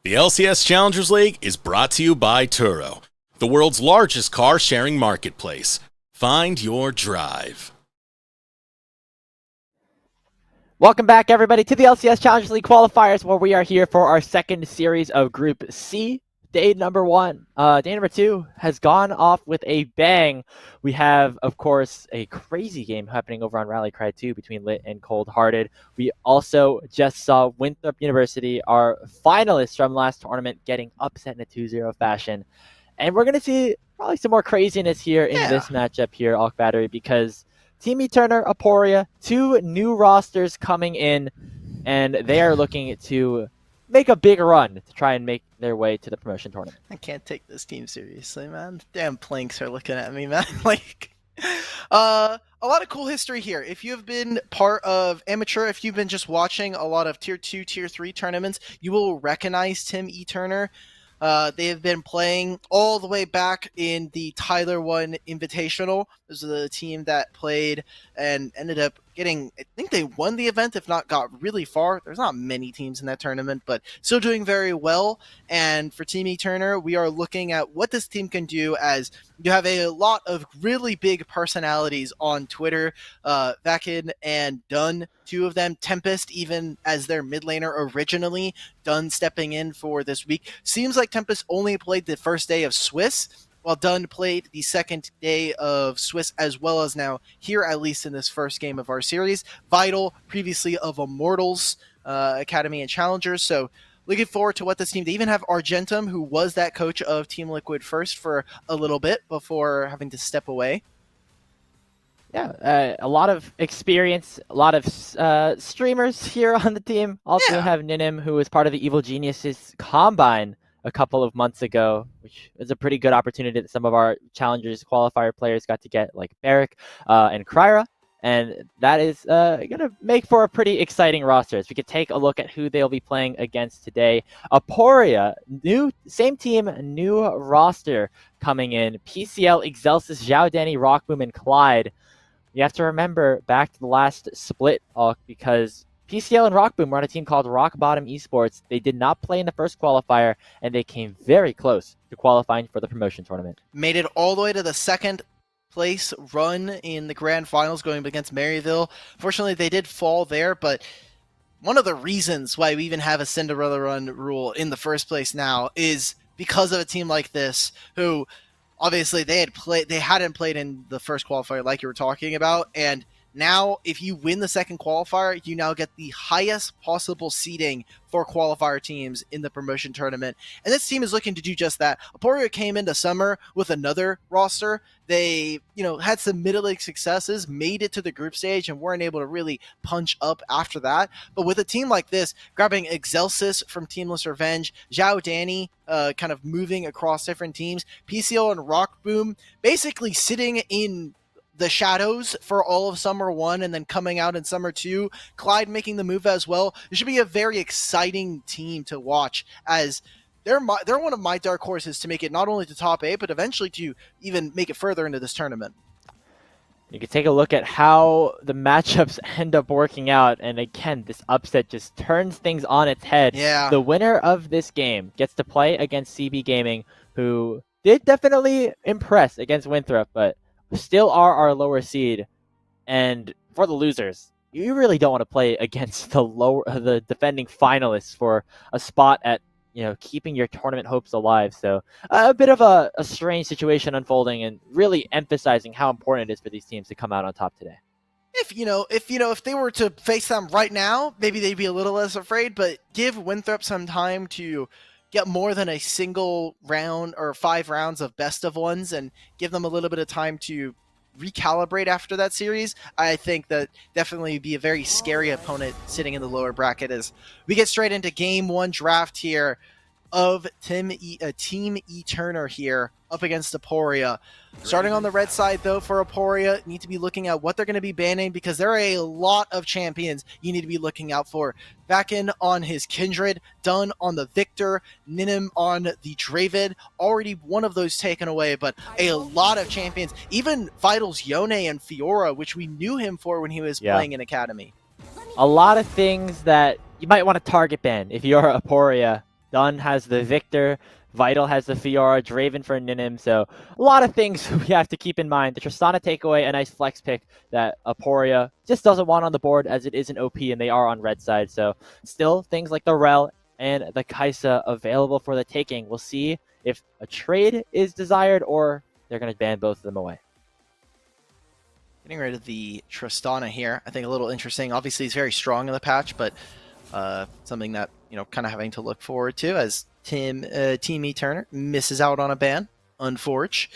The LCS Challengers League is brought to you by Turo, the world's largest car sharing marketplace. Find your drive. Welcome back, everybody, to the LCS Challengers League qualifiers, where we are here for our second series of Group C. Day number 1. Day number 2 has gone off with a bang. We have, of course, a crazy game happening over on Rally Cry 2 between Lit and Cold Hearted. We also just saw Winthrop University, our finalists from last tournament, getting upset in a 2-0 fashion. And we're going to see probably some more craziness here in this matchup here, Alk Battery, because Team Eterna, Aporia, 2 new rosters coming in, and they are looking to make a big run to try and make their way to the promotion tournament. I can't take this team seriously, man. Damn planks are looking at me, man. Like, a lot of cool history here. If you have been part of amateur, if you've been just watching a lot of tier 2, tier 3 tournaments, you will recognize Team Eterna. They have been playing all the way back in the Tyler 1 Invitational. This is the team that played and ended up getting, I think they won the event, if not got really far. There's not many teams in that tournament, but still doing very well. And for Team Eterna, we are looking at what this team can do, as you have a lot of really big personalities on Twitter. Vakin and Dunn, 2 of them. Tempest, even as their mid laner originally. Dunn stepping in for this week. Seems like Tempest only played the first day of Swiss, while Dunn played the second day of Swiss, as well as now here, at least in this first game of our series. Vital, previously of Immortals Academy and Challengers. So looking forward to what this team. They even have Argentum, who was that coach of Team Liquid first for a little bit before having to step away. Yeah, a lot of experience, a lot of streamers here on the team. Also have Ninim, who was part of the Evil Geniuses Combine a couple of months ago, which is a pretty good opportunity that some of our Challengers qualifier players got to get, like Barrick and Kryra. And that is going to make for a pretty exciting roster. As we could take a look at who they'll be playing against today. Aporia, same team, new roster coming in. PCL, Excelsis, Zhao Danny, Rockboom, and Clyde. You have to remember back to the last split, because PCL and Rockboom were on a team called Rock Bottom Esports. They did not play in the first qualifier, and they came very close to qualifying for the promotion tournament. Made it all the way to the second place run in the grand finals, going against Maryville. Fortunately, they did fall there, but one of the reasons why we even have a Cinderella run rule in the first place now is because of a team like this, who obviously they hadn't played in the first qualifier like you were talking about, and now if you win the second qualifier, you now get the highest possible seeding for qualifier teams in the promotion tournament. And this team is looking to do just that. Aporia came into summer with another roster. They, had some middling successes, made it to the group stage, and weren't able to really punch up after that. But with a team like this, grabbing Excelsis from Teamless Revenge, Zhao Danny kind of moving across different teams, PCL and Rockboom basically sitting in the shadows for all of Summer 1 and then coming out in Summer 2, Clyde making the move as well. It should be a very exciting team to watch, as they're one of my dark horses to make it not only to top 8, but eventually to even make it further into this tournament. You can take a look at how the matchups end up working out, and again, this upset just turns things on its head. Yeah. The winner of this game gets to play against CB Gaming, who did definitely impress against Winthrop, but still are our lower seed. And for the losers, you really don't want to play against the defending finalists for a spot at keeping your tournament hopes alive. So a bit of a strange situation unfolding, and really emphasizing how important it is for these teams to come out on top today. If they were to face them right now, maybe they'd be a little less afraid, but give Winthrop some time to get more than a single round or 5 rounds of best of ones, and give them a little bit of time to recalibrate after that series. I think that definitely be a very scary opponent sitting in the lower bracket, as we get straight into game 1 draft here of Team Eterna here up against Aporia. Starting on the red side, though, for Aporia, need to be looking at what they're going to be banning, because there are a lot of champions you need to be looking out for. Vakin on his Kindred, Dunn on the Victor, Ninim on the Dravid. Already one of those taken away, but a lot of champions. Even Vital's Yone and Fiora, which we knew him for when he was playing in Academy. A lot of things that you might want to target ban if you're Aporia. Dunn has the Victor, Vital has the Fiora, Draven for Ninim. So a lot of things we have to keep in mind. The Tristana takeaway, a nice flex pick that Aporia just doesn't want on the board as it is an OP and they are on red side. So still things like the Rel and the Kaisa available for the taking. We'll see if a trade is desired or they're going to ban both of them away. Getting rid of the Tristana here, I think a little interesting. Obviously, he's very strong in the patch, but something that, kind of having to look forward to as Team E Turner misses out on a ban, unfortunate.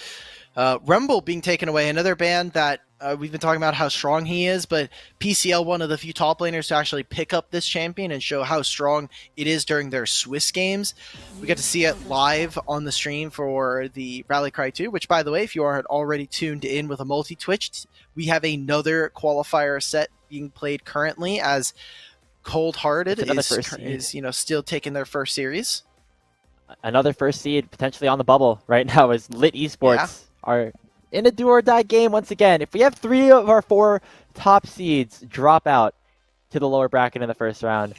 Rumble being taken away, another ban that we've been talking about how strong he is, but PCL, one of the few top laners to actually pick up this champion and show how strong it is during their Swiss games. We get to see it live on the stream for the Rally Cry 2, which, by the way, if you aren't already tuned in with a multi-Twitch, we have another qualifier set being played currently as Cold Hearted is still taking their first series. Another first seed potentially on the bubble right now as Lit Esports are in a do or die game once again. If we have 3 of our 4 top seeds drop out to the lower bracket in the first round,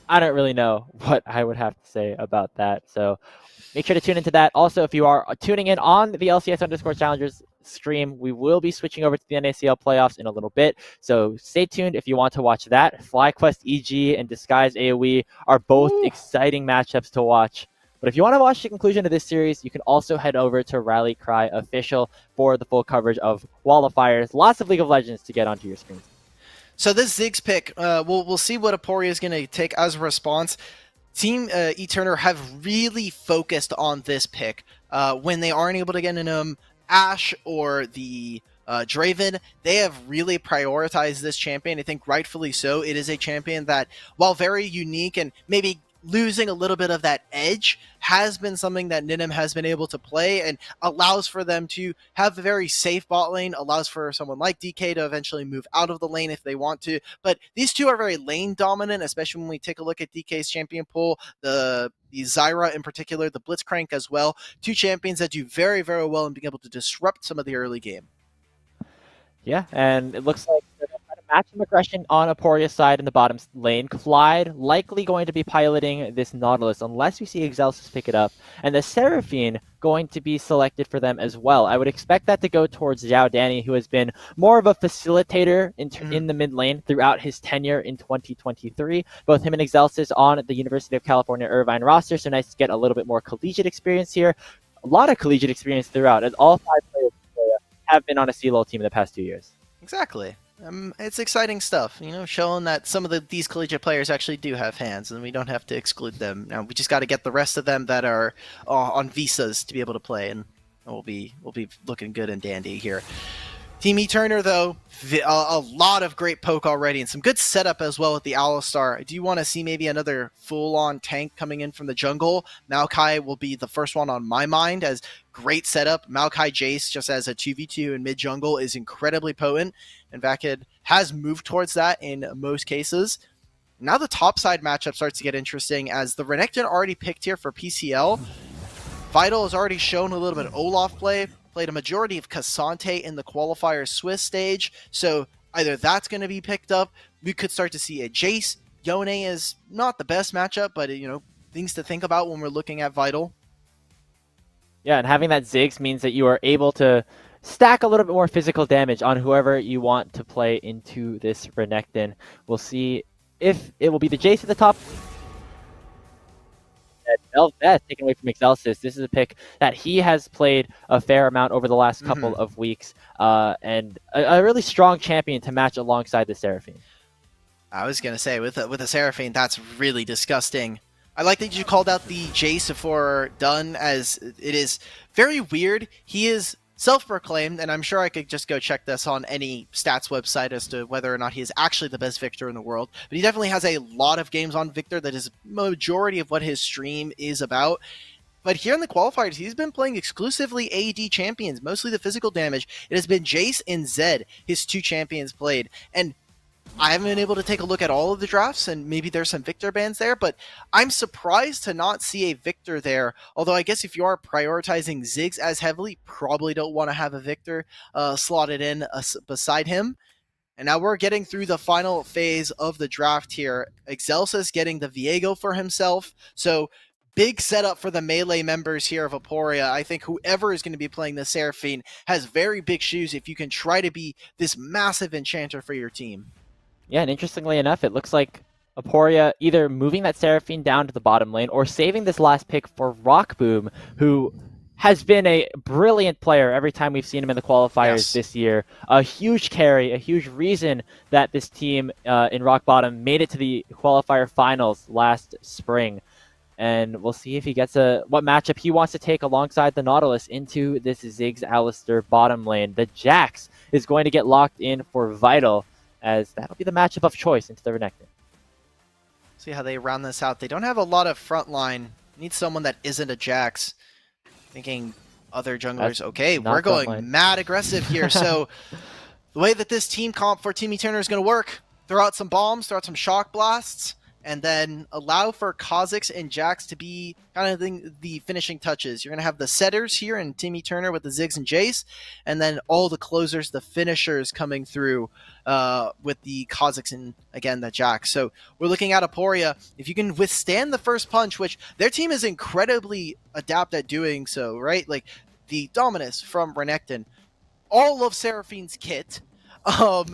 I don't really know what I would have to say about that. So make sure to tune into that. Also, if you are tuning in on the LCS_Challengers stream, we will be switching over to the NACL playoffs in a little bit. So stay tuned if you want to watch that. FlyQuest EG and Disguise AoE are both exciting matchups to watch. But if you want to watch the conclusion of this series, you can also head over to Rally Cry Official for the full coverage of qualifiers. Lots of League of Legends to get onto your screens. So this Ziggs pick, we'll see what Aporia is going to take as a response. Team Eterner have really focused on this pick. When they aren't able to get in Ashe or the Draven, they have really prioritized this champion. I think rightfully so. It is a champion that, while very unique and maybe losing a little bit of that edge, has been something that Ninim has been able to play and allows for them to have a very safe bot lane, allows for someone like DK to eventually move out of the lane if they want to. But these two are very lane dominant, especially when we take a look at DK's champion pool, the Zyra in particular, the Blitzcrank as well. Two champions that do very, very well in being able to disrupt some of the early game. Yeah, and it looks like they're going to try to match some aggression on Aporia's side in the bottom lane. Clyde likely going to be piloting this Nautilus unless we see Excelsis pick it up. And the Seraphine going to be selected for them as well. I would expect that to go towards Xiao Danny, who has been more of a facilitator in the mid lane throughout his tenure in 2023. Both him and Excelsis on the University of California Irvine roster, so nice to get a little bit more collegiate experience here. A lot of collegiate experience throughout, as all 5 players have been on a CLOL team in the past 2 years. Exactly. It's exciting stuff, showing that some of these collegiate players actually do have hands, and we don't have to exclude them. Now we just got to get the rest of them that are on visas to be able to play, and we'll be looking good and dandy here. Team E Turner, though, a lot of great poke already and some good setup as well with the Alistar. I do want to see maybe another full-on tank coming in from the jungle. Maokai will be the first one on my mind as great setup. Maokai Jace just as a 2v2 in mid-jungle is incredibly potent, and Vakid has moved towards that in most cases. Now the top side matchup starts to get interesting as the Renekton already picked here for PCL. Vital has already shown a little bit of Olaf play, played a majority of Cassante in the qualifier Swiss stage, so either that's going to be picked up, we could start to see a Jace. Yone is not the best matchup, but things to think about when we're looking at Vital. Yeah, and having that Ziggs means that you are able to stack a little bit more physical damage on whoever you want to play into this Renekton. We'll see if it will be the Jace at the top. Velvet taken away from Excelsis. This is a pick that he has played a fair amount over the last couple of weeks, and a really strong champion to match alongside the Seraphine. I was going to say, with a Seraphine, that's really disgusting. I like that you called out the Jace for Dunn, as it is very weird. He is self-proclaimed, and I'm sure I could just go check this on any stats website as to whether or not he is actually the best Victor in the world. But he definitely has a lot of games on Victor. That is majority of what his stream is about. But here in the qualifiers, he's been playing exclusively AD champions, mostly the physical damage. It has been Jace and Zed, his 2 champions played. And I haven't been able to take a look at all of the drafts, and maybe there's some Victor bans there, but I'm surprised to not see a Victor there. Although I guess if you are prioritizing Ziggs as heavily, probably don't want to have a Victor slotted in beside him. And now we're getting through the final phase of the draft here. Excelsis getting the Viego for himself. So big setup for the melee members here of Aporia. I think whoever is going to be playing the Seraphine has very big shoes if you can try to be this massive enchanter for your team. Yeah, and interestingly enough, it looks like Aporia either moving that Seraphine down to the bottom lane or saving this last pick for Rockboom, who has been a brilliant player every time we've seen him in the qualifiers this year. A huge carry, a huge reason that this team in Rock Bottom made it to the qualifier finals last spring. And we'll see if he gets what matchup he wants to take alongside the Nautilus into this Ziggs Alistair bottom lane. The Jax is going to get locked in for Vital, as that'll be the matchup of choice into the Renekton. See how they round this out. They don't have a lot of frontline. Need someone that isn't a Jax. Thinking other junglers. Okay, we're going mad aggressive here. So the way that this team comp for Team Eternal is going to work, throw out some bombs, throw out some shock blasts, and then allow for Kha'Zix and Jax to be kind of the finishing touches. You're going to have the setters here in Team Eternal with the Ziggs and Jace, and then all the closers, the finishers coming through with the Kha'Zix and, again, the Jax. So we're looking at Aporia. If you can withstand the first punch, which their team is incredibly adept at doing so, right? Like the Dominus from Renekton, all of Seraphine's kit,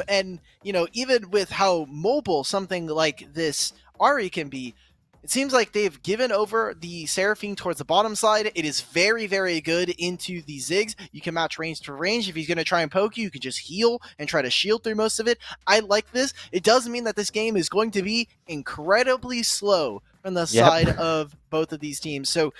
and, you know, even with how mobile something like this Ahri can be, it seems like they've given over the Seraphine towards the bottom side. It is very, very good into the Ziggs. You can match range to range. If he's going to try and poke you, you can just heal and try to shield through most of it. I like this. It does mean that this game is going to be incredibly slow from the side of both of these teams. So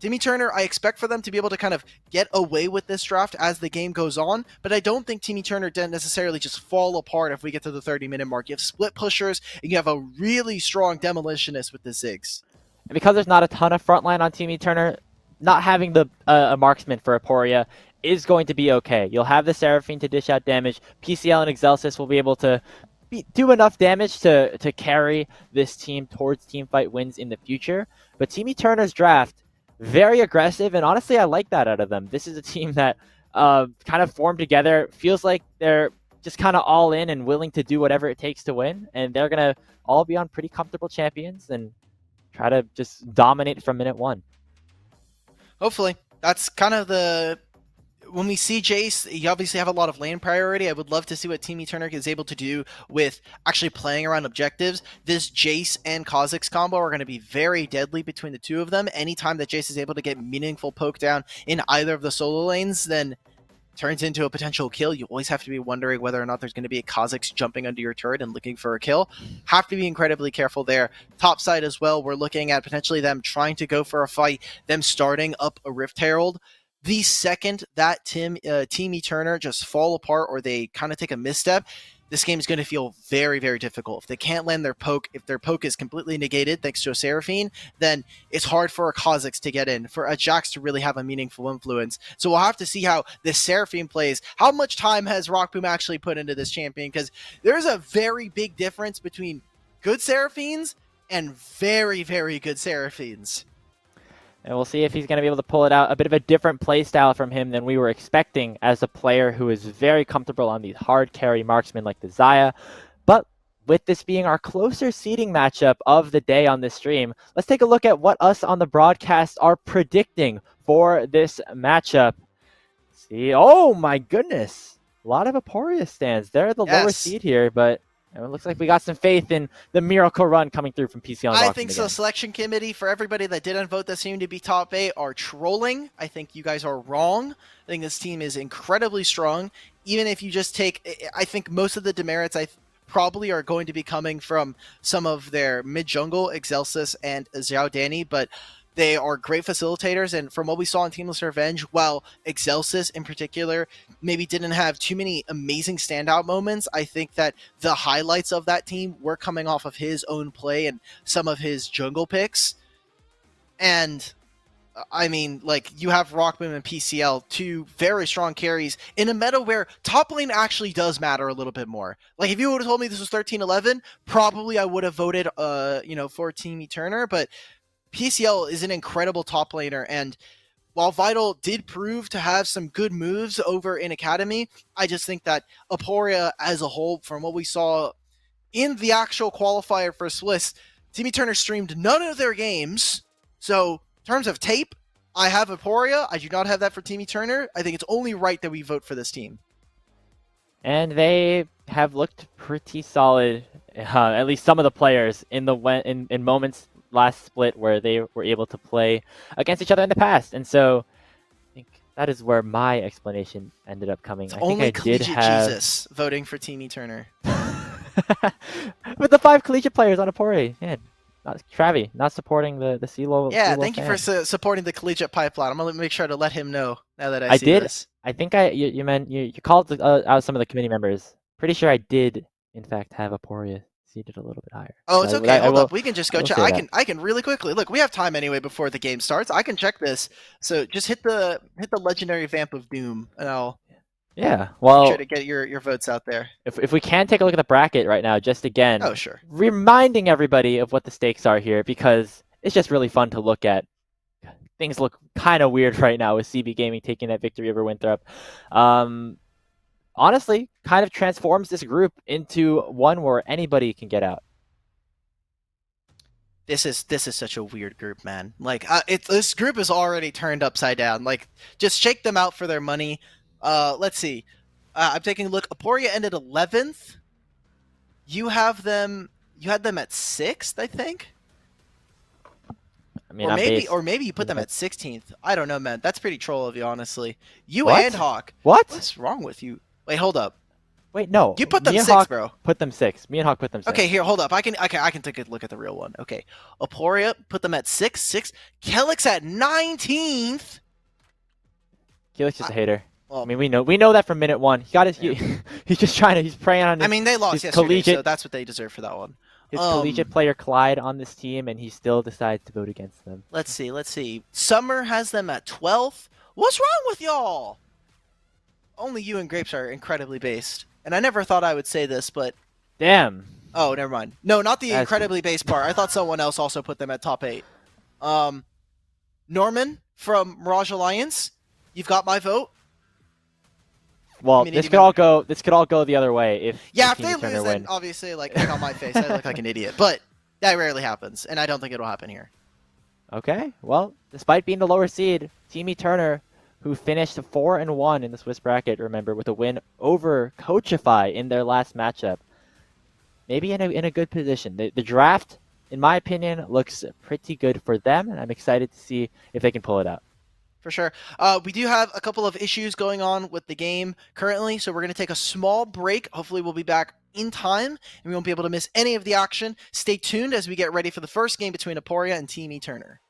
Timmy Turner, I expect for them to be able to kind of get away with this draft as the game goes on, but I don't think Timmy Turner didn't necessarily just fall apart if we get to the 30-minute mark. You have split pushers, and you have a really strong demolitionist with the Ziggs. And because there's not a ton of frontline on Timmy Turner, not having the a marksman for Aporia is going to be okay. You'll have the Seraphine to dish out damage. PCL and Excelsis will be able to do enough damage to carry this team towards teamfight wins in the future. But Timmy Turner's draft, very aggressive, and honestly, I like that out of them. This is a team that kind of formed together. Feels like they're just kind of all in and willing to do whatever it takes to win, and they're going to all be on pretty comfortable champions and try to just dominate from minute one. Hopefully. That's kind of the... When we see Jace, you obviously have a lot of lane priority. I would love to see what Team Turner is able to do with actually playing around objectives. This Jace and Kha'Zix combo are going to be very deadly between the two of them. Anytime that Jace is able to get meaningful poke down in either of the solo lanes, then turns into a potential kill. You always have to be wondering whether or not there's going to be a Kha'Zix jumping under your turret and looking for a kill. Have to be incredibly careful there. Top side as well, we're looking at potentially them trying to go for a fight, them starting up a Rift Herald. The second that Team Turner just fall apart or they kind of take a misstep, this game is going to feel very, very difficult. If they can't land their poke, if their poke is completely negated thanks to a Seraphine, then it's hard for a Kha'Zix to get in, for a Jax to really have a meaningful influence. So we'll have to see how this Seraphine plays. How much time has Rockboom actually put into this champion? Because there's a very big difference between good Seraphines and very, very good Seraphines. And we'll see if he's going to be able to pull it out. A bit of a different play style from him than we were expecting as a player who is very comfortable on these hard carry marksmen like the Xayah. But with this being our closer seeding matchup of the day on this stream, let's take a look at what us on the broadcast are predicting for this matchup. See, oh my goodness. A lot of Aporia stands. They're the lower seed here, but it looks like we got some faith in the miracle run coming through from PCL. I think so. Selection committee, for everybody that didn't vote this team to be top 8, are trolling. I think you guys are wrong. I think this team is incredibly strong. Even if you just take, I think most of the demerits probably are going to be coming from some of their mid-jungle, Excelsis and Xiao Danny, but they are great facilitators, and from what we saw in Teamless Revenge, while Excelsis in particular maybe didn't have too many amazing standout moments, I think that the highlights of that team were coming off of his own play and some of his jungle picks. And I mean, like, you have Rockboom and PCL, two very strong carries in a meta where top lane actually does matter a little bit more. Like, if you would have told me this was 13-11, probably I would have voted, for Team Turner, but PCL is an incredible top laner, and while Vital did prove to have some good moves over in Academy, I just think that Aporia as a whole, from what we saw in the actual qualifier for Swiss, Timmy Turner streamed none of their games, So, in terms of tape, I have Aporia. I do not have that for Team Turner. I think it's only right that we vote for this team. And they have looked pretty solid, at least some of the players in moments last split where they were able to play against each other in the past. And so I think that is where my explanation ended up coming. It's I think only I did Collegiate have Jesus voting for Team Turner. with the 5 collegiate players on Apori. Man, not Travi, not supporting the CeeLo. Yeah, CeeLo thank you for fan. supporting the collegiate pipeline. I'm gonna make sure to let him know now that I I see did. this. I think you meant you called out some of the committee members. Pretty sure I did in fact have Aporia seated a little bit higher. Oh, So it's I, okay. I Hold will, up. We can just I go will check. say I that. can really quickly. Look, we have time anyway before the game starts. I can check this. So just hit the legendary vamp of doom, and I'll Yeah. make sure Well, to get your votes out there. if we can take a look at the bracket right now, just again, Oh, sure. reminding everybody of what the stakes are here because it's just really fun to look at. Things look kind of weird right now with CB Gaming taking that victory over Winthrop. Honestly, kind of transforms this group into one where anybody can get out. This is such a weird group, man. Like, this group is already turned upside down. Like, just shake them out for their money. Let's see. I'm taking a look. Aporia ended 11th. You had them at 6th, I think. I mean, Or maybe you put them at 16th. I don't know, man. That's pretty troll of you, honestly. You What? and Hawk. What? What's wrong with you? Wait, hold up. Wait, no. You put them Me and 6th, Hawk bro. Put them 6. Me and Hawk put them 6. Okay, here, hold up. I can take a look at the real one. Okay, Aporia put them at 6. Kelix at 19th. Felix is a hater. Well, I mean, we know that from minute 1. He got his. He's just he's preying on his. I mean, they lost his yesterday, collegiate, so that's what they deserve for that one. his collegiate player Clyde on this team, and he still decides to vote against them. Let's see. Summer has them at 12th. What's wrong with y'all? Only you and Grapes are incredibly based. And I never thought I would say this, but... Damn. Oh, never mind. No, not the That's- incredibly based part. I thought someone else also put them at top 8. Norman from Mirage Alliance, you've got my vote. Well, Community this could all go. This could all go the other way if. Yeah, the if they Team Turner lose, then win. obviously, like, look on my face, I look like an idiot. But that rarely happens, and I don't think it'll happen here. Okay. Well, despite being the lower seed, Team Turner, who finished 4-1 in the Swiss bracket, remember, with a win over Coachify in their last matchup, maybe in a good position. The draft, in my opinion, looks pretty good for them, and I'm excited to see if they can pull it out. For sure. We do have a couple of issues going on with the game currently, so we're going to take a small break. Hopefully we'll be back in time, and we won't be able to miss any of the action. Stay tuned as we get ready for the first game between Aporia and Team Turner.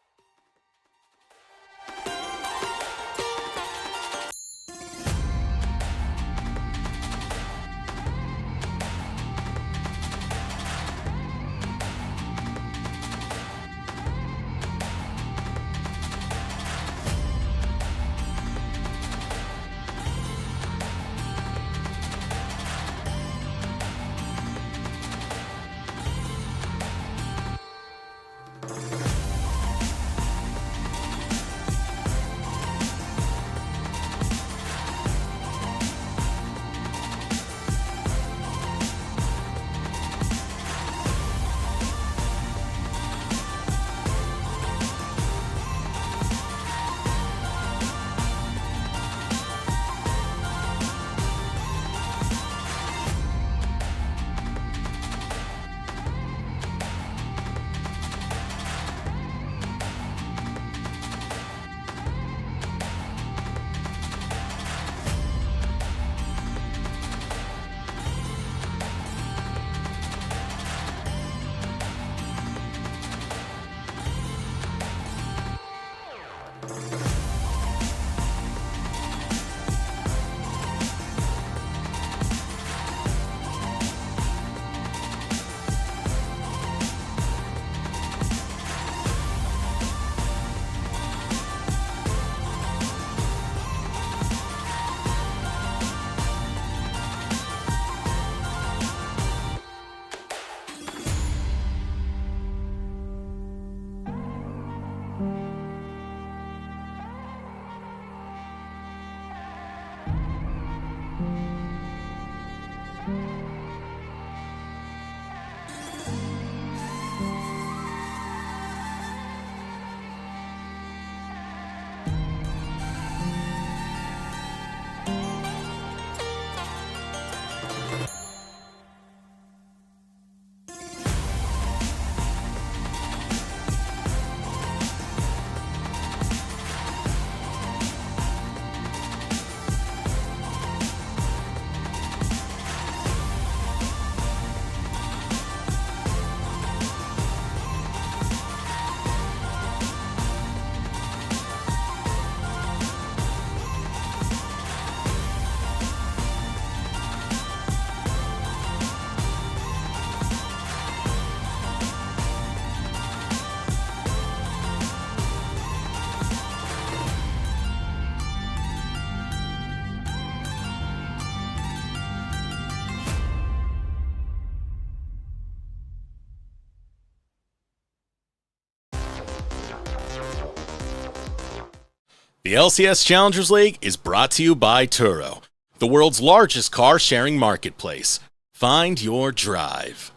The LCS Challengers League is brought to you by Turo, the world's largest car sharing marketplace. Find your drive.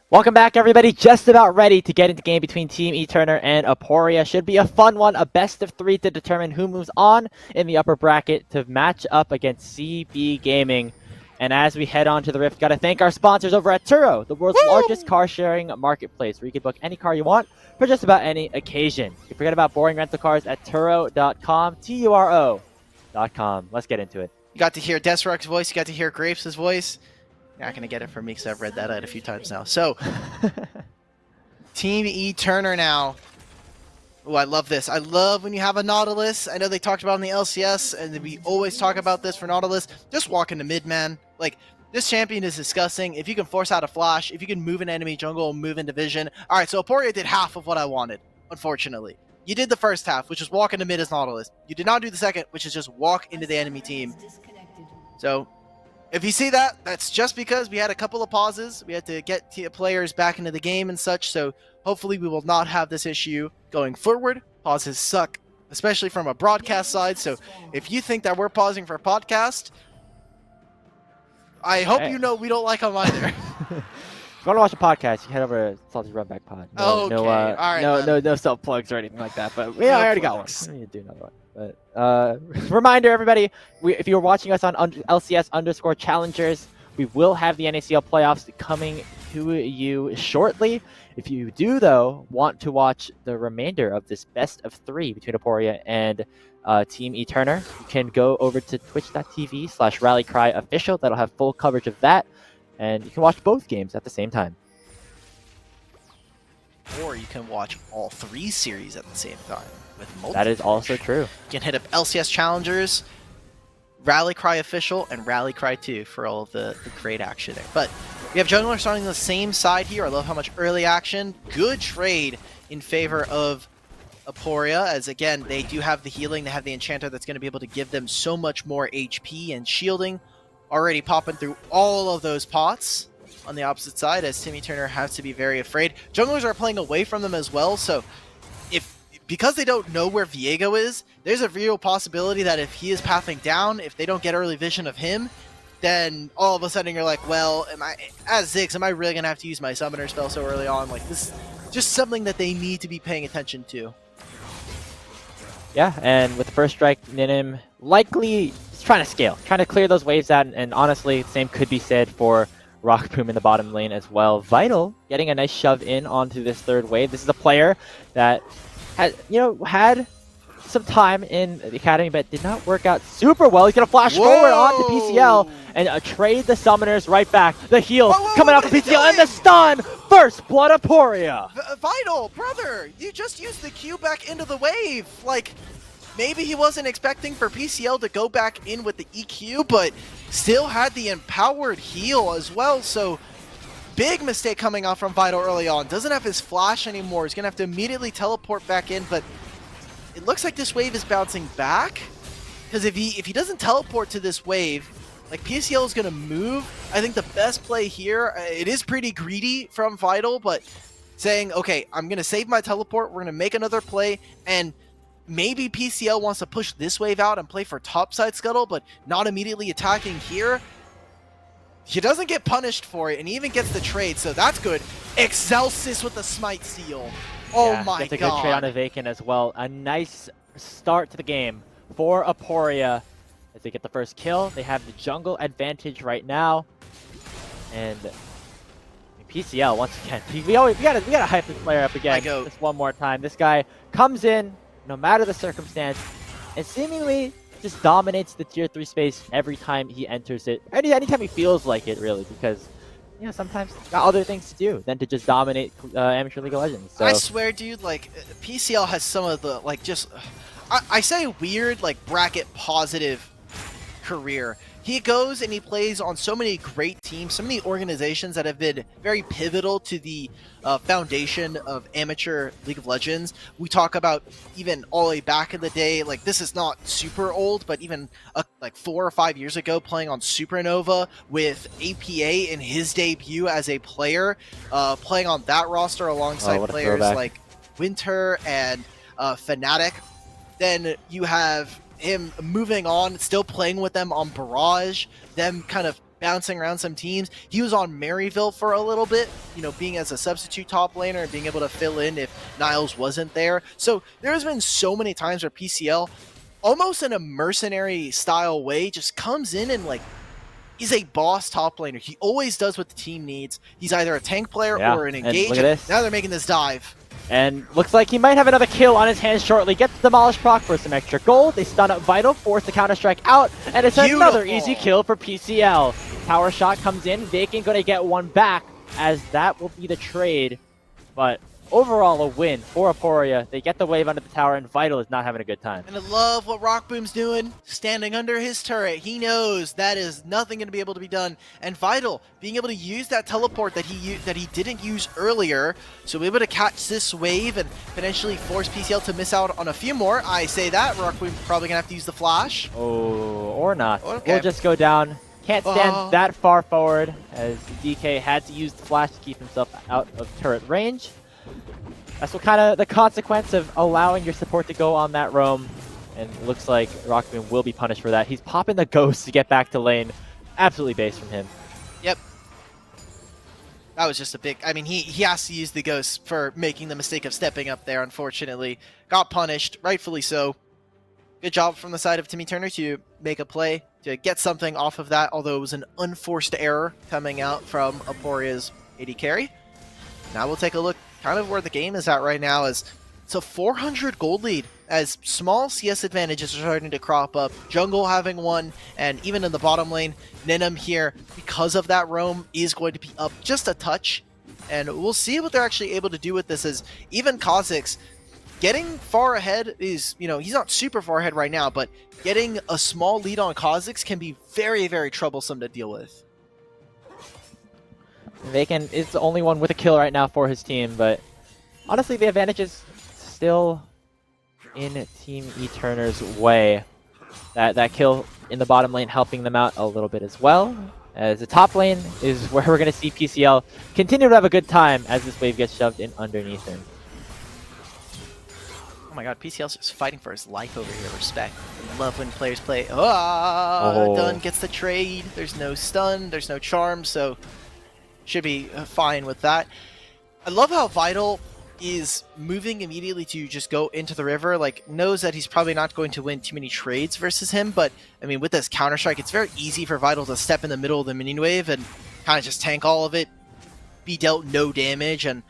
Welcome back, everybody. Just about ready to get into game between Team Eterner and Aporia. Should be a fun one, a best of 3 to determine who moves on in the upper bracket to match up against CB Gaming. And as we head on to the Rift, got to thank our sponsors over at Turo, the world's largest car-sharing marketplace, where you can book any car you want for just about any occasion. You forget about boring rental cars at Turo.com, Turo.com. Let's get into it. You got to hear Desrock's voice. You got to hear Grapes' voice. You're not going to get it from me because I've read that out a few times now. So, Team Eterner now. Oh, I love this. I love when you have a Nautilus. I know they talked about it in the LCS, and we always talk about this for Nautilus. Just walk into mid, man. Like, this champion is disgusting. If you can force out a flash, if you can move an enemy jungle and move into vision. All right, so Aporia did half of what I wanted, unfortunately. You did the first half, which was walk into mid as Nautilus. You did not do the second, which is just walk into the enemy team. So, if you see that, that's just because we had a couple of pauses. We had to get players back into the game and such, so hopefully we will not have this issue going forward. Pauses suck, especially from a broadcast side, so if you think that we're pausing for a podcast, I hope you know we don't like them either. If you want to watch a podcast, you head over to Salty Runback Pod. Okay, all right, no self plugs or anything like that. But yeah, No I already plugs. got one. I need to do another one. But reminder, everybody, if you're watching us on LCS_Challengers, we will have the NACL playoffs coming to you shortly. If you do, though, want to watch the remainder of this best of 3 between Aporia and Team Eterner, you can go over to twitch.tv/rallycryofficial. That'll have full coverage of that. And you can watch both games at the same time. Or you can watch all 3 series at the same time with multiple. That is also true. You can hit up LCS Challengers, Rally Cry Official, and Rally Cry 2 for all of the great action there. But we have Jungler starting on the same side here. I love how much early action. Good trade in favor of Aporia, as again, they do have the healing. They have the Enchanter that's going to be able to give them so much more HP and shielding. Already popping through all of those pots on the opposite side, as Team Eterner has to be very afraid. Junglers are playing away from them as well, so because they don't know where Viego is, there's a real possibility that if he is pathing down, if they don't get early vision of him, then all of a sudden you're like, well, as Ziggs, am I really going to have to use my summoner spell so early on? Like, this is just something that they need to be paying attention to. Yeah, and with the first strike, Ninim likely is trying to scale, trying to clear those waves out, and honestly, the same could be said for Rock Boom in the bottom lane as well. Vital getting a nice shove in onto this third wave. This is a player that had some time in the academy, but did not work out super well. He's gonna flash forward onto PCL and trade the summoners right back. The heal coming out from PCL and the stun. First blood Aporia. Vital, brother, you just used the Q back into the wave. Like, maybe he wasn't expecting for PCL to go back in with the EQ, but still had the empowered heal as well. So big mistake coming out from Vital early on. Doesn't have his flash anymore. He's gonna have to immediately teleport back in, but it looks like this wave is bouncing back, because if he doesn't teleport to this wave, like, PCL is gonna move. I think the best play here, it is pretty greedy from Vital, but saying, okay, I'm gonna save my teleport, we're gonna make another play, and maybe PCL wants to push this wave out and play for topside scuttle, but not immediately attacking here. He doesn't get punished for it, and he even gets the trade, so that's good. Excelsis with the Smite Seal. Oh yeah, my that's a god. good trade on a Vacant as well. A nice start to the game for Aporia as they get the first kill. They have the jungle advantage right now. And PCL, once again, we gotta hype this player up again. Just one more time. This guy comes in, no matter the circumstance, and seemingly just dominates the tier 3 space every time he enters it. Anytime he feels like it, really, because sometimes he's got other things to do than to just dominate Amateur League of Legends. So. I swear, dude, like, PCL has some of the, like, just, I say weird, like, bracket positive career. He goes and he plays on so many great teams, so many organizations that have been very pivotal to the foundation of Amateur League of Legends. We talk about even all the way back in the day, like, this is not super old, but even like 4 or 5 years ago, playing on Supernova with APA in his debut as a player, playing on that roster alongside players like Winter and Fnatic. Then you have him moving on, still playing with them on Barrage, them kind of bouncing around some teams. He was on Maryville for a little bit, you know, being as a substitute top laner and being able to fill in if Niles wasn't there. So there's been so many times where PCL, almost in a mercenary style way, just comes in and like, he's a boss top laner. He always does what the team needs. He's either a tank player or an engage. Look at this. Now they're making this dive. And looks like he might have another kill on his hands shortly. Gets the Demolish proc for some extra gold. They stun up Vital, force the Counter-Strike out, and it's another easy kill for PCL. Power shot comes in. Vacant going to get one back, as that will be the trade. But overall, a win for Aporia. They get the wave under the tower, and Vital is not having a good time. And I love what Rockboom's doing, standing under his turret. He knows that is nothing going to be able to be done. And Vital being able to use that teleport that he didn't use earlier, so able to catch this wave and potentially force PCL to miss out on a few more. I say that Rockboom probably gonna have to use the flash. Oh, or not. Okay. We'll just go down. Can't stand that far forward, as DK had to use the flash to keep himself out of turret range. That's what kind of the consequence of allowing your support to go on that roam. And it looks like Rockboom will be punished for that. He's popping the ghost to get back to lane. Absolutely based from him. Yep. That was just a big... I mean, he has to use the ghost for making the mistake of stepping up there, unfortunately. Got punished, rightfully so. Good job from the side of Timmy Turner to make a play, to get something off of that, although it was an unforced error coming out from Aporia's AD carry. Now we'll take a look kind of where the game is at right now, as it's a 400 gold lead, as small CS advantages are starting to crop up. Jungle having one, and even in the bottom lane, Ninum here, because of that roam, is going to be up just a touch. And we'll see what they're actually able to do with this, as even Kha'Zix getting far ahead is, you know, he's not super far ahead right now, but getting a small lead on Kha'Zix can be very, very troublesome to deal with. Vacant is the only one with a kill right now for his team, but honestly, the advantage is still in Team Eterna's way. That kill in the bottom lane helping them out a little bit as well, as the top lane is where we're going to see PCL continue to have a good time as this wave gets shoved in underneath him. Oh my god, PCL's just fighting for his life over here. Respect. Love when players play. Dunn gets the trade. There's no stun, there's no charm, so should be fine with that. I love how Vital is moving immediately to just go into the river, like knows that he's probably not going to win too many trades versus him, but I mean with this Counter-Strike, it's very easy for Vital to step in the middle of the minion wave and kind of just tank all of it, be dealt no damage, and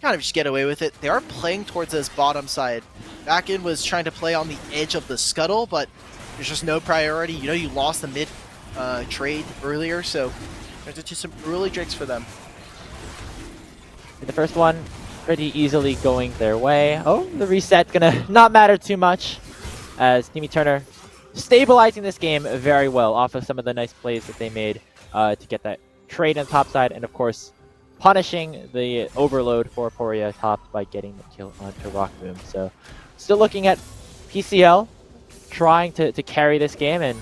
kind of just get away with it. They are playing towards this bottom side. Backend was trying to play on the edge of the scuttle, but there's just no priority. You know, you lost the mid trade earlier, so there's just some early drakes for them. The first one pretty easily going their way. Oh, the reset gonna not matter too much, as Timmy Turner stabilizing this game very well off of some of the nice plays that they made to get that trade on the top side, and of course punishing the overload for Aporia top by getting the kill onto Rockboom. So still looking at PCL trying to carry this game, and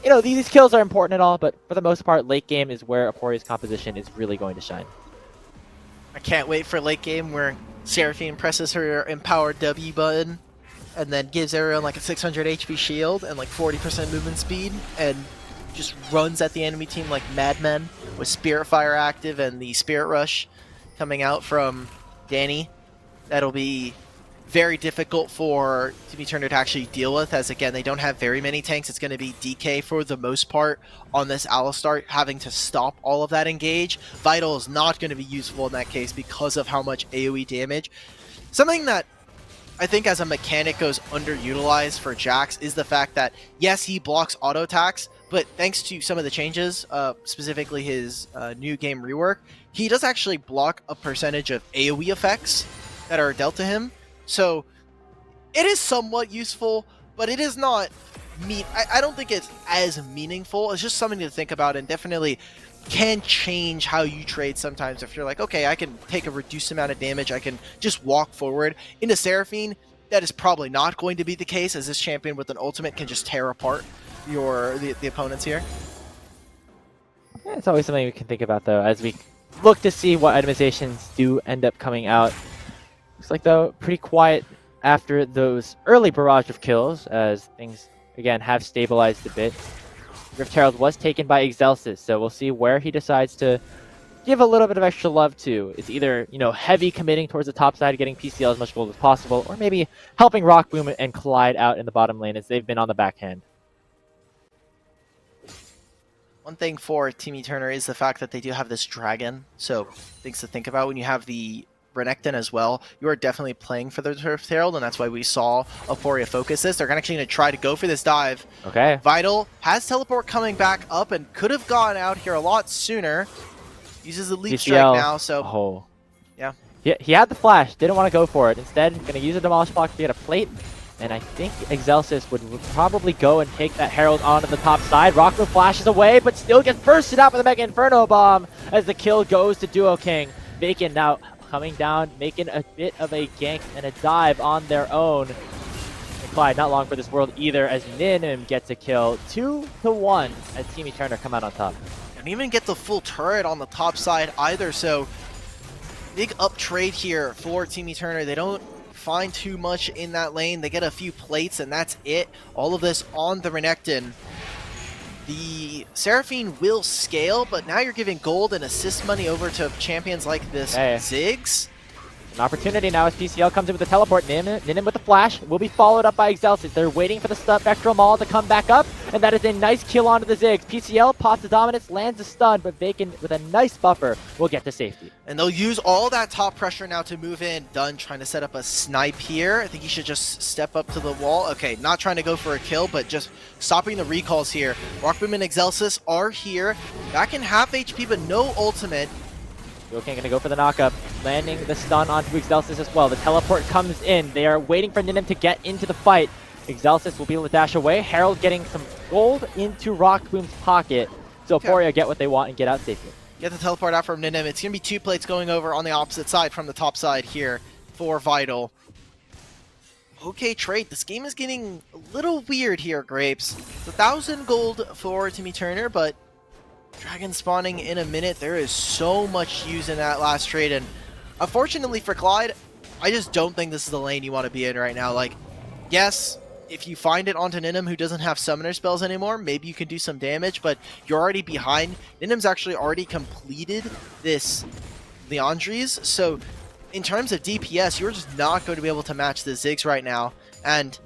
you know, these kills are important and all, but for the most part, late game is where Aporia's composition is really going to shine. I can't wait for late game where Seraphine presses her empowered W button and then gives everyone like a 600 HP shield and like 40% movement speed and just runs at the enemy team like madmen with Spirit Fire active and the Spirit Rush coming out from Danny. That'll be very difficult for Timmy Turner to actually deal with, as again, they don't have very many tanks. It's going to be DK for the most part on this Alistar, having to stop all of that engage. Vital is not going to be useful in that case because of how much AoE damage. Something that I think as a mechanic goes underutilized for Jax is the fact that, yes, he blocks auto attacks, but thanks to some of the changes, specifically his new game rework, he does actually block a percentage of AoE effects that are dealt to him. So it is somewhat useful, but it is not I don't think it's as meaningful. It's just something to think about, and definitely can change how you trade sometimes. If you're like, okay, I can take a reduced amount of damage, I can just walk forward. Into Seraphine, that is probably not going to be the case, as this champion with an ultimate can just tear apart the opponents here. Yeah, it's always something we can think about, though, as we look to see what itemizations do end up coming out. Looks like, though, pretty quiet after those early barrage of kills, as things again have stabilized a bit, Rift Herald was taken by Excelsis, so we'll see where he decides to give a little bit of extra love to. It's either, heavy committing towards the top side, getting PCL as much gold as possible, or maybe helping Rock Boom and Collide out in the bottom lane as they've been on the backhand. One thing for Team Eterna is the fact that they do have this dragon, so things to think about when you have the Renekton as well. You are definitely playing for the Rift Herald, and that's why we saw Aporia focus this. They're actually going to try to go for this dive. Okay. Vital has teleport coming back up and could have gone out here a lot sooner. Uses the leap strike now, so oh. yeah. He had the flash, didn't want to go for it. Instead, going to use a demolish block to get a plate. And I think Excelsis would probably go and take that Herald onto the top side. Rockman flashes away, but still gets bursted out with a Mega Inferno Bomb as the kill goes to Duo King. Vacant now coming down, making a bit of a gank and a dive on their own. And Clyde, not long for this world either, as Ninim gets a kill. 2-1 as Team Eterna come out on top. Don't even get the full turret on the top side either, so big up trade here for Team Eterna. They don't find too much in that lane. They get a few plates and that's it. All of this on the Renekton. The Seraphine will scale, but now you're giving gold and assist money over to champions like this Ziggs. An opportunity now as PCL comes in with the teleport. Ninim with the flash will be followed up by Excelsis. They're waiting for the Spectral Maul to come back up, and that is a nice kill onto the Ziggs. PCL pops the dominance, lands a stun, but Vacant with a nice buffer will get to safety. And they'll use all that top pressure now to move in. Dunn trying to set up a snipe here. I think he should just step up to the wall. Okay, not trying to go for a kill, but just stopping the recalls here. Rockboom and Excelsis are here. Back in half HP, but no ultimate. Duo King gonna go for the knockup, landing the stun onto Excelsis as well. The teleport comes in. They are waiting for Ninim to get into the fight. Excelsis will be able to dash away. Herald getting some gold into Rockboom's pocket. So Aporia get what they want and get out safely. Get the teleport out from Ninim. It's going to be 2 plates going over on the opposite side from the top side here for Vital. Okay, trade. This game is getting a little weird here, Grapes. It's 1,000 gold for Team Eterna, but Dragon spawning in a minute. There is so much use in that last trade, and unfortunately for Clyde, I just don't think this is the lane you want to be in right now. Like, yes, if you find it onto Ninim who doesn't have summoner spells anymore, maybe you can do some damage, but you're already behind. Ninim's actually already completed this Leandries, so in terms of DPS, you're just not going to be able to match the Ziggs right now. And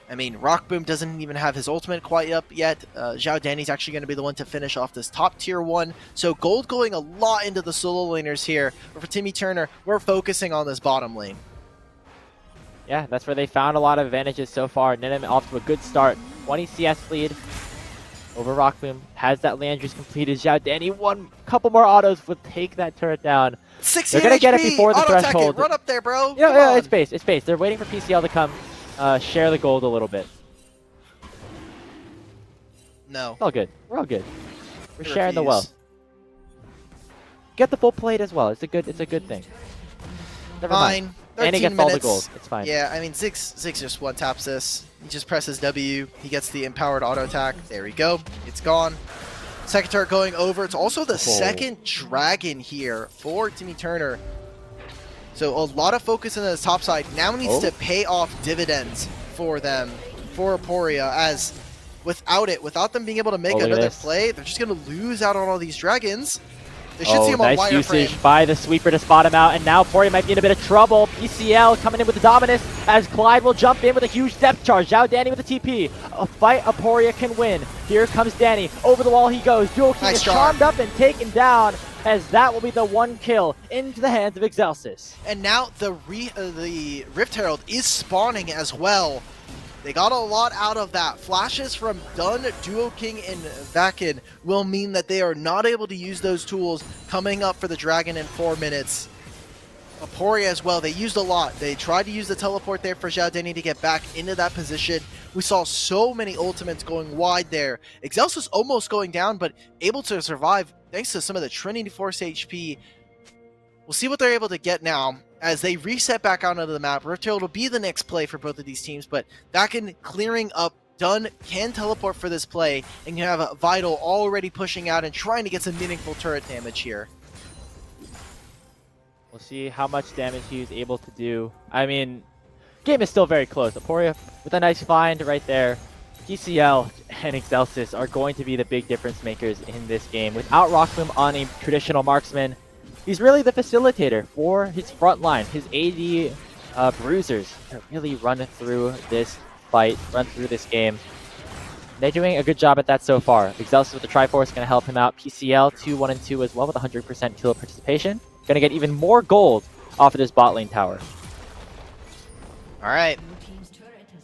I mean, Rockboom doesn't even have his ultimate quite up yet. Zhao Danny's actually going to be the one to finish off this top tier 1. So gold going a lot into the solo laners here. But for Team Eterna, we're focusing on this bottom lane. Yeah, that's where they found a lot of advantages so far. Ninim off to a good start. 20 CS lead over Rockboom. Has that Landry's completed. Zhao Danny, one couple more autos would take that turret down. 16 They're going to get it HP, before the threshold. Run up there, bro. Yeah, it's base. It's base. They're waiting for PCL to come share the gold a little bit. No. It's all good. We're all good. We're They sharing the refuse. wealth. Get the full plate as well. It's a good thing. Never mind. Fine. And he 13 gets all the minutes. gold. It's fine. Yeah, I mean, Ziggs just one-taps this. He just presses W. He gets the empowered auto attack. There we go. It's gone. Second turret going over. It's also the second dragon here for Team Eterna. So a lot of focus on the top side. Now needs to pay off dividends for them, for Aporia, as without them being able to make another play, they're just going to lose out on all these dragons. They should see him on nice usage wireframe. by the sweeper to spot him out, and now Aporia might be in a bit of trouble. PCL coming in with the dominance as Clyde will jump in with a huge depth charge. Zhao Danny with the TP. A fight Aporia can win. Here comes Danny. Over the wall he goes. Duo King is charmed up and taken down, as that will be the 1 kill into the hands of Excelsis. And now the Rift Herald is spawning as well. They got a lot out of that. Flashes from Dunn, Duo King, and Vakin will mean that they are not able to use those tools coming up for the Dragon in 4 minutes. Aporia as well, they used a lot. They tried to use the teleport there for Zhao Danny to get back into that position. We saw so many ultimates going wide there. Excelsis almost going down, but able to survive thanks to some of the Trinity Force HP. We'll see what they're able to get now as they reset back out onto the map. Rift Herald will be the next play for both of these teams, but Vakin clearing up. Dunn can teleport for this play, and you have Vital already pushing out and trying to get some meaningful turret damage here. We'll see how much damage he's able to do. I mean, game is still very close. Aporia with a nice find right there. GCL and Excelsis are going to be the big difference makers in this game. Without Rockboom on a traditional marksman, he's really the facilitator for his front line, his AD bruisers to really run through this fight, run through this game. They're doing a good job at that so far. Excelsis with the Triforce going to help him out. PCL 2, 1, and 2 as well with 100% kill participation. Going to get even more gold off of this bot lane tower. All right.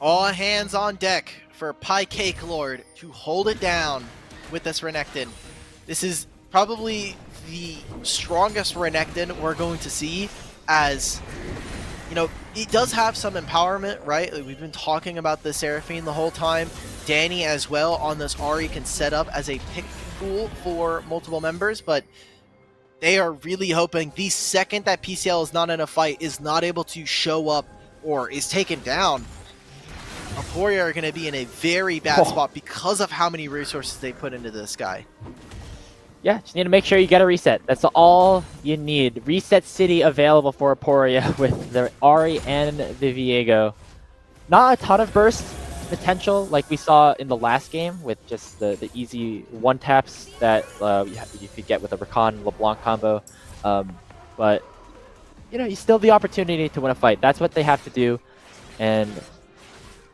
All hands on deck for Pie Cake Lord to hold it down with this Renekton. This is probably the strongest Renekton we're going to see, as, you know, it does have some empowerment, right? Like, we've been talking about the Seraphine the whole time. Danny as well on this Ahri can set up as a pick pool for multiple members, but they are really hoping the second that PCL is not in a fight, is not able to show up, or is taken down, Aporia are going to be in a very bad spot because of how many resources they put into this guy. Yeah, just need to make sure you get a reset. That's all you need. Reset City available for Aporia with the Ahri and the Viego. Not a ton of burst potential like we saw in the last game with just the easy one-taps that you could get with a Rakan LeBlanc combo. But, you know, you still have the opportunity to win a fight. That's what they have to do. And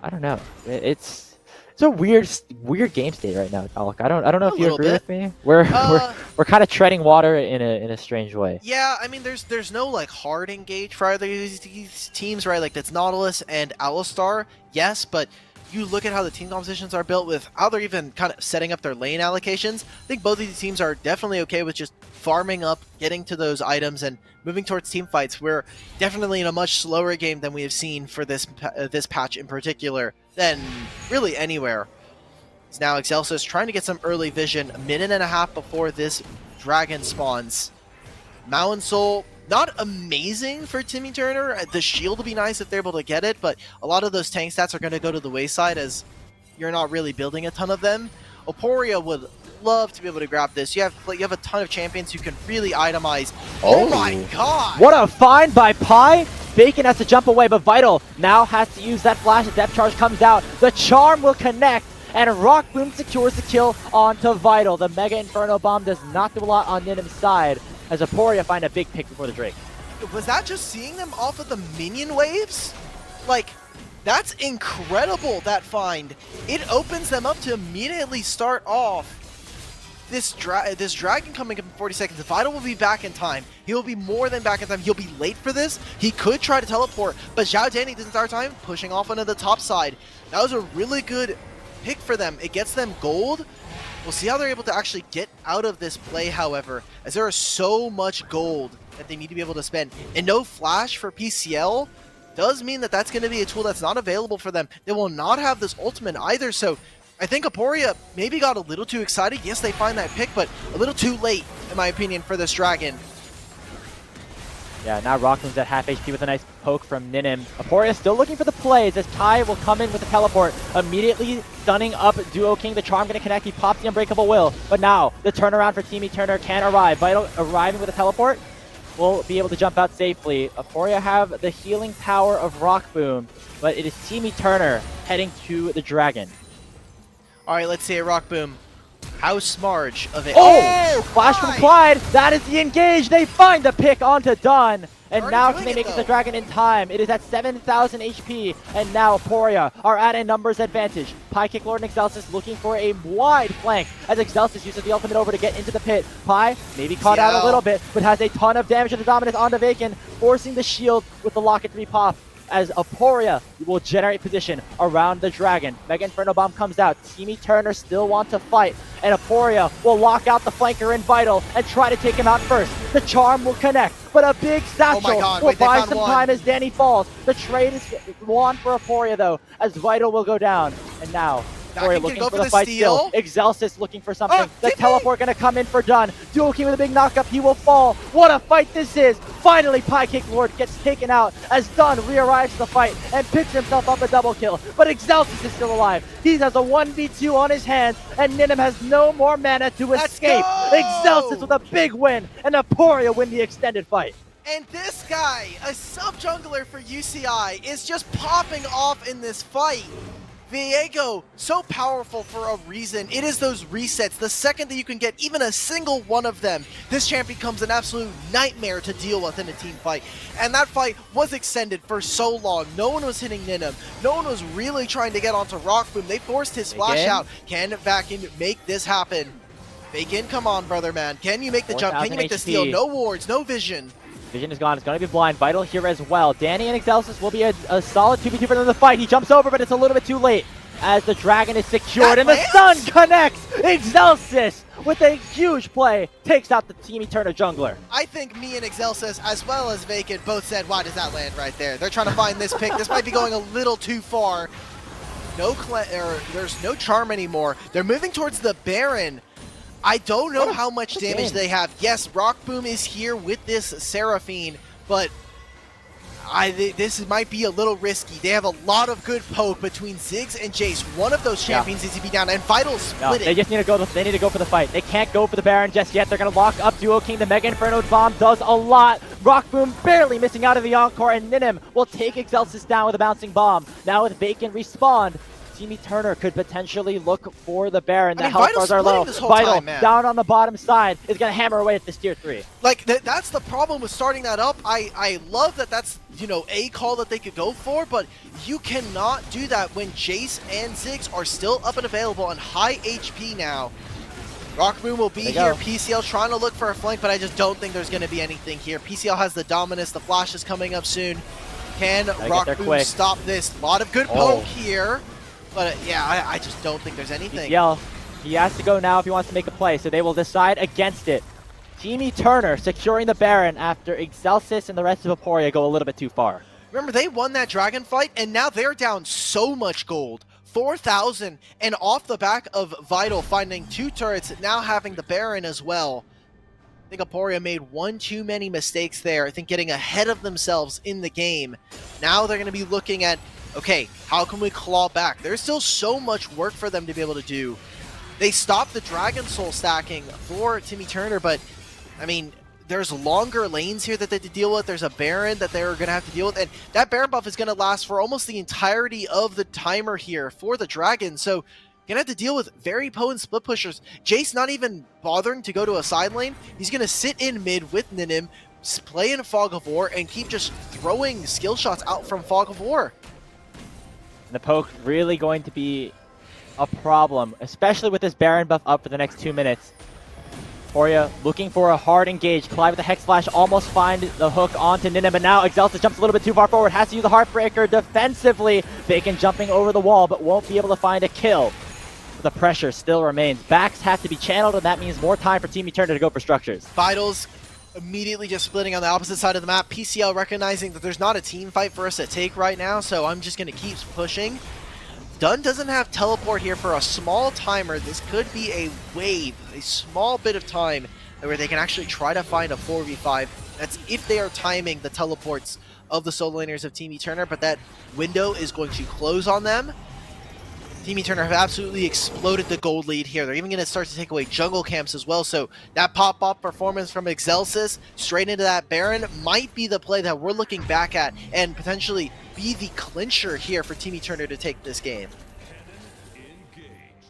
I don't know. It's a weird game state right now, Alec. I don't know if you agree with me. We're kind of treading water in a strange way. Yeah, I mean, there's no like hard engage for either of these teams, right? Like that's Nautilus and Alistar, yes, but you look at how the team compositions are built with how they're even kind of setting up their lane allocations. I think both of these teams are definitely okay with just farming up, getting to those items, and moving towards team fights. We're definitely in a much slower game than we have seen for this patch in particular than really anywhere. So now Excelsis trying to get some early vision, a minute and a half before this dragon spawns. Mountain Soul, not amazing for Timmy Turner. The shield will be nice if they're able to get it, but a lot of those tank stats are going to go to the wayside as you're not really building a ton of them. Aporia would love to be able to grab this. You have a ton of champions who can really itemize. Oh my god! What a find by Pi! Bacon has to jump away, but Vital now has to use that flash. The depth charge comes out. The charm will connect, and Rockboom secures the kill onto Vital. The Mega Inferno Bomb does not do a lot on Ninim's side, as Aporia find a big pick before the Drake. Was that just seeing them off of the minion waves? Like, that's incredible, that find. It opens them up to immediately start off this dragon coming up in 40 seconds. Vital will be back in time. He will be more than back in time. He'll be late for this. He could try to teleport, but Zhao Danny this entire time pushing off onto the top side. That was a really good pick for them. It gets them gold. We'll see how they're able to actually get out of this play, however, as there is so much gold that they need to be able to spend. And no flash for PCL does mean that that's going to be a tool that's not available for them. They will not have this ultimate either, so I think Aporia maybe got a little too excited. Yes, they find that pick, but a little too late, in my opinion, for this dragon. Yeah, now Rockman's at half HP with a nice poke from Ninim. Aporia still looking for the plays as Kai will come in with a teleport, immediately stunning up Duo King. The charm going to connect. He pops the Unbreakable Will, but now the turnaround for Teamy Turner can arrive. Vital arriving with a teleport will be able to jump out safely. Aporia have the healing power of Rockboom, but it is Teamy Turner heading to the Dragon. All right, let's see a Rockboom. How smart of it. Oh! Flash from Clyde. That is the engage. They find the pick onto Dunn. And now can they make it to the Dragon in time? It is at 7,000 HP. And now Aporia are at a numbers advantage. Pi Kick Lord and Excelsis looking for a wide flank as Excelsis uses the ultimate over to get into the pit. Pi maybe caught out a little bit, but has a ton of damage to the Dominus onto Vacant, forcing the shield with the Locket 3 pop. As Aporia will generate position around the Dragon. Mega Inferno Bomb comes out. Teamy Turner still want to fight, and Aporia will lock out the flanker in Vital and try to take him out first. The charm will connect, but a big satchel will buy some time as Danny falls. The trade is won for Aporia though, as Vital will go down. And now Aporia looking for the fight still. Excelsis looking for something. The teleport gonna come in for Dunn. Duo King with a big knockup. He will fall. What a fight this is. Finally, Pie Kick Lord gets taken out as Dunn re-arrives to the fight and picks himself up a double kill. But Excelsis is still alive. He has a 1v2 on his hands, and Ninim has no more mana to escape. Excelsis with a big win, and Aporia win the extended fight. And this guy, a sub-jungler for UCI, is just popping off in this fight. Viego, so powerful for a reason. It is those resets. The second that you can get even a single one of them, this champ becomes an absolute nightmare to deal with in a team fight. And that fight was extended for so long. No one was hitting Ninim. No one was really trying to get onto Rockboom. They forced his flash out. Can Vakin make this happen? Vakin, come on, brother man. Can you make the jump? Can you make the steal? No wards, no vision. Vision is gone. It's going to be blind. Vital here as well. Danny and Excelsis will be a solid 2v2 for them in the fight. He jumps over, but it's a little bit too late as the dragon is secured and the sun connects. Excelsis with a huge play takes out the Team Eterna jungler. I think me and Excelsis, as well as Vacant, both said, why does that land right there? They're trying to find this pick. This might be going a little too far. There's no charm anymore. They're moving towards the Baron. I don't know how much damage they have. Yes, Rockboom is here with this Seraphine, but this might be a little risky. They have a lot of good poke between Ziggs and Jace. One of those champions needs to be down, and Vital's splitting. They just need to go. They need to go for the fight. They can't go for the Baron just yet. They're gonna lock up Duo King. The Mega Inferno bomb does a lot. Rockboom barely missing out of the encore, and Ninim will take Excelsis down with a bouncing bomb. Now with Vacant respawned, Team Eterna could potentially look for the Baron. The health bars are low. Vital down on the bottom side is going to hammer away at this tier 3. Like, that's the problem with starting that up. I love that that's, you know, a call that they could go for, but you cannot do that when Jace and Ziggs are still up and available on high HP now. Rockboom will be here. PCL trying to look for a flank, but I just don't think there's going to be anything here. PCL has the dominance. The flash is coming up soon. Can Rockboom stop this? A lot of good poke here. But yeah, I just don't think there's anything. PCL, he has to go now if he wants to make a play, so they will decide against it. Team Eterna securing the Baron after Excelsis and the rest of Aporia go a little bit too far. Remember, they won that dragon fight, and now they're down so much gold. 4,000, and off the back of Vital finding 2 turrets, now having the Baron as well. I think Aporia made one too many mistakes there. I think getting ahead of themselves in the game. Now they're going to be looking at, okay, how can we claw back? There's still so much work for them to be able to do. They stopped the Dragon Soul stacking for Team Eterna, but, I mean, there's longer lanes here that they have to deal with. There's a Baron that they're going to have to deal with, and that Baron buff is going to last for almost the entirety of the timer here for the Dragon, so you're going to have to deal with very potent split pushers. Jace not even bothering to go to a side lane. He's going to sit in mid with Ninim, play in Fog of War, and keep just throwing skill shots out from Fog of War. The poke really going to be a problem, especially with this Baron buff up for the next 2 minutes. Aporia looking for a hard engage. Clyde with the Hex Flash almost find the hook onto Ninim, but now Excelsis jumps a little bit too far forward. Has to use the Heartbreaker defensively. Bacon jumping over the wall, but won't be able to find a kill. The pressure still remains. Backs have to be channeled, and that means more time for Team Eterna to go for structures. Vitals immediately just splitting on the opposite side of the map. PCL recognizing that there's not a team fight for us to take right now, so I'm just going to keep pushing. Dunn doesn't have teleport here for a small timer. This could be a wave, a small bit of time where they can actually try to find a 4v5. That's if they are timing the teleports of the solo laners of Team Eterna, but that window is going to close on them. Team Eterna have absolutely exploded the gold lead here. They're even going to start to take away jungle camps as well. So that pop-up performance from Excelsis straight into that Baron might be the play that we're looking back at and potentially be the clincher here for Team Eterna to take this game.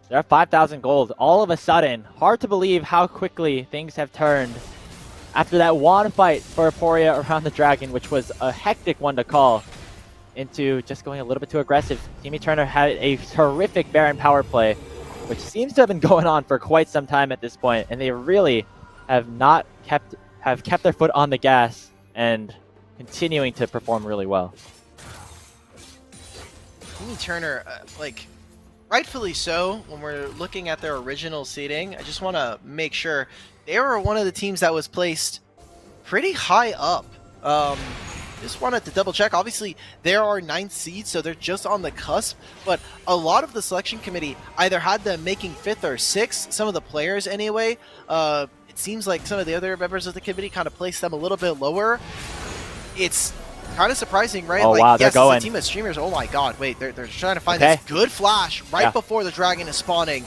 They're at 5,000 gold. All of a sudden, hard to believe how quickly things have turned after that one fight for Aporia around the Dragon, which was a hectic one to call, into just going a little bit too aggressive. Team Eterna had a terrific Baron power play, which seems to have been going on for quite some time at this point, and they really have kept their foot on the gas and continuing to perform really well. Team Eterna, like, rightfully so, when we're looking at their original seeding, I just want to make sure they were one of the teams that was placed pretty high up. Just wanted to double check. Obviously, there are 9th seeds, so they're just on the cusp. But a lot of the selection committee either had them making 5th or 6th. Some of the players, anyway. It seems like some of the other members of the committee kind of placed them a little bit lower. It's kind of surprising, right? Oh, like, wow, yes, they're going. It's a team of streamers. Oh my god, wait, they're trying to find this good flash right before the dragon is spawning.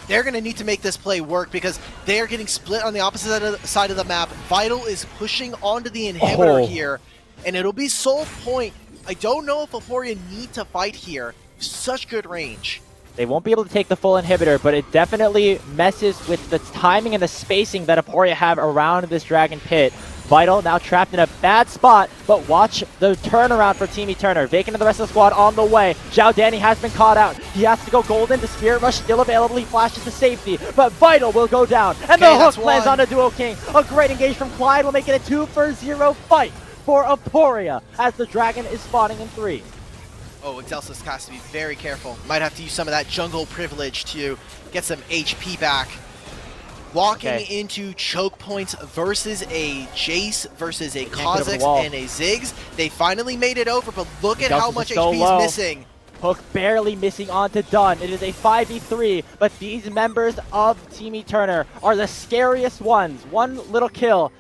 they're going to need to make this play work because they are getting split on the opposite side of the map. Vital is pushing onto the inhibitor here, and it'll be Soul Point. I don't know if Aporia need to fight here. Such good range. They won't be able to take the full inhibitor, but it definitely messes with the timing and the spacing that Aporia have around this Dragon Pit. Vital now trapped in a bad spot, but watch the turnaround for Team Turner. Vacant and the rest of the squad on the way. Zhao Danny has been caught out. He has to go golden. The Spirit Rush still available. He flashes to safety, but Vital will go down. And the hook lands on the Duo King. A great engage from Clyde will make it a 2-for-0 fight for Aporia as the Dragon is spawning in 3. Oh, Excelsis has to be very careful. Might have to use some of that jungle privilege to get some HP back. Walking into choke points versus a Jace versus a Kha'Zix and a Ziggs. They finally made it over, but look at how much HP is missing. Hook barely missing onto Dunn. It is a 5v3, but these members of Team Turner are the scariest ones. One little kill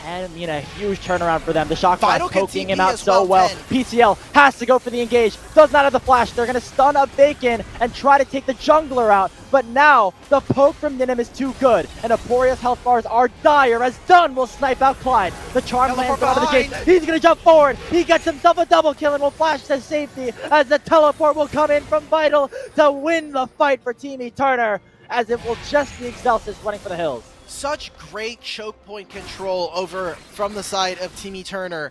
and a huge turnaround for them. The shock flash poking him out so well. PCL has to go for the engage. Does not have the flash. They're going to stun up Bacon and try to take the jungler out. But now the poke from Ninim is too good. And Aporia's health bars are dire as Dunn will snipe out Clyde. The charm lands out of the gate. He's going to jump forward. He gets himself a double kill and will flash to safety as the teleport will come in from Vital to win the fight for Team Turner, as it will just be Excelsis running for the hills. Such great choke point control over from the side of Team Turner.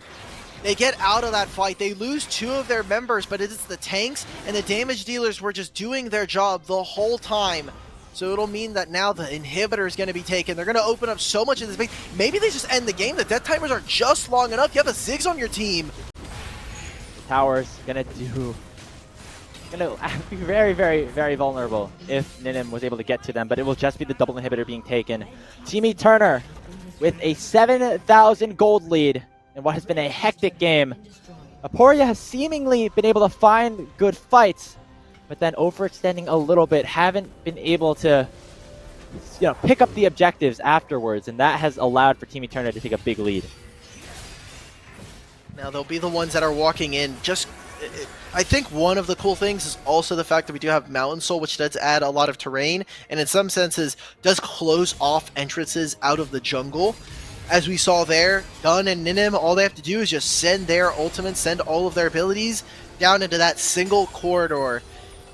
They get out of that fight. They lose 2 of their members, but it's the tanks and the damage dealers were just doing their job the whole time. So it'll mean that now the inhibitor is going to be taken. They're going to open up so much in this space. Maybe they just end the game. The death timers are just long enough. You have a Ziggs on your team. The tower's going to be very, very, very vulnerable if Ninim was able to get to them, but it will just be the double inhibitor being taken. Team Turner with a 7,000 gold lead in what has been a hectic game. Aporia has seemingly been able to find good fights, but then overextending a little bit, haven't been able to pick up the objectives afterwards, and that has allowed for Team Turner to take a big lead. Now they'll be the ones that are walking in. I think one of the cool things is also the fact that we do have Mountain Soul, which does add a lot of terrain, and in some senses does close off entrances out of the jungle. As we saw there, Dunn and Ninim, all they have to do is just send their ultimates, send all of their abilities down into that single corridor.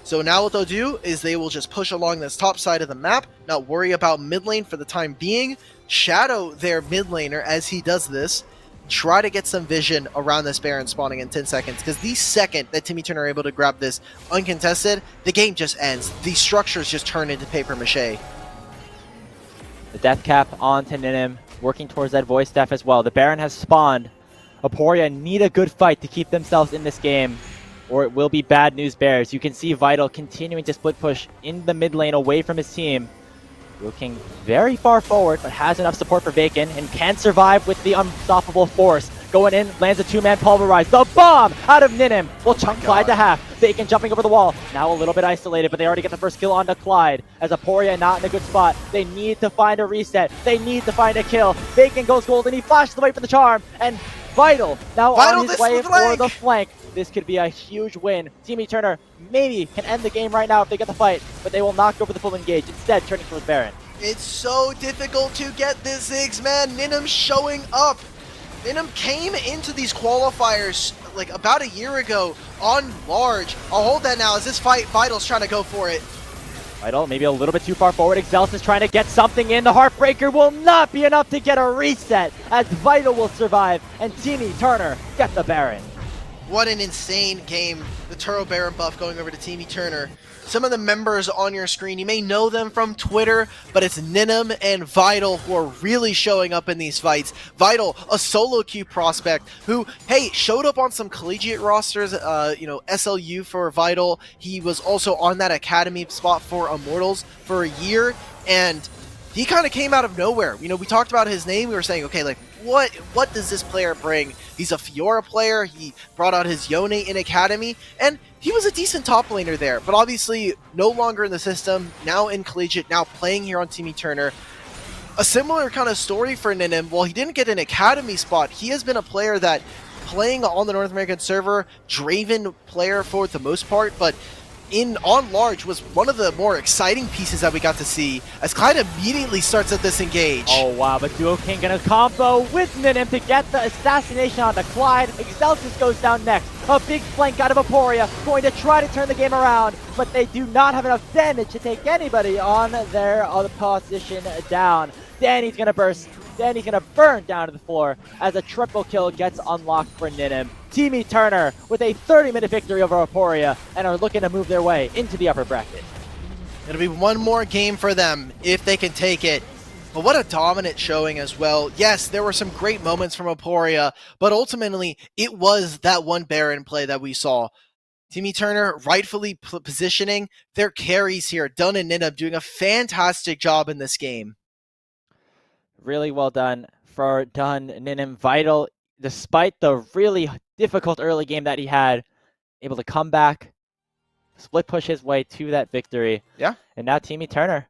So now what they'll do is they will just push along this top side of the map, not worry about mid lane for the time being, shadow their mid laner as he does this, try to get some vision around this Baron spawning in 10 seconds, because the second that Team Turner are able to grab this uncontested, the game just ends. These structures just turn into paper mache. The death cap onto Ninim, working towards that voice death as well. The Baron has spawned. Aporia need a good fight to keep themselves in this game, or it will be bad news bears. You can see Vital continuing to split push in the mid lane away from his team. Looking very far forward, but has enough support for Bacon and can survive with the unstoppable force. Going in, lands a 2-man pulverize. The bomb out of Ninim will chunk Clyde to half. Bacon jumping over the wall. Now a little bit isolated, but they already get the first kill onto Clyde. As Aporia not in a good spot. They need to find a reset. They need to find a kill. Bacon goes golden. He flashes away for the charm. And Vital now on his way for the flank. This could be a huge win. Team Turner maybe can end the game right now if they get the fight, but they will not go for the full engage. Instead, turning towards Baron. It's so difficult to get this Ziggs, man. Ninim showing up. Ninim came into these qualifiers like about a year ago on large. I'll hold that now as this fight, Vital's trying to go for it. Vital maybe a little bit too far forward. Excelsis is trying to get something in. The Heartbreaker will not be enough to get a reset as Vital will survive and Team Turner get the Baron. What an insane game. The Turo Baron buff going over to Team Turner. Some of the members on your screen, you may know them from Twitter, but it's Ninim and Vital who are really showing up in these fights. Vital, a solo queue prospect who, hey, showed up on some collegiate rosters, SLU for Vital. He was also on that academy spot for Immortals for a year, and he kind of came out of nowhere. We talked about his name. We were saying, okay, like, what does this player bring? He's a Fiora player. He brought out his Yone in Academy, and he was a decent top laner there, but obviously no longer in the system, now in Collegiate, now playing here on Team Turner. A similar kind of story for Ninim. While he didn't get an Academy spot, he has been a player that, playing on the North American server, Draven player for the most part, but on large was one of the more exciting pieces that we got to see as Clyde immediately starts at disengage. Oh wow, but Duo King gonna combo with Ninim to get the assassination on the Clyde. Excelsis goes down next. A big flank out of Aporia, going to try to turn the game around, but they do not have enough damage to take anybody on their position down. Danny's gonna burst. Danny's gonna burn down to the floor as a triple kill gets unlocked for Ninim. Team Turner with a 30-minute victory over Aporia and are looking to move their way into the upper bracket. It'll be one more game for them if they can take it. But what a dominant showing as well. Yes, there were some great moments from Aporia, but ultimately it was that one Baron play that we saw. Team Turner rightfully positioning their carries here. Dunn and Ninim doing a fantastic job in this game. Really well done for Dunn. Ninim vital, despite the really difficult early game that he had, able to come back, split push his way to that victory. Yeah. And now Team Turner,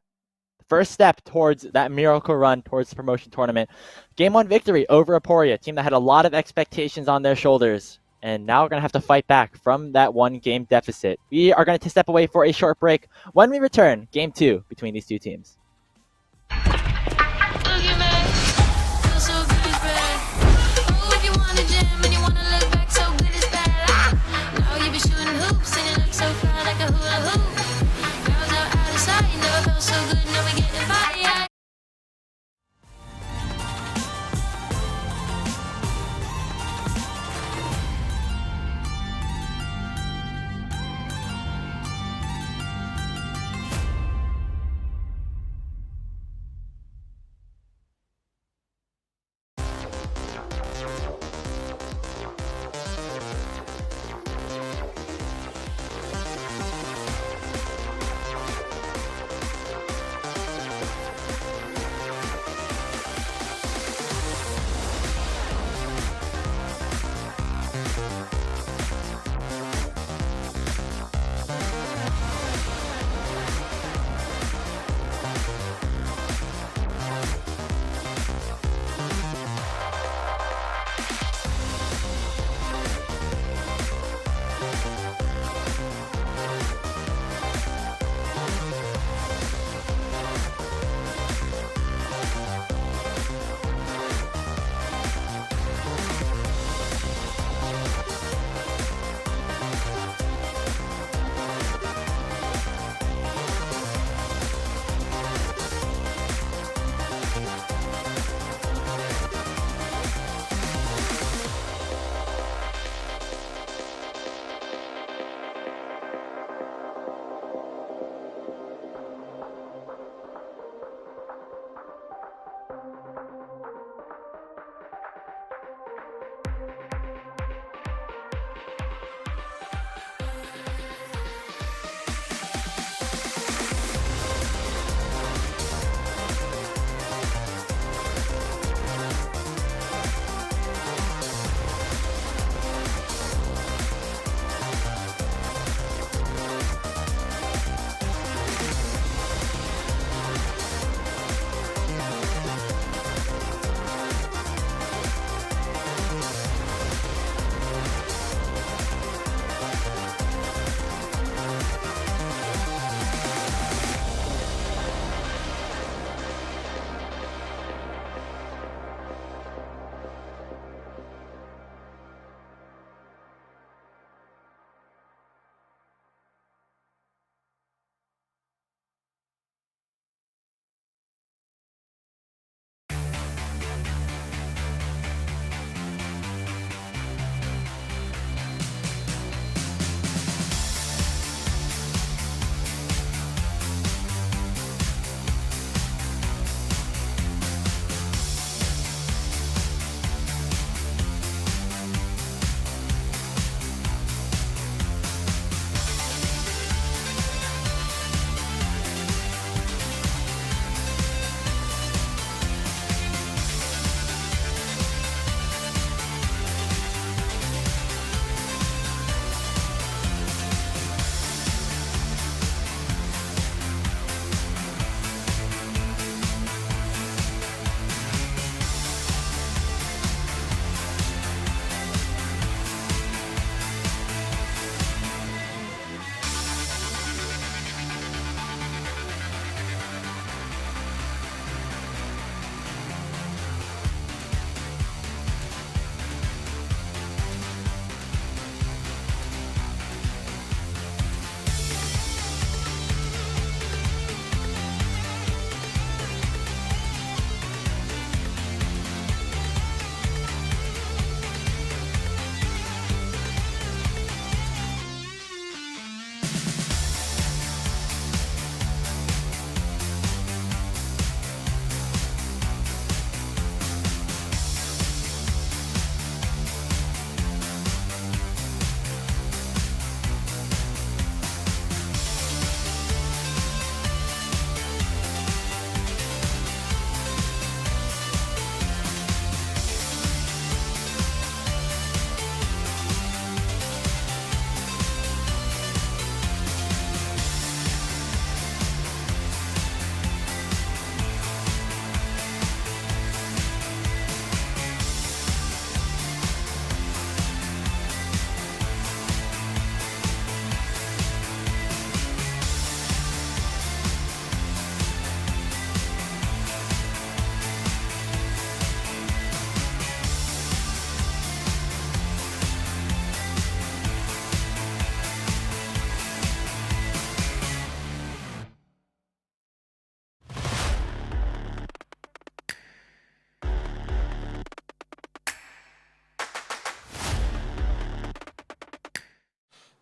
first step towards that miracle run towards the promotion tournament. Game 1 victory over Aporia, a team that had a lot of expectations on their shoulders. And now we're going to have to fight back from that one game deficit. We are going to step away for a short break. When we return, Game 2 between these two teams.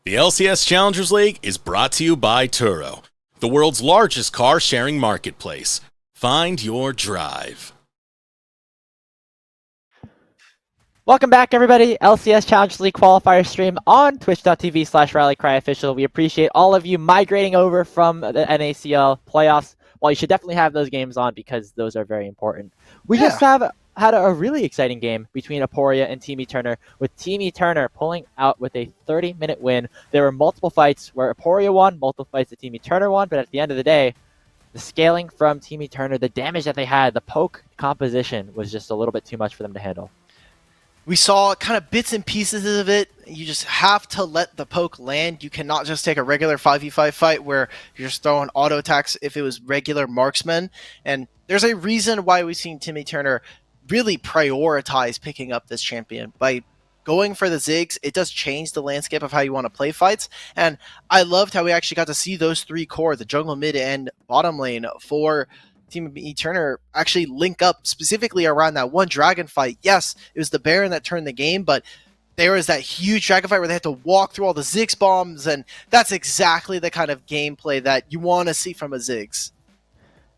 The LCS Challengers League is brought to you by Turo, the world's largest car sharing marketplace. Find your drive. Welcome back, everybody. LCS Challenge League qualifier stream on twitch.tv/rallycryofficial. We appreciate all of you migrating over from the NACL playoffs. Well, you should definitely have those games on because those are very important. We just had a really exciting game between Aporia and Team Turner, with Team Turner pulling out with a 30-minute win. There were multiple fights where Aporia won, multiple fights that Team Turner won, but at the end of the day, the scaling from Team Turner, the damage that they had, the poke composition was just a little bit too much for them to handle. We saw kind of bits and pieces of it. You just have to let the poke land. You cannot just take a regular 5v5 fight where you're just throwing auto attacks if it was regular marksman. And there's a reason why we've seen Timmy Turner really prioritize picking up this champion. By going for the Ziggs, it does change the landscape of how you want to play fights. And I loved how we actually got to see those three core, the jungle, mid, and bottom lane for Team Turner actually link up specifically around that one dragon fight. Yes, it was the Baron that turned the game, but there was that huge dragon fight where they had to walk through all the Ziggs bombs, and that's exactly the kind of gameplay that you want to see from a Ziggs.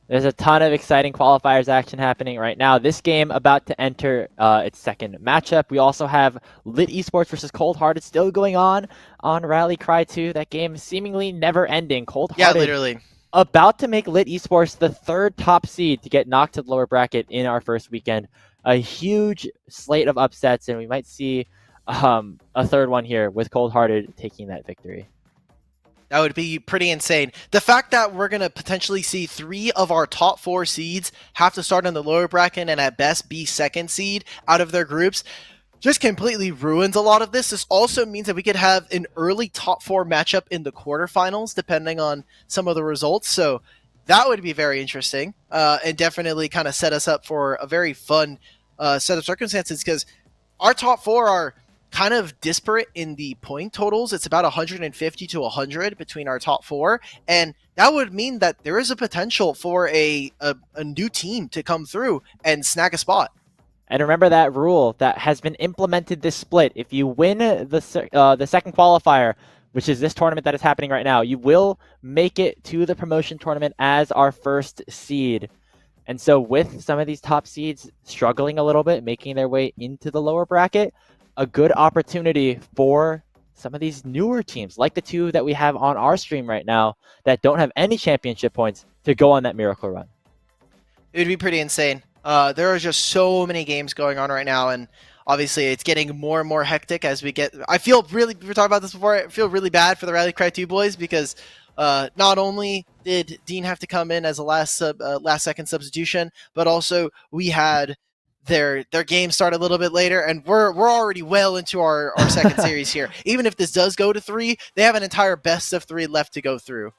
There's a ton of exciting qualifiers action happening right now. This game about to enter its second matchup. We also have Lit Esports versus Cold Hearted still going on Rally Cry 2. That game seemingly never ending. Cold Hearted. Yeah, literally. About to make Lit Esports the third top seed to get knocked to the lower bracket in our first weekend. A huge slate of upsets, and we might see a third one here with Cold Hearted taking that victory. That would be pretty insane. The fact that we're going to potentially see 3 of our top 4 seeds have to start in the lower bracket and at best be second seed out of their groups just completely ruins a lot of this. This also means that we could have an early top 4 matchup in the quarterfinals, depending on some of the results. So that would be very interesting and definitely kind of set us up for a very fun set of circumstances, because our top 4 are kind of disparate in the point totals. It's about 150 to 100 between our top 4. And that would mean that there is a potential for a new team to come through and snag a spot. And remember that rule that has been implemented this split. If you win the second qualifier, which is this tournament that is happening right now, you will make it to the promotion tournament as our first seed. And so with some of these top seeds struggling a little bit, making their way into the lower bracket, a good opportunity for some of these newer teams, like the 2 that we have on our stream right now that don't have any championship points, to go on that miracle run. It would be pretty insane. There are just so many games going on right now, and obviously it's getting more and more hectic as we get... I feel really... We were talking about this before. I feel really bad for the Rally Cry 2 boys because not only did Dean have to come in as a last-second substitution, but also we had their game start a little bit later, and we're already well into our second series here. Even if this does go to 3, they have an entire best of 3 left to go through.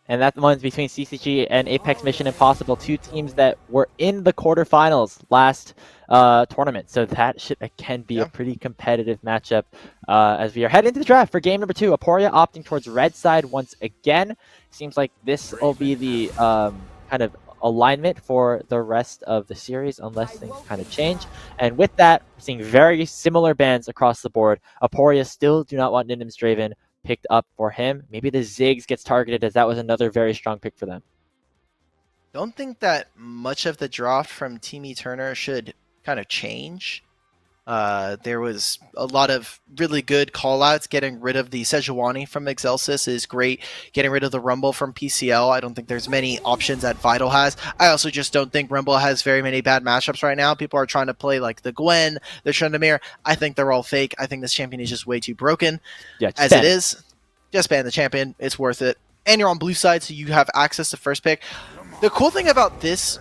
And that one's between CCG and Apex Mission Impossible, 2 teams that were in the quarterfinals last tournament. So that can be a pretty competitive matchup as we are heading into the draft for game number 2. Aporia opting towards red side once again. Seems like this will be the kind of alignment for the rest of the series unless things kind of change. And with that, we're seeing very similar bans across the board. Aporia still do not want Nindim's Draven picked up for him. Maybe the Ziggs gets targeted, as that was another very strong pick for them. Don't think that much of the draft from Team Turner should kind of change. There was a lot of really good callouts. Getting rid of the Sejuani from Excelsis is great. Getting rid of the Rumble from PCL, I don't think there's many options that Vital has. I also just don't think Rumble has very many bad matchups right now. People are trying to play like the Gwen, the Tryndamere. I think they're all fake. I think this champion is just way too broken. Yeah, as it is. Just ban the champion. It's worth it. And you're on blue side, so you have access to first pick. The cool thing about this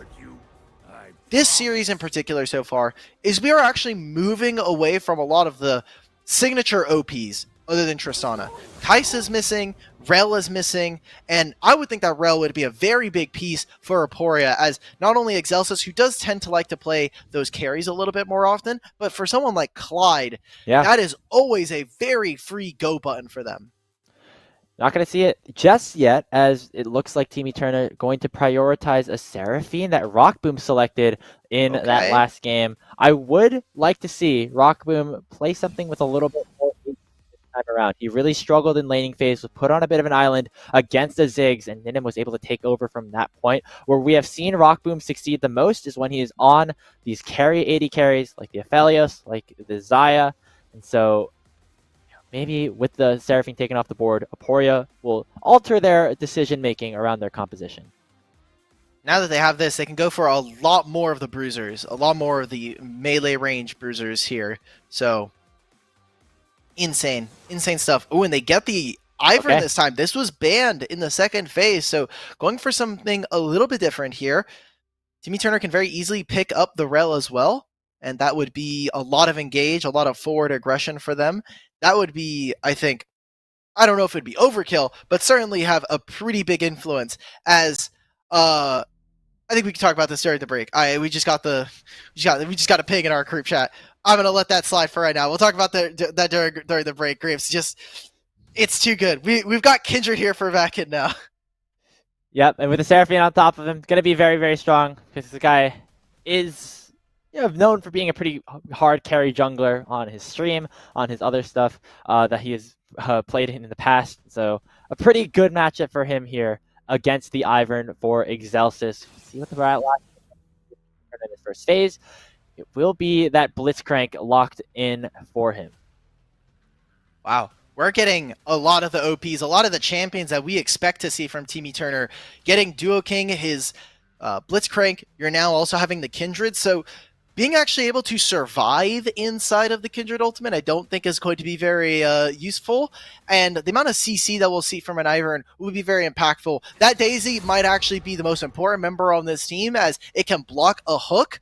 series in particular so far is we are actually moving away from a lot of the signature OPs other than Tristana. Kais is missing, Rel is missing, and I would think that Rel would be a very big piece for Aporia, as not only Excelsis, who does tend to like to play those carries a little bit more often, but for someone like Clyde, that is always a very free go button for them. Not going to see it just yet, as it looks like Team Turner going to prioritize a Seraphine that Rockboom selected in that last game. I would like to see Rockboom play something with a little bit more time around. He really struggled in laning phase, was put on a bit of an island against the Ziggs, and Ninim was able to take over from that point. Where we have seen Rockboom succeed the most is when he is on these carry AD carries, like the Aphelios, like the Xayah, and so maybe with the Seraphine taken off the board, Aporia will alter their decision-making around their composition. Now that they have this, they can go for a lot more of the bruisers, a lot more of the melee range bruisers here. So, insane stuff. Oh, and they get the Ivern this time. This was banned in the second phase, so going for something a little bit different here. Timmy Turner can very easily pick up the Rel as well, and that would be a lot of engage, a lot of forward aggression for them. That would be, I think, I don't know if it'd be overkill, but certainly have a pretty big influence as I think we can talk about this during the break. We just got a ping in our group chat. I'm gonna let that slide for right now. We'll talk about that during the break. Graves, it's too good. We've got Kindred here for back in now. Yep, and with the Seraphine on top of him, gonna be very, very strong because the guy is known for being a pretty hard carry jungler on his stream, on his other stuff that he has played in the past. So a pretty good matchup for him here against the Ivern for Excelsis. See what the right line in his first phase. It will be that Blitzcrank locked in for him. Wow. We're getting a lot of the OPs, a lot of the champions that we expect to see from Timmy Turner. Getting Duo King, his Blitzcrank. You're now also having the Kindred. So being actually able to survive inside of the Kindred Ultimate, I don't think is going to be very useful. And the amount of CC that we'll see from an Ivern will be very impactful. That Daisy might actually be the most important member on this team as it can block a hook.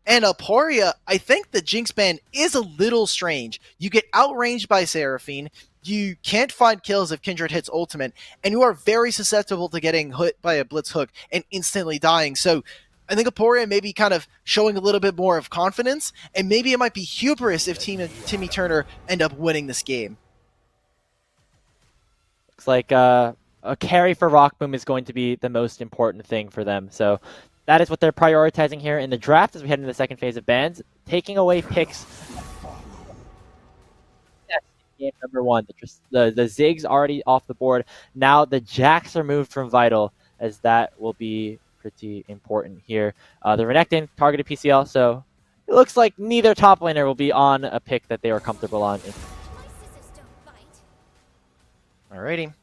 And Aporia, I think the Jinx ban is a little strange. You get outranged by Seraphine, you can't find kills if Kindred hits ultimate, and you are very susceptible to getting hit by a Blitz hook and instantly dying. So I think Aporia may be kind of showing a little bit more of confidence, and maybe it might be hubris if Timmy Turner end up winning this game. Looks like a carry for Rockboom is going to be the most important thing for them. So that is what they're prioritizing here in the draft as we head into the second phase of bans, taking away picks. Game number one, the Ziggs already off the board. Now the Jacks are moved from Vital, as that will be pretty important here. The Renekton targeted PCL, so it looks like neither top laner will be on a pick that they were comfortable on. Alrighty.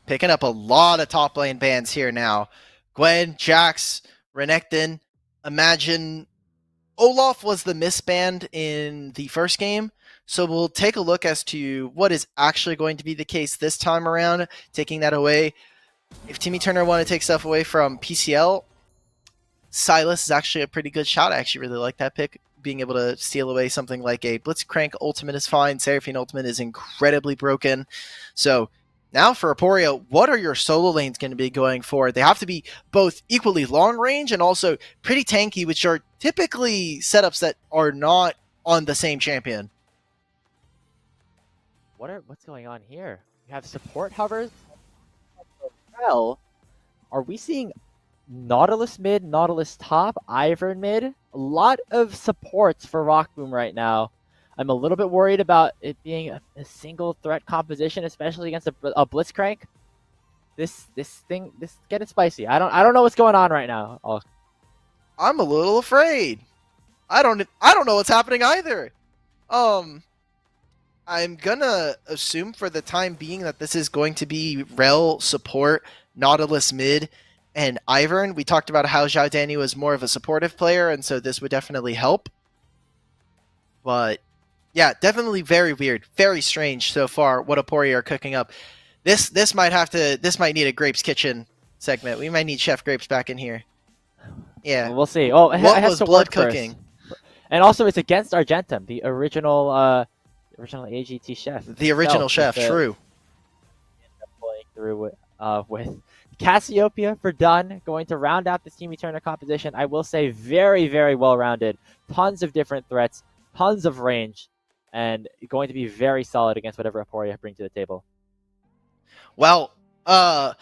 Picking up a lot of top lane bans here now. Gwen, Jax, Renekton. Imagine Olaf was the misband in the first game. So we'll take a look as to what is actually going to be the case this time around, taking that away. If Timmy Turner want to take stuff away from PCL, Silas is actually a pretty good shot. I actually really like that pick. Being able to steal away something like a Blitzcrank ultimate is fine. Seraphine ultimate is incredibly broken. So now for Aporia, what are your solo lanes going to be going for? They have to be both equally long range and also pretty tanky, which are typically setups that are not on the same champion. What's going on here? We have support hovers. Well, are we seeing Nautilus mid, Nautilus top, Ivern mid? A lot of supports for Rockboom right now. I'm a little bit worried about it being a single threat composition, especially against a Blitzcrank. This getting spicy. I don't know what's going on right now. I'm a little afraid. I don't know what's happening either. I'm gonna assume for the time being that this is going to be Rel support, Nautilus mid, and Ivern. We talked about how Zhao Danny was more of a supportive player, and so this would definitely help. But yeah, definitely very weird, very strange so far what Aporia are cooking up. This might need a Grapes Kitchen segment. We might need Chef Grapes back in here. Yeah, we'll see. Oh, it what has was to blood work first. cooking? And also, it's against Argentum, the original AGT chef. The original chef, true. Pulling through with Cassiopeia for done, going to round out this Timmy Turner composition. I will say very, very well-rounded. Tons of different threats, tons of range, and going to be very solid against whatever Aporia bring to the table. Well, I'm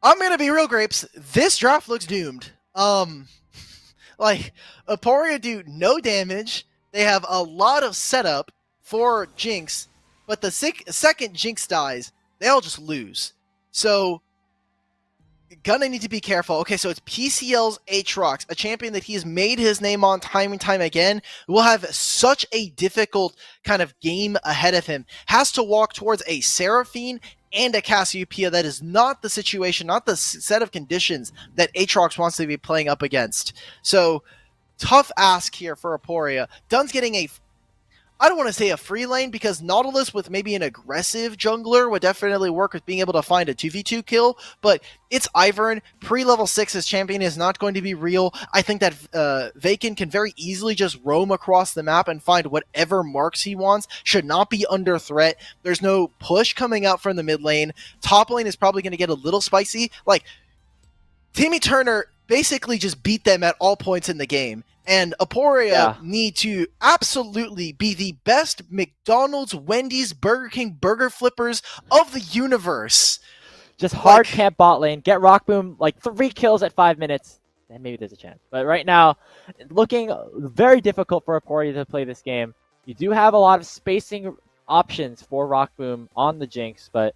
gonna be real, Grapes. This draft looks doomed. Like, Aporia do no damage. They have a lot of setup for Jinx, but the second Jinx dies, they all just lose. So gonna need to be careful. Okay, so it's PCL's Aatrox, a champion that he has made his name on time and time again, will have such a difficult kind of game ahead of him. Has to walk towards a Seraphine and a Cassiopeia. That is not the situation, not the set of conditions that Aatrox wants to be playing up against. So tough ask here for Aporia. Dun's getting I don't want to say a free lane, because Nautilus with maybe an aggressive jungler would definitely work with being able to find a 2v2 kill, but it's Ivern. Pre-level 6 as champion is not going to be real. I think that Vaken can very easily just roam across the map and find whatever marks he wants. Should not be under threat. There's no push coming out from the mid lane. Top lane is probably going to get a little spicy. Like, Timmy Turner basically just beat them at all points in the game. And Aporia need to absolutely be the best McDonald's, Wendy's, Burger King burger flippers of the universe. Just hard camp bot lane, get Rock Boom like 3 kills at 5 minutes, then maybe there's a chance. But right now, looking very difficult for Aporia to play this game. You do have a lot of spacing options for Rock Boom on the Jinx, but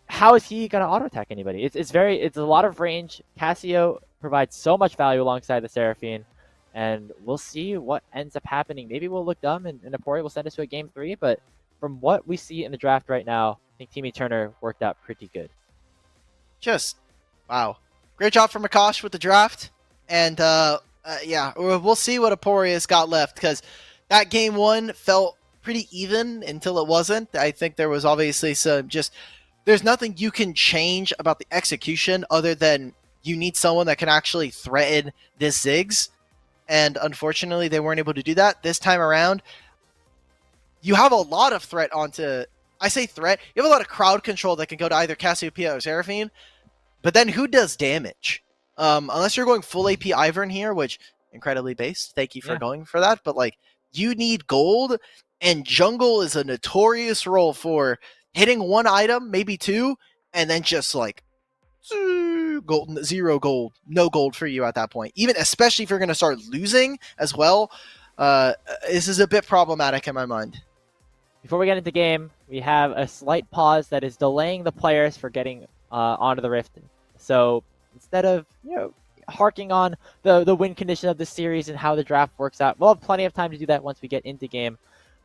how is he going to auto attack anybody? It's a lot of range. Cassio provides so much value alongside the Seraphine. And we'll see what ends up happening. Maybe we'll look dumb and Aporia will send us to a game 3. But from what we see in the draft right now, I think Timmy Turner worked out pretty good. Just, wow. Great job from Akash with the draft. And yeah, we'll see what Aporia's got left, because that game 1 felt pretty even until it wasn't. I think there was obviously there's nothing you can change about the execution other than you need someone that can actually threaten this Ziggs. And unfortunately, they weren't able to do that this time around. You have a lot of threat I say threat, you have a lot of crowd control that can go to either Cassiopeia or Seraphine, but then who does damage? Unless you're going full AP Ivern here, which, incredibly based, thank you for going for that, but like, you need gold, and jungle is a notorious role for hitting 1 item, maybe 2, and then just like, gold, 0 gold, no gold for you at that point. Even especially if you're going to start losing as well, this is a bit problematic in my mind. Before we get into the game, we have a slight pause that is delaying the players for getting onto the Rift. So instead of harking on the win condition of the series and how the draft works out, we'll have plenty of time to do that once we get into game.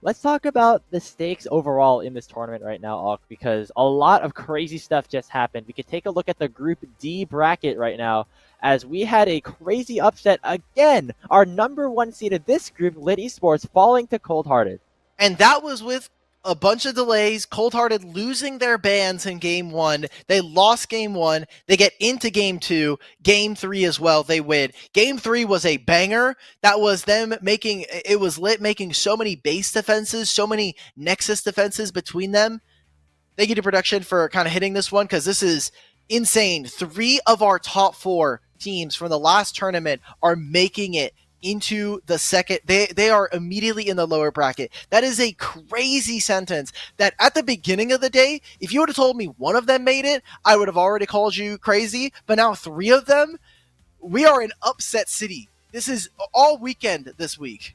Let's talk about the stakes overall in this tournament right now, Alk, because a lot of crazy stuff just happened. We could take a look at the Group D bracket right now, as we had a crazy upset again. Our number 1 seed of this group, Lit Esports, falling to Cold Hearted. And that was with a bunch of delays, Cold Hearted losing their bans in game 1. They lost game 1. They get into game 2. Game 3 as well, they win. Game 3 was a banger. That was them it was Lit making so many base defenses, so many Nexus defenses between them. Thank you to production for kind of hitting this one, because this is insane. 3 of our top 4 teams from the last tournament are making it into the second. They are immediately in the lower bracket. That is a crazy sentence that at the beginning of the day, if you would have told me 1 of them made it, I would have already called you crazy. But now 3 of them, we are in upset city. This is all weekend this week.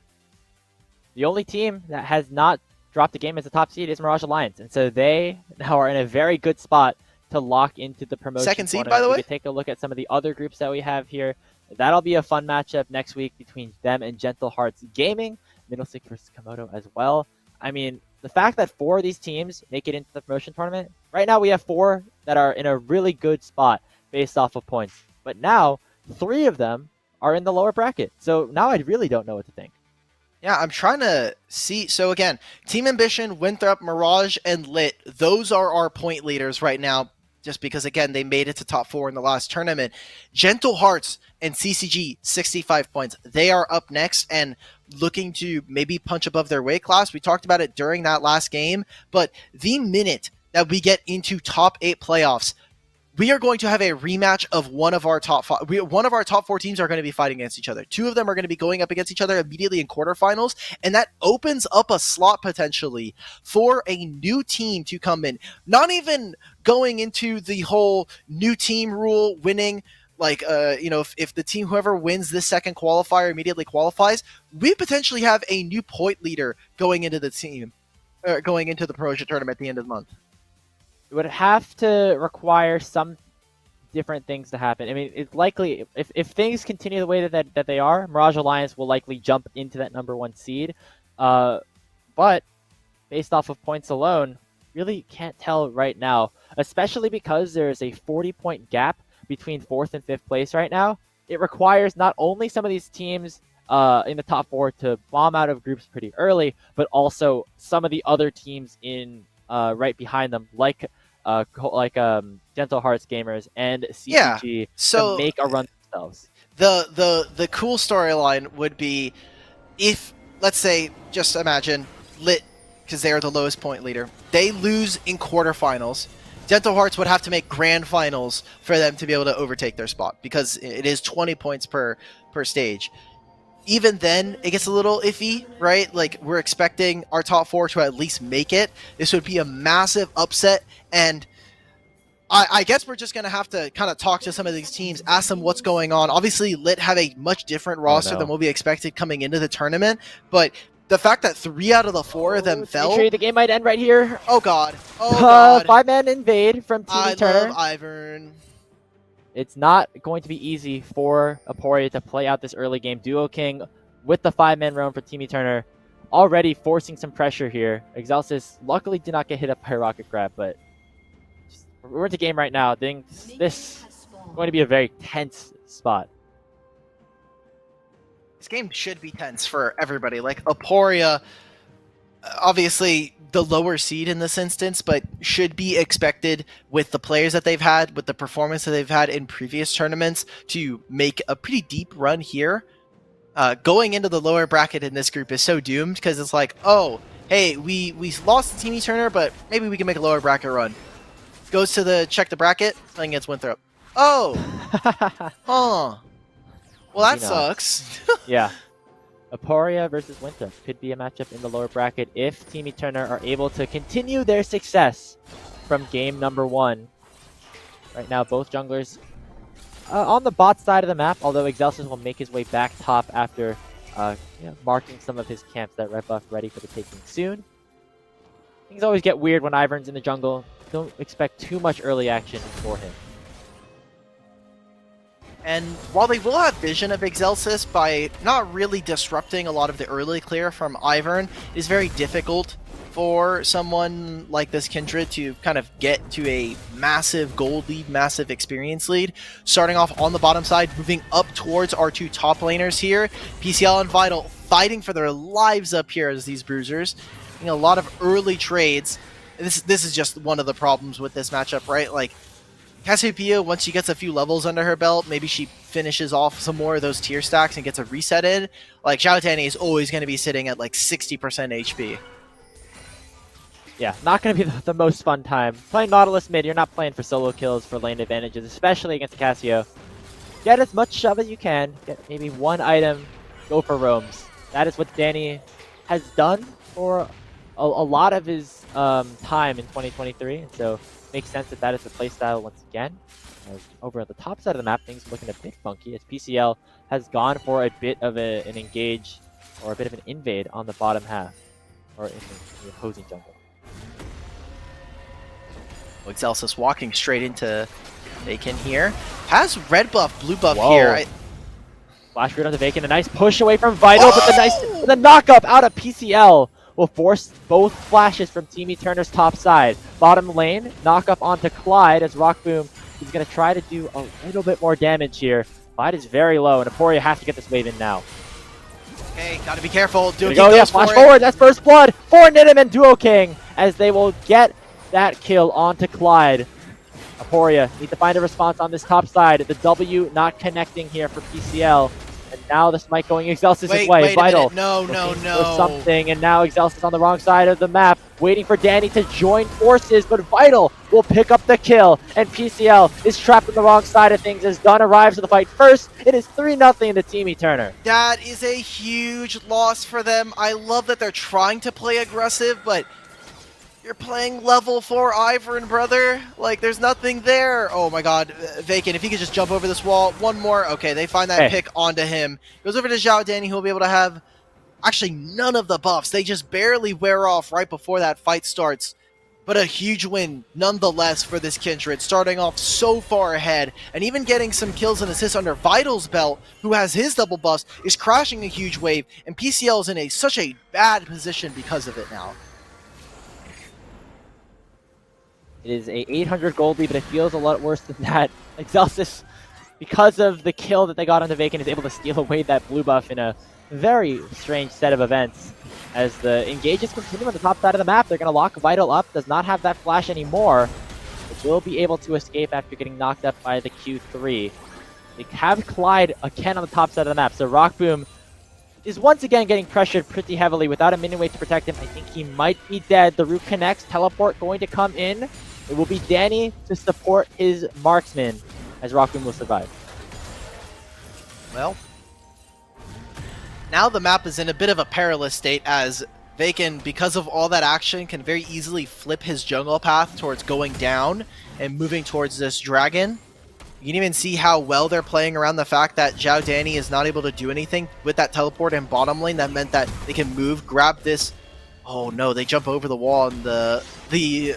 The only team that has not dropped a game as a top seed is Mirage Alliance. And so they now are in a very good spot to lock into the promotion. Second seed, tournament. by the way? We could take a look at some of the other groups that we have here. That'll be a fun matchup next week between them and Gentle Hearts Gaming, Middlestick versus Komodo as well. I mean, the fact that 4 of these teams make it into the promotion tournament, right now we have 4 that are in a really good spot based off of points. But now, 3 of them are in the lower bracket. So now I really don't know what to think. Yeah, I'm trying to see. So again, Team Ambition, Winthrop, Mirage, and Lit, those are our point leaders right now, just because, again, they made it to top 4 in the last tournament. Gentle Hearts and CCG, 65 points. They are up next and looking to maybe punch above their weight class. We talked about it during that last game, but the minute that we get into top 8 playoffs, we are going to have a rematch of one of our top 5. One of our top 4 teams are going to be fighting against each other. 2 of them are going to be going up against each other immediately in quarterfinals, and that opens up a slot potentially for a new team to come in. Not even going into the whole new team rule, winning, like, if the team, whoever wins this second qualifier immediately qualifies, we potentially have a new point leader going into the team. going into the Proja tournament at the end of the month? It would have to require some different things to happen. I mean, it's likely if things continue the way that they are, Mirage Alliance will likely jump into that #1 seed. But based off of points alone, really can't tell right now, especially because there is a 40-point gap between 4th and 5th place right now. It requires not only some of these teams in the top 4 to bomb out of groups pretty early, but also some of the other teams in right behind them, like Gentle Hearts Gamers and CCG, so to make a run themselves. The cool storyline would be if, let's say, just imagine Lit, because they are the lowest point leader, they lose in quarterfinals. Gentle Hearts would have to make grand finals for them to be able to overtake their spot, because it is 20 points per stage. Even then, it gets a little iffy, right? Like, we're expecting our top 4 to at least make it. This would be a massive upset, and I guess we're just going to have to kind of talk to some of these teams, ask them what's going on. Obviously, Lit have a much different roster than what we expected coming into the tournament, but the fact that 3 out of the 4 of them fell... The game might end right here. Oh, God. Oh, God. 5-man invade from Team Turner. I love Ivern. It's not going to be easy for Aporia to play out this early game. Duo King with the 5-man roam for Team Turner, already forcing some pressure here. Excelsis luckily did not get hit up by a rocket grab, but we're into game right now. This is going to be a very tense spot. This game should be tense for everybody. Like, Aporia, obviously the lower seed in this instance, but should be expected with the players that they've had, with the performance that they've had in previous tournaments, to make a pretty deep run here. Going into the lower bracket in this group is so doomed, because it's like, oh, hey, we lost to Team Turner, but maybe we can make a lower bracket run. Goes to check the bracket, playing against Winthrop. Oh! Huh. Well, that sucks. Yeah. Aporia versus Winthrop could be a matchup in the lower bracket if Team Turner are able to continue their success from game #1. Right now, both junglers on the bot side of the map, although Excelsis will make his way back top after marking some of his camps that red buff ready for the taking soon. Things always get weird when Ivern's in the jungle. Don't expect too much early action for him. And while they will have vision of Excelsis by not really disrupting a lot of the early clear from Ivern, it is very difficult for someone like this Kindred to kind of get to a massive gold lead, massive experience lead. Starting off on the bottom side, moving up towards our 2 top laners here. PCL and Vital fighting for their lives up here as these bruisers. A lot of early trades. This is just one of the problems with this matchup, right? Like, Cassiopeia, once she gets a few levels under her belt, maybe she finishes off some more of those tier stacks and gets a reset in. Like, Xiao Danny is always going to be sitting at like 60% HP. Yeah, not going to be the most fun time. Playing Nautilus mid, you're not playing for solo kills, for lane advantages, especially against Cassio. Get as much shove as you can, get maybe 1 item, go for roams. That is what Danny has done for a lot of his time in 2023, and so makes sense that is the playstyle once again. As over at the top side of the map, things are looking a bit funky as PCL has gone for a bit of an engage or a bit of an invade on the bottom half, or in the opposing jungle. Excelsis walking straight into Bacon here. Has red buff, blue buff here. Flash root onto Bacon, a nice push away from Vital, but the knock-up out of PCL will force both flashes from Team Turner's top side. Bottom lane, knock up onto Clyde as Rock Boom is going to try to do a little bit more damage here. Clyde is very low, and Aporia has to get this wave in now. Okay, gotta be careful. Duo King goes flash forward, that's First Blood for Nidim and Duo King, as they will get that kill onto Clyde. Aporia need to find a response on this top side. The W not connecting here for PCL. And now the smite going Excelsis' way. Vital. No. For something, and now Excelsis on the wrong side of the map, waiting for Danny to join forces, but Vital will pick up the kill, and PCL is trapped on the wrong side of things as Dunn arrives to the fight first. It is 3-0 to Team Turner. That is a huge loss for them. I love that they're trying to play aggressive, but you're playing level 4 Ivern, brother. Like, there's nothing there. Oh my god. Vacant, if he could just jump over this wall. One more. Okay, they find that pick onto him. Goes over to Xiao Danny, who will be able to have Actually, none of the buffs. They just barely wear off right before that fight starts. But a huge win nonetheless for this Kindred, starting off so far ahead, and even getting some kills and assists under Vital's belt, who has his double buffs, is crashing a huge wave, and PCL is in such a bad position because of it now. It is a 800 gold lead, but it feels a lot worse than that. Excelsis, because of the kill that they got on the Vacant, is able to steal away that blue buff in a very strange set of events. As the engages continue on the top side of the map, they're going to lock Vital up, does not have that flash anymore, but will be able to escape after getting knocked up by the Q3. They have Clyde again on the top side of the map, so Rockboom is once again getting pressured pretty heavily without a minion wave to protect him. I think he might be dead. The root connects, teleport going to come in. It will be Danny to support his marksman, as Rockboom will survive. Well, now the map is in a bit of a perilous state, as Vacant, because of all that action, can very easily flip his jungle path towards going down and moving towards this dragon. You can even see how well they're playing around the fact that Zhao Danny is not able to do anything with that teleport in bottom lane. That meant that they can move, grab this. Oh no, they jump over the wall and the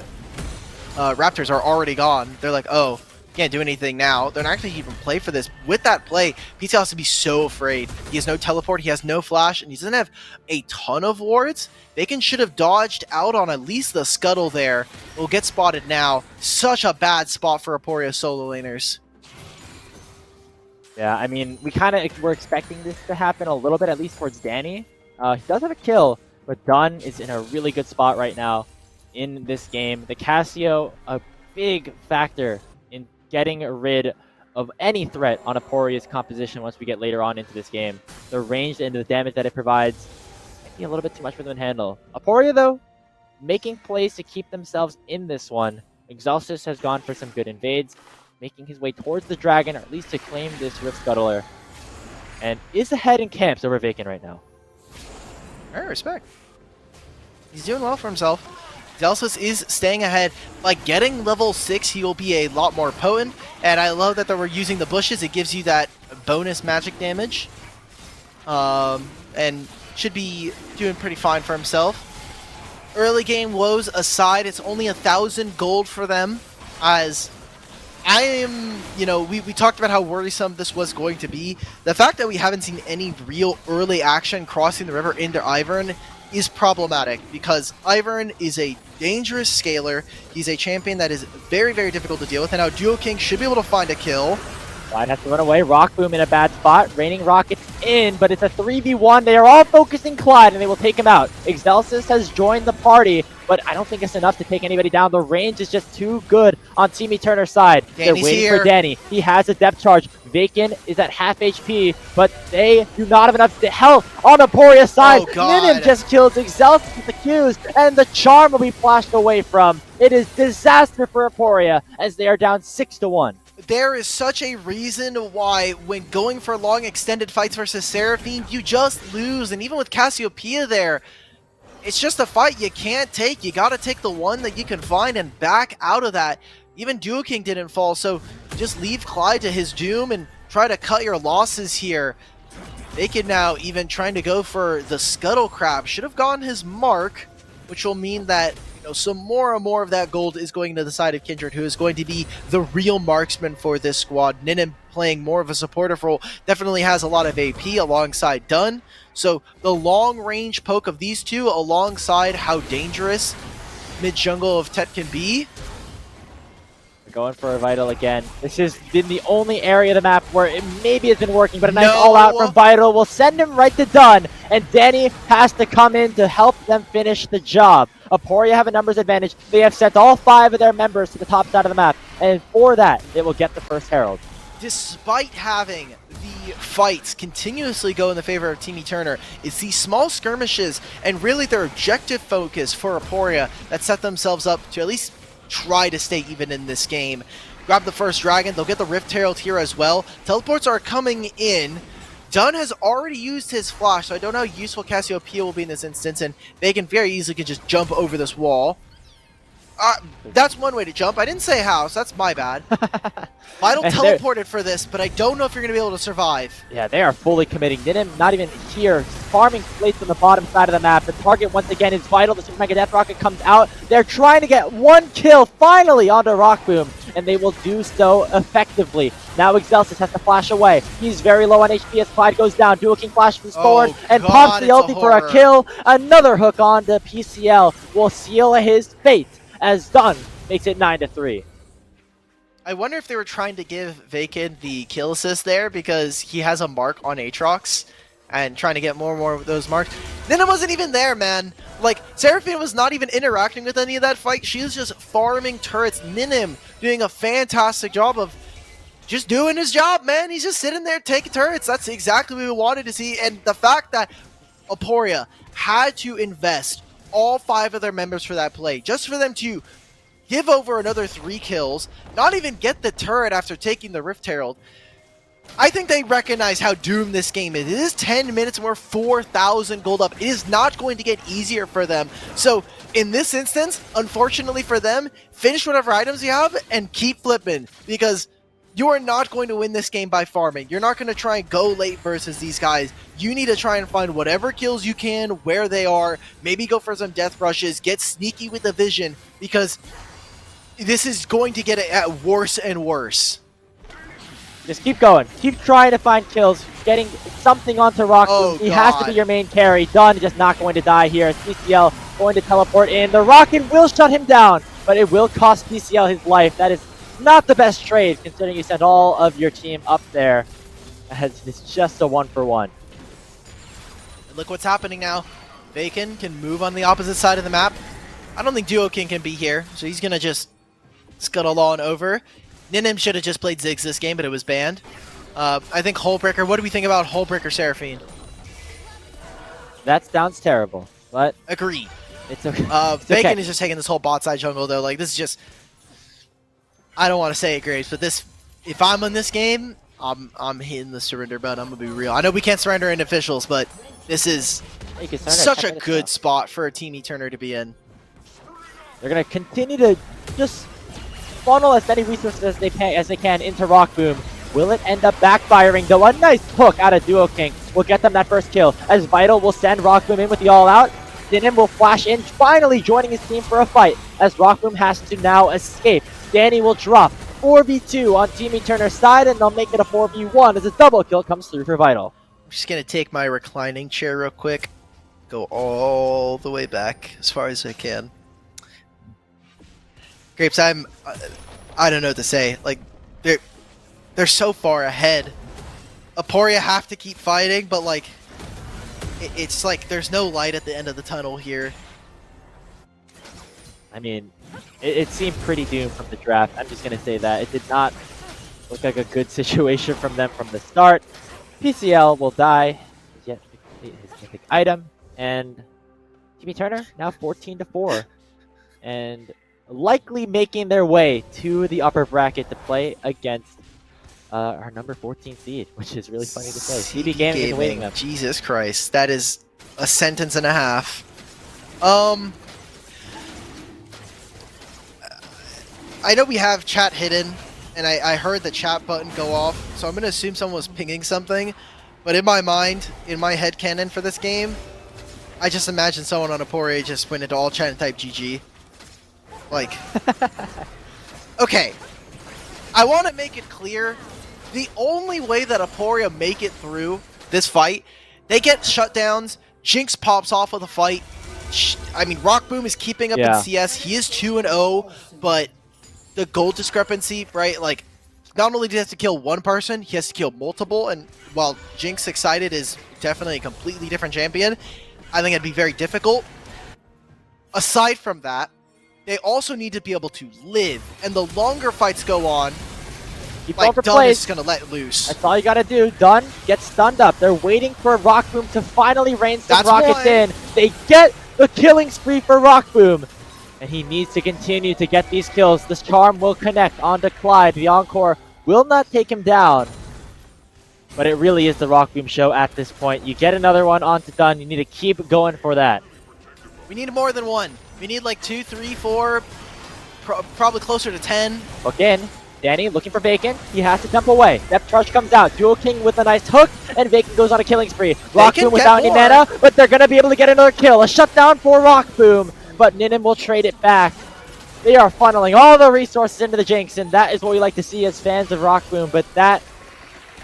Raptors are already gone. They're like, oh, can't do anything now. They're not actually even play for this. With that play, PCL has to be so afraid. He has no teleport, he has no flash, and he doesn't have a ton of wards. Vacant should have dodged out on at least the scuttle there. Will get spotted now. Such a bad spot for Aporia solo laners. Yeah, I mean, we kind of were expecting this to happen a little bit, at least towards Danny. He does have a kill, but Dunn is in a really good spot right now in this game. The Cassio, a big factor in getting rid of any threat on Aporia's composition once we get later on into this game. The range and the damage that it provides might be a little bit too much for them to handle. Aporia, though, making plays to keep themselves in this one. Exhaustus has gone for some good invades, making his way towards the dragon, or at least to claim this Rift Scuttler, and is ahead in camps over Vacant right now. All right, respect. He's doing well for himself. Excelsis is staying ahead. By getting level 6, he will be a lot more potent, and I love that they were using the bushes. It gives you that bonus magic damage, and should be doing pretty fine for himself. Early game woes aside, it's only 1,000 gold for them, as I am, we talked about how worrisome this was going to be. The fact that we haven't seen any real early action crossing the river into Ivern is problematic, because Ivern is a dangerous scaler. He's a champion that is very, very difficult to deal with, and now Duo King should be able to find a kill. Clyde has to run away. Rockboom in a bad spot. Raining Rockets in, but it's a 3v1. They are all focusing Clyde, and they will take him out. Excelsis has joined the party, but I don't think it's enough to take anybody down. The range is just too good on Teamy Turner's side. Danny's They're waiting here for Danny. He has a depth charge. Vacant is at half HP, but they do not have enough health on Aporia's side. Oh, God. Minim just kills Excelsis with the Qs, and the charm will be flashed away from. It is disaster for Aporia, as they are down 6-1. There is such a reason why when going for long extended fights versus Seraphine, you just lose. And even with Cassiopeia there, it's just a fight you can't take. You gotta take the one that you can find and back out of that. Even Duo King didn't fall, so just leave Clyde to his doom and try to cut your losses here. They can now even trying to go for the Scuttle Crab. Should have gotten his mark, which will mean that some more and more of that gold is going to the side of Kindred, who is going to be the real marksman for this squad. Ninim playing more of a supportive role, definitely has a lot of AP alongside Dunn. So the long-range poke of these two, alongside how dangerous mid-jungle of Tet can be. We're going for a Vital again. This has been the only area of the map where it maybe has been working, but a nice all-out from Vital will send him right to Dunn, and Danny has to come in to help them finish the job. Aporia have a numbers advantage. They have sent all 5 of their members to the top side of the map, and for that, they will get the first Herald. Despite having the fights continuously go in the favor of Teamy Turner, it's these small skirmishes and really their objective focus for Aporia that set themselves up to at least try to stay even in this game. Grab the first dragon, they'll get the Rift Herald here as well. Teleports are coming in. Dunn has already used his flash, so I don't know how useful Cassiopeia will be in this instance, and they can very easily just jump over this wall. That's one way to jump. I didn't say house. That's my bad. Vital And teleported for this, but I don't know if you're going to be able to survive. Yeah, they are fully committing. Nim not even here. Farming plates on the bottom side of the map. The target once again is Vital. The Super Mega Death Rocket comes out. They're trying to get one kill finally onto Rock Boom, and they will do so effectively. Now Excelsis has to flash away. He's very low on HP as Clyde goes down. Duo King flashes forward and pumps the ulti for a kill. Another hook on to PCL will seal his fate as Dunn makes it 9-3. I wonder if they were trying to give Vaken the kill assist there because he has a mark on Aatrox and trying to get more and more of those marks. Then it wasn't even there, man. Like, Seraphine was not even interacting with any of that fight. She was just farming turrets. Ninim doing a fantastic job of just doing his job, man. He's just sitting there taking turrets. That's exactly what we wanted to see. And the fact that Aporia had to invest all 5 of their members for that play, just for them to give over another 3 kills, not even get the turret after taking the Rift Herald. I think they recognize how doomed this game is. It is 10 minutes and we're 4,000 gold up. It is not going to get easier for them. So in this instance, unfortunately for them, finish whatever items you have and keep flipping, because you are not going to win this game by farming. You're not going to try and go late versus these guys. You need to try and find whatever kills you can, where they are, maybe go for some death rushes, get sneaky with the vision, because this is going to get worse and worse. Just keep going. Keep trying to find kills. Getting something onto Rock. Oh, he has to be your main carry. Dunn just not going to die here. PCL going to teleport in. The rocket will shut him down, but it will cost PCL his life. That is not the best trade, considering you sent all of your team up there. As it's just a 1-for-1. Look what's happening now. Vaken can move on the opposite side of the map. I don't think Duo King can be here, so he's going to just scuttle on over. Ninim should have just played Ziggs this game, but it was banned. I think Hullbreaker, what do we think about Hullbreaker Seraphine? That sounds terrible, but Agreed. it's okay. Vaken is just taking this whole bot side jungle, though. Like, this is just... I don't want to say it, Graves, but this... If I'm in this game, I'm hitting the surrender button. I'm going to be real. I know we can't surrender in officials, but this is such a good spot for a Team Eterner to be in. They're going to continue to just funnel as many resources as they can into Rock Boom. Will it end up backfiring, though? A nice hook out of Duo King will get them that first kill, as Vital will send Rock Boom in with the all-out. Dinim will flash in, finally joining his team for a fight, as Rock Boom has to now escape. Danny will drop 4v2 on Team Eterner's side, and they'll make it a 4v1 as a double kill comes through for Vital. I'm just going to take my reclining chair real quick, go all the way back as far as I can. Grapes, I don't know what to say. Like, they're so far ahead. Aporia have to keep fighting, but like, it's like there's no light at the end of the tunnel here. I mean, it seemed pretty doomed from the draft. I'm just going to say that. It did not look like a good situation from them from the start. PCL will die. He's yet to complete his mythic item. And Team Turner now 14-4. And likely making their way to the upper bracket to play against our number 14 seed, which is really funny to say. CB Gaming is waiting them. Jesus Christ, that is a sentence and a half. I know we have chat hidden, and I heard the chat button go off, so I'm going to assume someone was pinging something. But in my mind, in my headcanon for this game, I just imagine someone on Aporia just went into all chat and typed GG. Like, okay, I want to make it clear, the only way that Aporia make it through this fight, they get shutdowns, Jinx pops off of the fight. I mean, Rock Boom is keeping up in CS, he is 2-0, but the gold discrepancy, right, like, not only does he have to kill one person, he has to kill multiple, and while Jinx Excited is definitely a completely different champion, I think it'd be very difficult. Aside from that, they also need to be able to live, and the longer fights go on, like, Dunn is going to let loose. That's all you got to do. Dunn gets stunned up. They're waiting for Rock Boom to finally rain some rockets in. They get the killing spree for Rock Boom, and he needs to continue to get these kills. This charm will connect onto Clyde. The Encore will not take him down, but it really is the Rock Boom show at this point. You get another one onto Dunn. You need to keep going for that. We need more than one. We need like 2, 3, 4. probably closer to 10. Hook in. Danny looking for Bacon. He has to jump away. Depth charge comes out. Dual King with a nice hook, and Bacon goes on a killing spree. Rock Boom without any mana, but they're going to be able to get another kill. A shutdown for Rock Boom, but Ninim will trade it back. They are funneling all the resources into the Jinx, and that is what we like to see as fans of Rock Boom, but that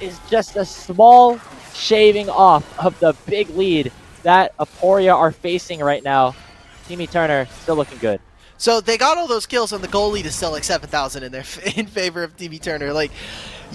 is just a small shaving off of the big lead that Aporia are facing right now. Team Turner still looking good. So they got all those kills, and the goal lead is still like 7,000 in favor of TV Turner. Like,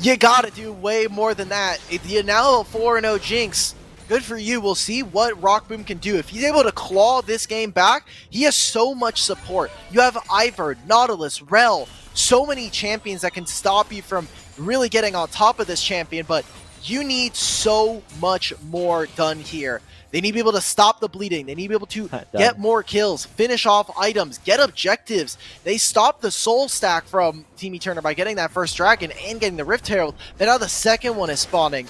you gotta do way more than that. If you now 4-0 Jinx, good for you. We'll see what Rock Boom can do. If he's able to claw this game back, he has so much support. You have Ivern, Nautilus, Rel, so many champions that can stop you from really getting on top of this champion, but you need so much more done here. They need to be able to stop the bleeding. They need to be able to get more kills, finish off items, get objectives. They stopped the soul stack from Team Turner by getting that first dragon and getting the Rift Herald, but now the second one is spawning.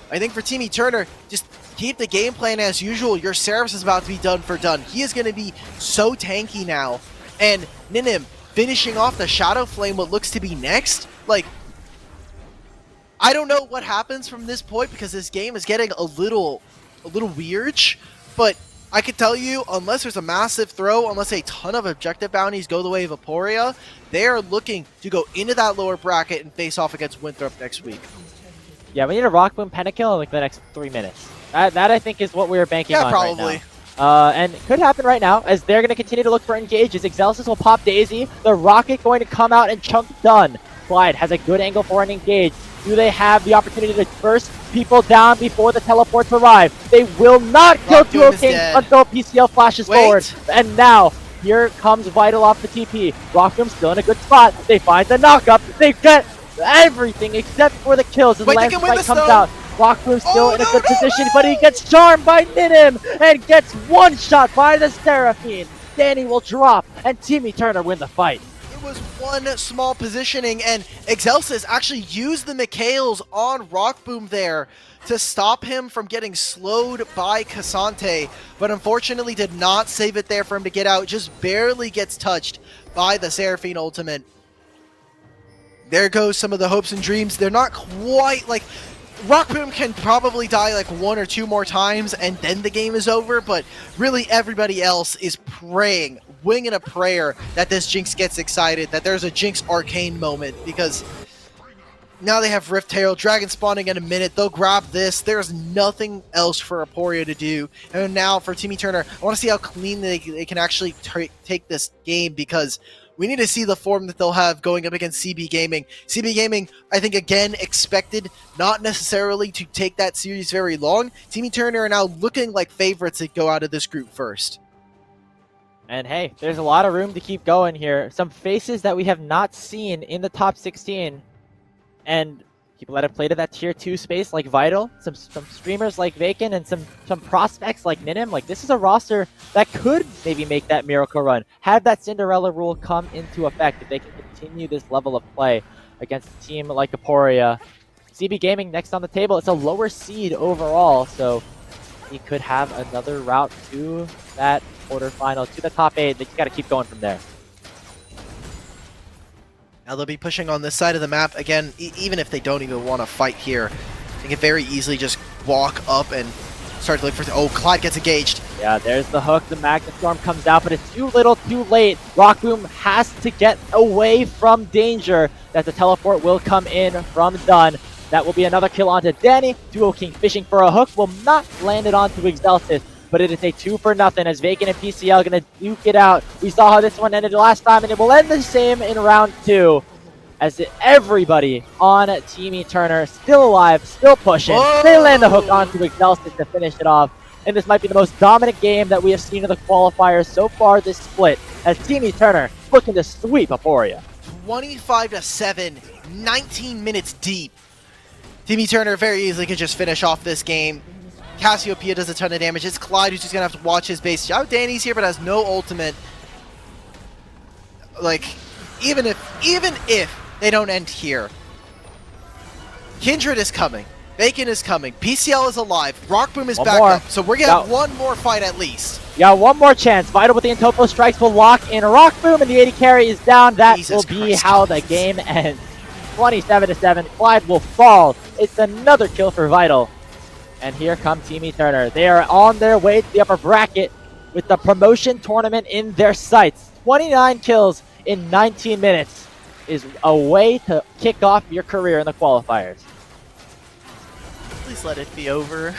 I think for Team Turner, just keep the game plan as usual. Your Seraphs is about to be done for done. He is going to be so tanky now. And Ninim finishing off the Shadow Flame, what looks to be next. Like, I don't know what happens from this point because this game is getting a little weird, but I can tell you, unless there's a massive throw, unless a ton of objective bounties go the way of Aporia, they are looking to go into that lower bracket and face off against Winthrop next week. Yeah, we need a Rock Boom pentakill in like the next 3 minutes. That I think is what we're banking on probably. right now. And it could happen right now, as they're going to continue to look for engages. Excelsis will pop Daisy, the Rocket going to come out and chunk done. Clyde has a good angle for an engage. Do they have the opportunity to burst people down before the teleports arrive? They will not kill Duo King until PCL flashes forward. And now, here comes Vital off the TP. Rockboom still in a good spot. They find the knockup. They get everything except for the kills. And the last fight comes out. Rockboom still in a good position, but he gets charmed by Ninim and gets one shot by the Seraphine. Danny will drop, and Team Turner win the fight. Was one small positioning, and Excelsis actually used the McHales on Rockboom there to stop him from getting slowed by Cassante, but unfortunately did not save it there for him to get out. Just barely gets touched by the Seraphine ultimate. There goes some of the hopes and dreams. They're not quite like... Rockboom can probably die like 1 or 2 more times and then the game is over, but really everybody else is praying, winging a prayer that this Jinx gets excited, that there's a Jinx Arcane moment, because now they have Rift Herald, Dragon spawning in a minute, they'll grab this, there's nothing else for Aporia to do. And now for Team Turner, I want to see how clean they can actually take this game, because we need to see the form that they'll have going up against CB Gaming. CB Gaming, I think, again, expected not necessarily to take that series very long. Team Turner are now looking like favorites to go out of this group first. And hey, there's a lot of room to keep going here. Some faces that we have not seen in the top 16. And people that have played at that tier 2 space like Vital, some streamers like Vacant, and some prospects like Ninim. Like, this is a roster that could maybe make that miracle run. Have that Cinderella rule come into effect if they can continue this level of play against a team like Aporia. CB Gaming next on the table. It's a lower seed overall, so he could have another route to that quarterfinal, to the top 8. They just got to keep going from there. Now they'll be pushing on this side of the map. Again, even if they don't even want to fight here, they can very easily just walk up and start to look for... Oh, Clyde gets engaged. Yeah, there's the hook. The Magna Storm comes out, but it's too little, too late. Rockboom has to get away from danger, that the teleport will come in from Dun. That will be another kill onto Danny. Duo King fishing for a hook, will not land it onto Excelsis, but it is a 2-for-0 as Vacant and PCL are going to duke it out. We saw how this one ended last time, and it will end the same in round 2. As everybody on Team Turner still alive, still pushing. Whoa! They land the hook onto Excelsis to finish it off. And this might be the most dominant game that we have seen in the qualifiers so far this split, as Team Turner looking to sweep Aporia. 25-7, 19 minutes deep. Team Turner very easily could just finish off this game. Cassiopeia does a ton of damage. It's Clyde who's just going to have to watch his base. Xiao Danny's here, but has no ultimate. Like, even if they don't end here, Kindred is coming. Bacon is coming. PCL is alive. Rockboom is One back more. up. So we're going to have one more fight at least. You got one more chance. Vital with the Intopo strikes will lock in a Rock Boom, and the 80 carry is down. That Jesus will be Christ. how the game ends. 27-7. Clyde will fall. It's another kill for Vital. And here come Team Turner. They are on their way to the upper bracket with the promotion tournament in their sights. 29 kills in 19 minutes is a way to kick off your career in the qualifiers. Please let it be over.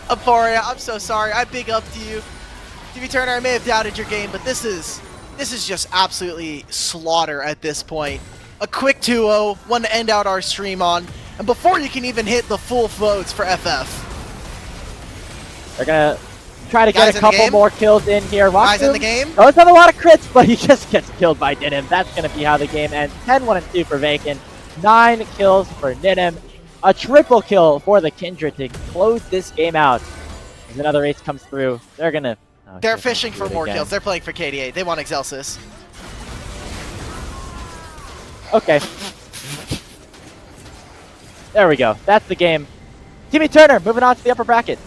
Aporia, I'm so sorry. I big up to you. TV Turner, I may have doubted your game, but this is just absolutely slaughter at this point. A quick 2-0, one to end out our stream on, and before you can even hit the full votes for FF. They're going to try to Guys get a in the couple game? more kills in here. Guys in Rockboom the game? does have a lot of crits, but he just gets killed by Ninim. That's going to be how the game ends. 10-1-2 for Vacan. 9 kills for Ninim. A triple kill for the Kindred to close this game out. As another ace comes through, they're going to... They're fishing for more kills. They're playing for KDA. They want Excelsis. Okay. There we go. That's the game. Timmy Turner moving on to the upper bracket.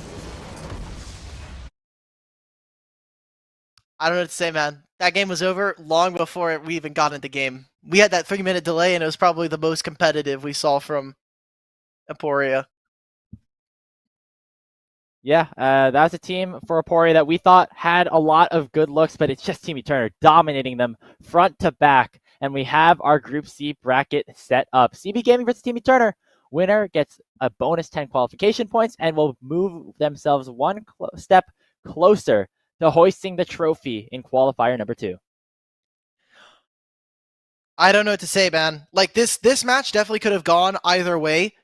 I don't know what to say, man. That game was over long before we even got into game. We had that 3-minute delay, and it was probably the most competitive we saw from Emporia. Yeah, that was a team for Aporia that we thought had a lot of good looks, but it's just Timmy Turner dominating them front to back. And we have our Group C bracket set up. CB Gaming versus Timmy Turner. Winner gets a bonus 10 qualification points and will move themselves one step closer to hoisting the trophy in qualifier number 2. I don't know what to say, man. Like, this match definitely could have gone either way.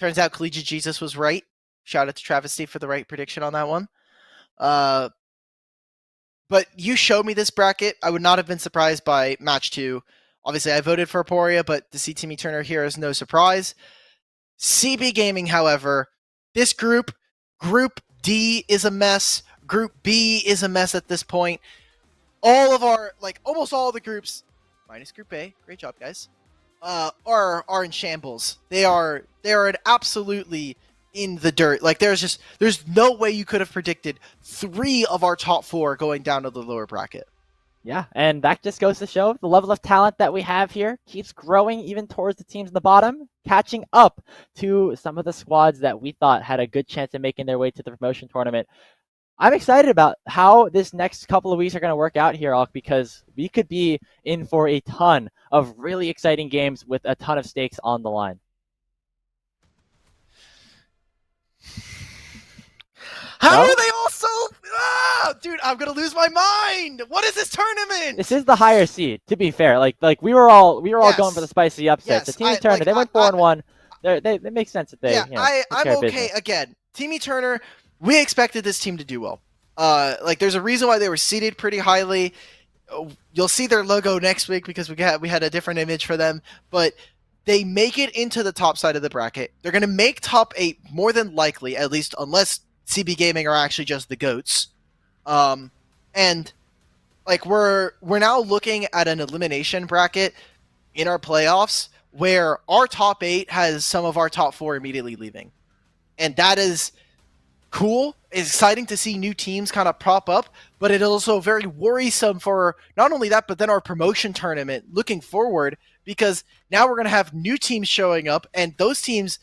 Turns out Collegiate Jesus was right. Shout out to Travesty for the right prediction on that one. But you showed me this bracket. I would not have been surprised by match 2. Obviously, I voted for Aporia, but to see Timmy Turner here is no surprise. CB Gaming, however, this Group D is a mess. Group B is a mess at this point. All of our, almost all the groups, minus Group A, great job, guys, are in shambles. They are absolutely in the dirt. Like, there's no way you could have predicted 3 of our top 4 going down to the lower bracket. Yeah, and that just goes to show the level of talent that we have here keeps growing even towards the teams in the bottom, catching up to some of the squads that we thought had a good chance of making their way to the promotion tournament. I'm excited about how this next couple of weeks are going to work out here, Alk, because we could be in for a ton of really exciting games with a ton of stakes on the line. How No? are they all so... dude, I'm going to lose my mind! What is this tournament? This is the higher seed, to be fair. Like we were all Yes. going for the spicy upset. Yes, The Team Turner, they went 4-1. It makes sense that they Yeah, take I'm care of okay. business. Again, Timmy Turner, we expected this team to do well. There's a reason why they were seeded pretty highly. You'll see their logo next week because we had a different image for them, but they make it into the top side of the bracket. They're going to make top 8 more than likely, at least unless CB Gaming are actually just the GOATs. And we're now looking at an elimination bracket in our playoffs where our top 8 has some of our top 4 immediately leaving. And that is cool. It's exciting to see new teams kind of prop up, but it is also very worrisome for not only that, but then our promotion tournament looking forward, because now we're going to have new teams showing up, and those teams,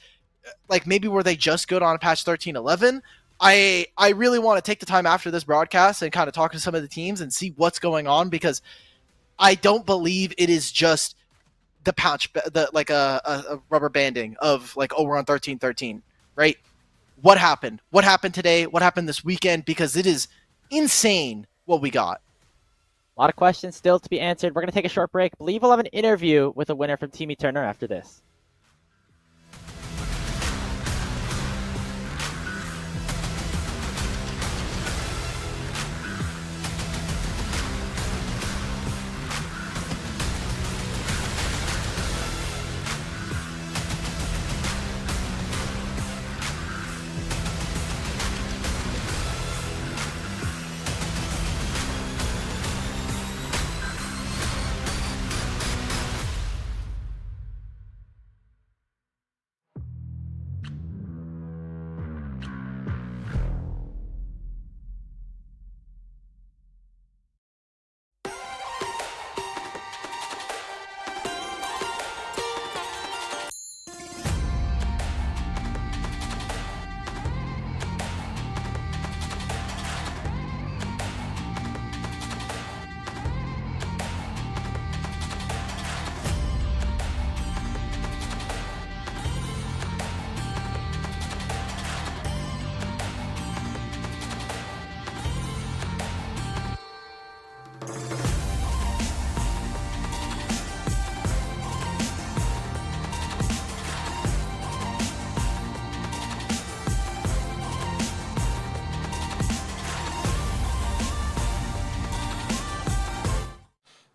maybe were they just good on patch 13.11? I really want to take the time after this broadcast and kind of talk to some of the teams and see what's going on, because I don't believe it is just the patch, a rubber banding of we're on 13.13, right? What happened? What happened today? What happened this weekend? Because it is insane what we got. A lot of questions still to be answered. We're going to take a short break. Believe we'll have an interview with a winner from Timmy Turner after this.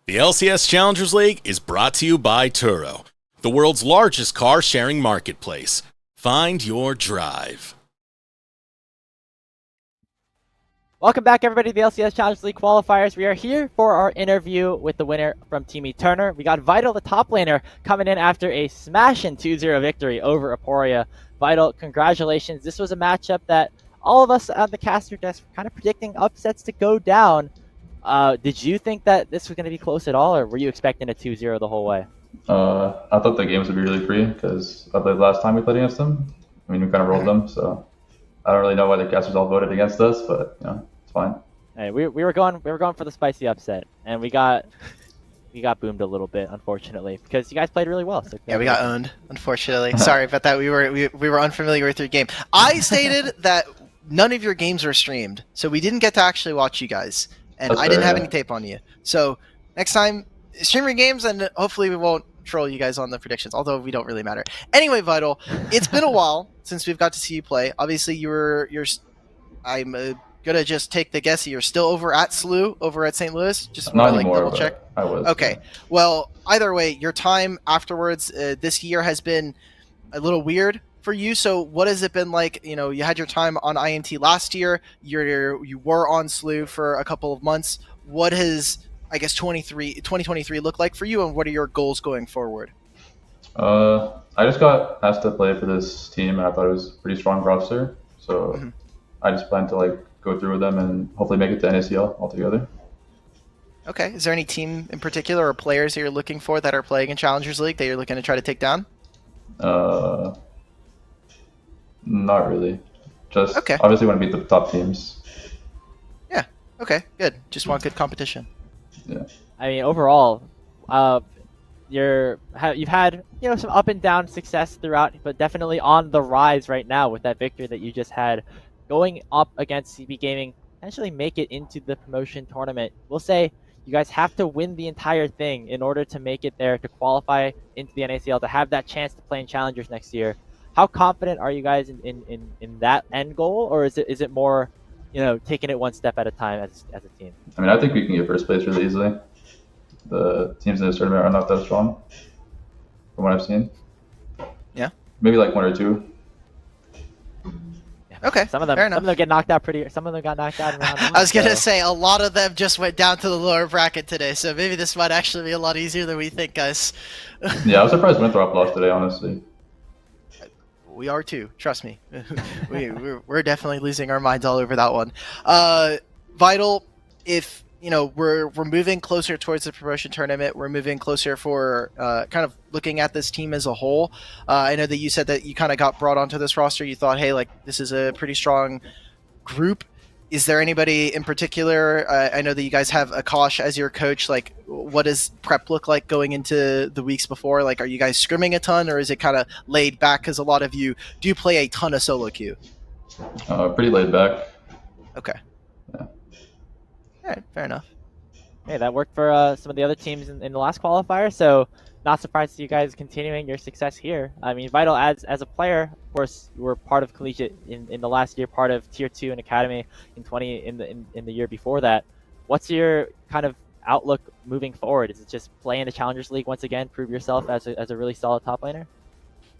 The LCS Challengers League is brought to you by Turo, the world's largest car sharing marketplace. Find your drive. Welcome back, everybody, to the LCS Challenge League qualifiers. We are here for our interview with the winner from Team Eternal. We got Vital, the top laner, coming in after a smashing 2-0 victory over Aporia. Vital, congratulations. This was a matchup that all of us on the caster desk were kind of predicting upsets to go down. Did you think that this was going to be close at all, or were you expecting a 2-0 the whole way? I thought the games would be really free because of the last time we played against them. I mean, we kind of rolled them, so I don't really know why the casters all voted against us, but it's fine. Hey, we were going for the spicy upset, and we got boomed a little bit, unfortunately, because you guys played really well. So Yeah, we got owned, unfortunately. Sorry about that. We were unfamiliar with your game. I stated that none of your games were streamed, so we didn't get to actually watch you guys, and That's I didn't fair, have yeah. any tape on you. So next time, stream your games, and hopefully we won't troll you guys on the predictions, although we don't really matter. Anyway, Vital, it's been a while since we've got to see you play. Obviously, I'm gonna just take the guess you're still over at SLU, over at St. Louis. Just Not want to anymore, double but check. I was. Okay. Well, either way, your time afterwards this year has been a little weird for you. So what has it been like? You had your time on INT last year. You were on SLU for a couple of months. What has, I guess, 2023 look like for you, and what are your goals going forward? I just got asked to play for this team, and I thought it was a pretty strong roster, so I just plan to go through with them and hopefully make it to NACL altogether. Okay. Is there any team in particular or players that you're looking for that are playing in Challengers League that you're looking to try to take down? Not really. Just Okay. obviously want to beat the top teams. Yeah. Okay. Good. Just want good competition. Yeah. I mean, overall, you've had some up and down success throughout, but definitely on the rise right now with that victory that you just had, going up against CB Gaming, potentially make it into the promotion tournament. We'll say you guys have to win the entire thing in order to make it there, to qualify into the NACL, to have that chance to play in Challengers next year. How confident are you guys in that end goal, or is it more, taking it one step at a time as a team? I mean, I think we can get first place really easily. The teams in this tournament are not that strong, from what I've seen. Yeah. Maybe one or two. Okay. Some of them get knocked out some of them got knocked out in round one. I was gonna so- say a lot of them just went down to the lower bracket today, so maybe this might actually be a lot easier than we think, guys. Yeah, I was surprised Winthrop lost today, honestly. We are too. Trust me. we're definitely losing our minds all over that one. Vital, if we're moving closer towards the promotion tournament, we're moving closer for kind of looking at this team as a whole. I know that you said that you kind of got brought onto this roster. You thought, hey, this is a pretty strong group. Is there anybody in particular? I know that you guys have Akash as your coach. What does prep look like going into the weeks before? Are you guys scrimming a ton, or is it kind of laid back? Because a lot of you do play a ton of solo queue. Pretty laid back. Okay. Yeah. All right. Fair enough. Hey, that worked for some of the other teams in the last qualifier, so not surprised to see you guys continuing your success here. I mean, Vital, as a player, of course, you were part of Collegiate in the last year, part of Tier 2 and Academy in the year before that. What's your kind of outlook moving forward? Is it just play in the Challengers League once again, prove yourself as a really solid top laner?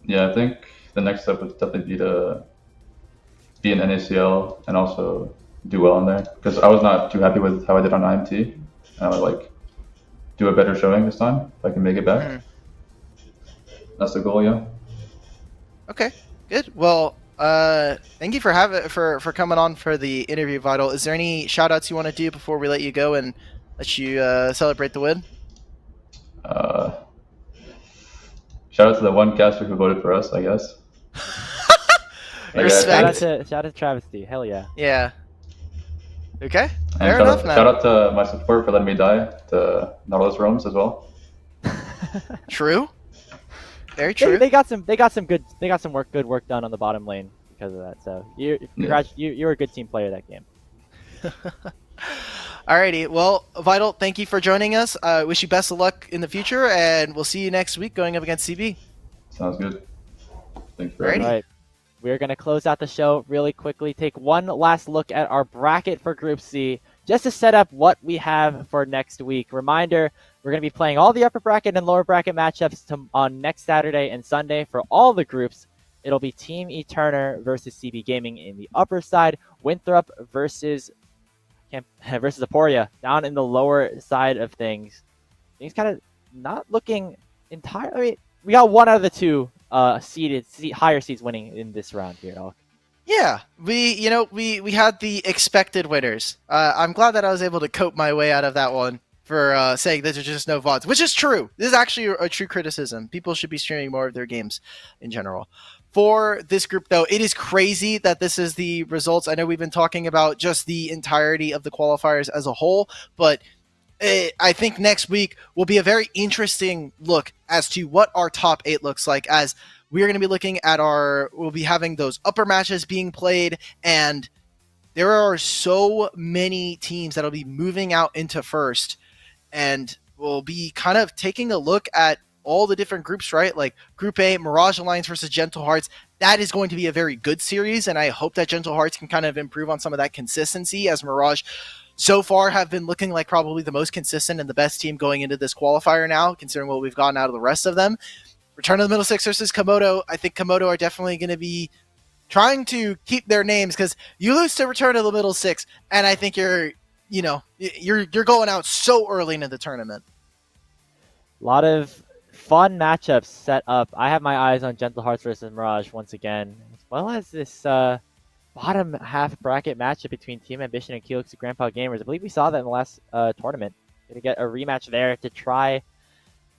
Yeah, I think the next step would definitely be to be in NACL and also do well in there. Because I was not too happy with how I did on IMT. And I would do a better showing this time if I can make it back. That's the goal, yeah. Okay, good. Well, thank you for coming on for the interview, Vital. Is there any shout outs you want to do before we let you go and let you celebrate the win? Shout out to the one caster who voted for us, I guess. Respect. Shout out to Travesty. Hell yeah. Yeah. Okay. And Fair enough, man. shout out to my support for letting me die, to Nautilus Roams as well. True. Very true. They got some good work done on the bottom lane because of that. So you were a good team player that game. Alrighty. Well, Vital, thank you for joining us. Wish you best of luck in the future, and we'll see you next week going up against CB. Sounds good. Thanks for Alrighty. having me. All right. We're going to close out the show really quickly, take one last look at our bracket for Group C, just to set up what we have for next week. Reminder, We're going to be playing all the upper bracket and lower bracket matchups on next Saturday and Sunday for all the groups. It'll be Team Eterner versus CB Gaming in the upper side, Winthrop versus Aporia down in the lower side of things. Things kind of not looking entirely. We got one out of the two higher seeds winning in this round here, Elk. Yeah, we had the expected winners. I'm glad that I was able to cope my way out of that one for saying that there's just no VODs, which is true. This is actually a true criticism. People should be streaming more of their games in general. For this group, though, it is crazy that this is the results. I know we've been talking about just the entirety of the qualifiers as a whole, but I think next week will be a very interesting look as to what our top 8 looks like, as we're going to be looking at we'll be having those upper matches being played, and there are so many teams that'll be moving out into first, and we'll be kind of taking a look at all the different groups, right? Like Group A, Mirage Alliance versus Gentle Hearts. That is going to be a very good series, and I hope that Gentle Hearts can kind of improve on some of that consistency, as Mirage so far have been looking like probably the most consistent and the best team going into this qualifier now, considering what we've gotten out of the rest of them. Return of the Middle Six versus Komodo. I think Komodo are definitely going to be trying to keep their names, because you lose to Return of the Middle Six, and I think you're going out so early into the tournament. A lot of fun matchups set up. I have my eyes on Gentle Hearts versus Mirage once again, as well as this bottom half bracket matchup between Team Ambition and Keelix Grandpa Gamers. I believe we saw that in the last tournament. Going to get a rematch there to try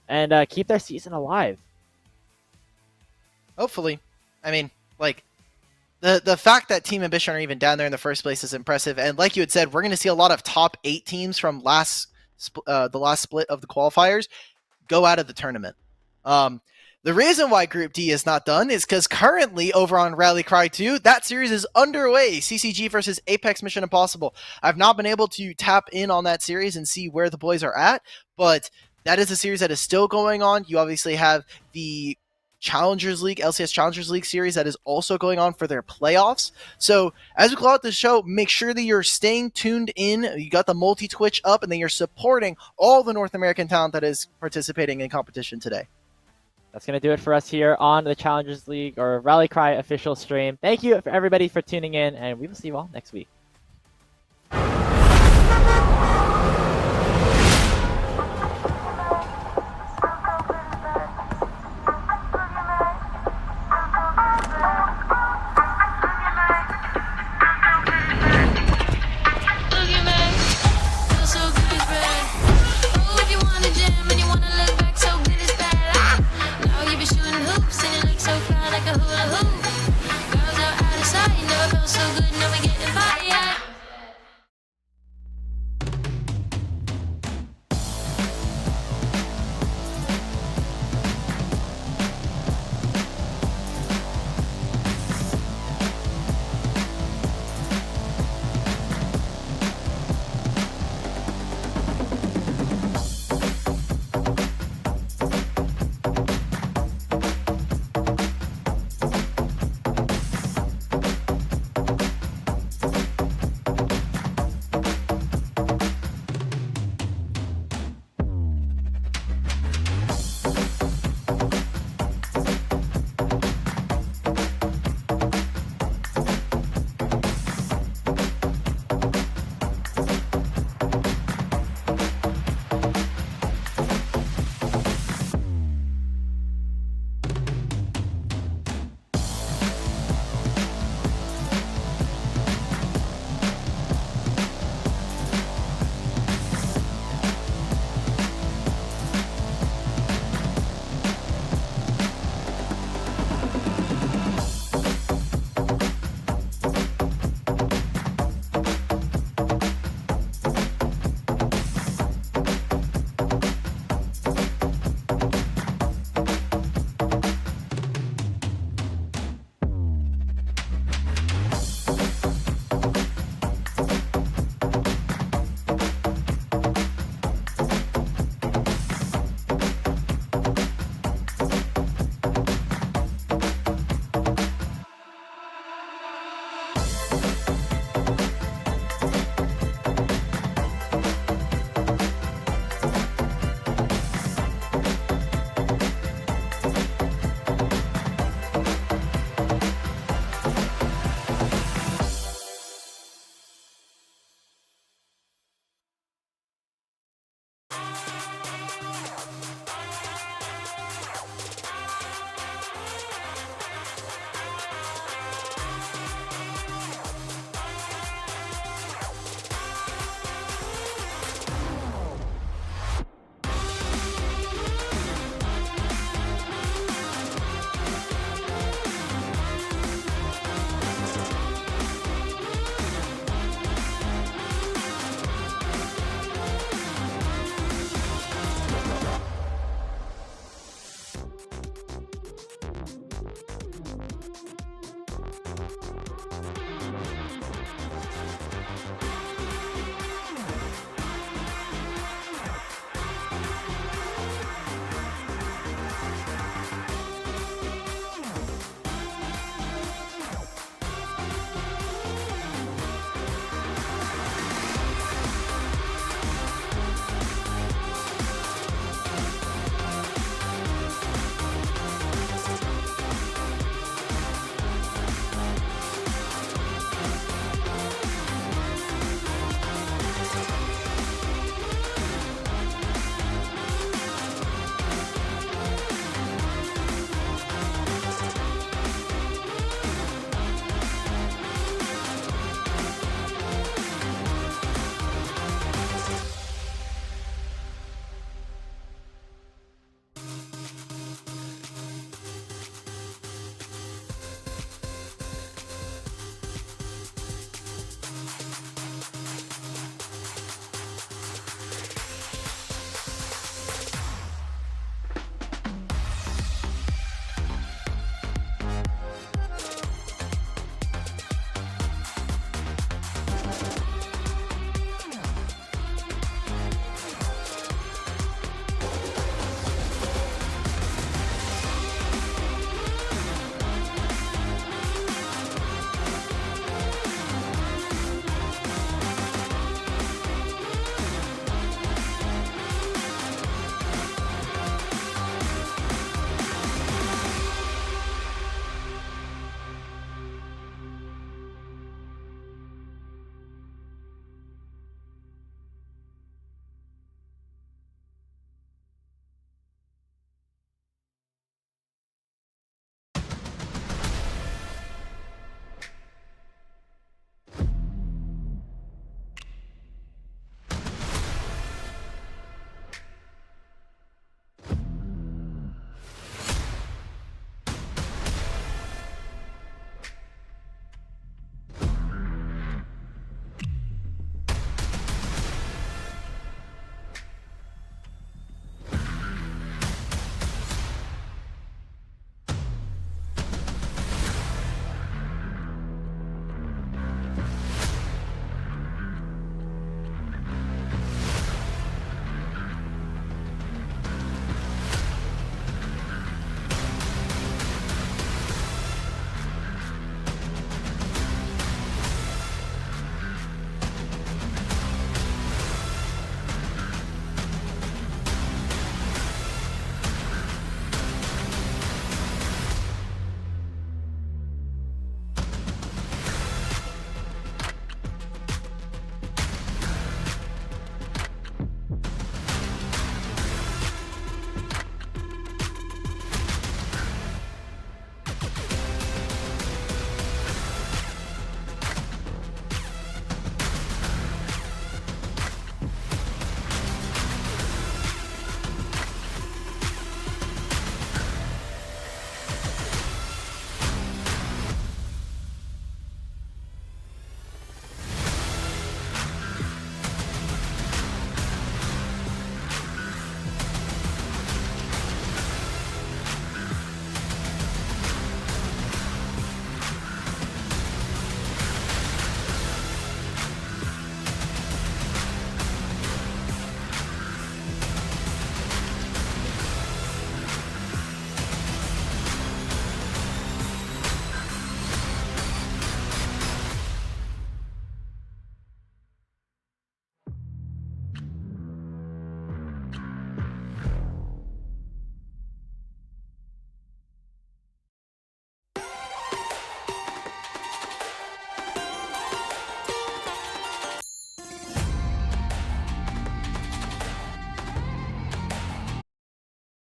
and keep their season alive. Hopefully. I mean, like, the fact that Team Ambition are even down there in the first place is impressive. And like you had said, we're going to see a lot of top 8 teams from the last split of the qualifiers go out of the tournament. The reason why Group D is not done is because currently over on Rally Cry 2, that series is underway. CCG versus Apex Mission Impossible. I've not been able to tap in on that series and see where the boys are at, but that is a series that is still going on. You obviously have the Challengers League, LCS Challengers League series that is also going on for their playoffs. So as we close out the show, make sure that you're staying tuned in. You got the multi-Twitch up, and then you're supporting all the North American talent that is participating in competition today. That's going to do it for us here on the Challengers League or Rally Cry official stream. Thank you for everybody for tuning in, and we will see you all next week. So fly like a hula hoop.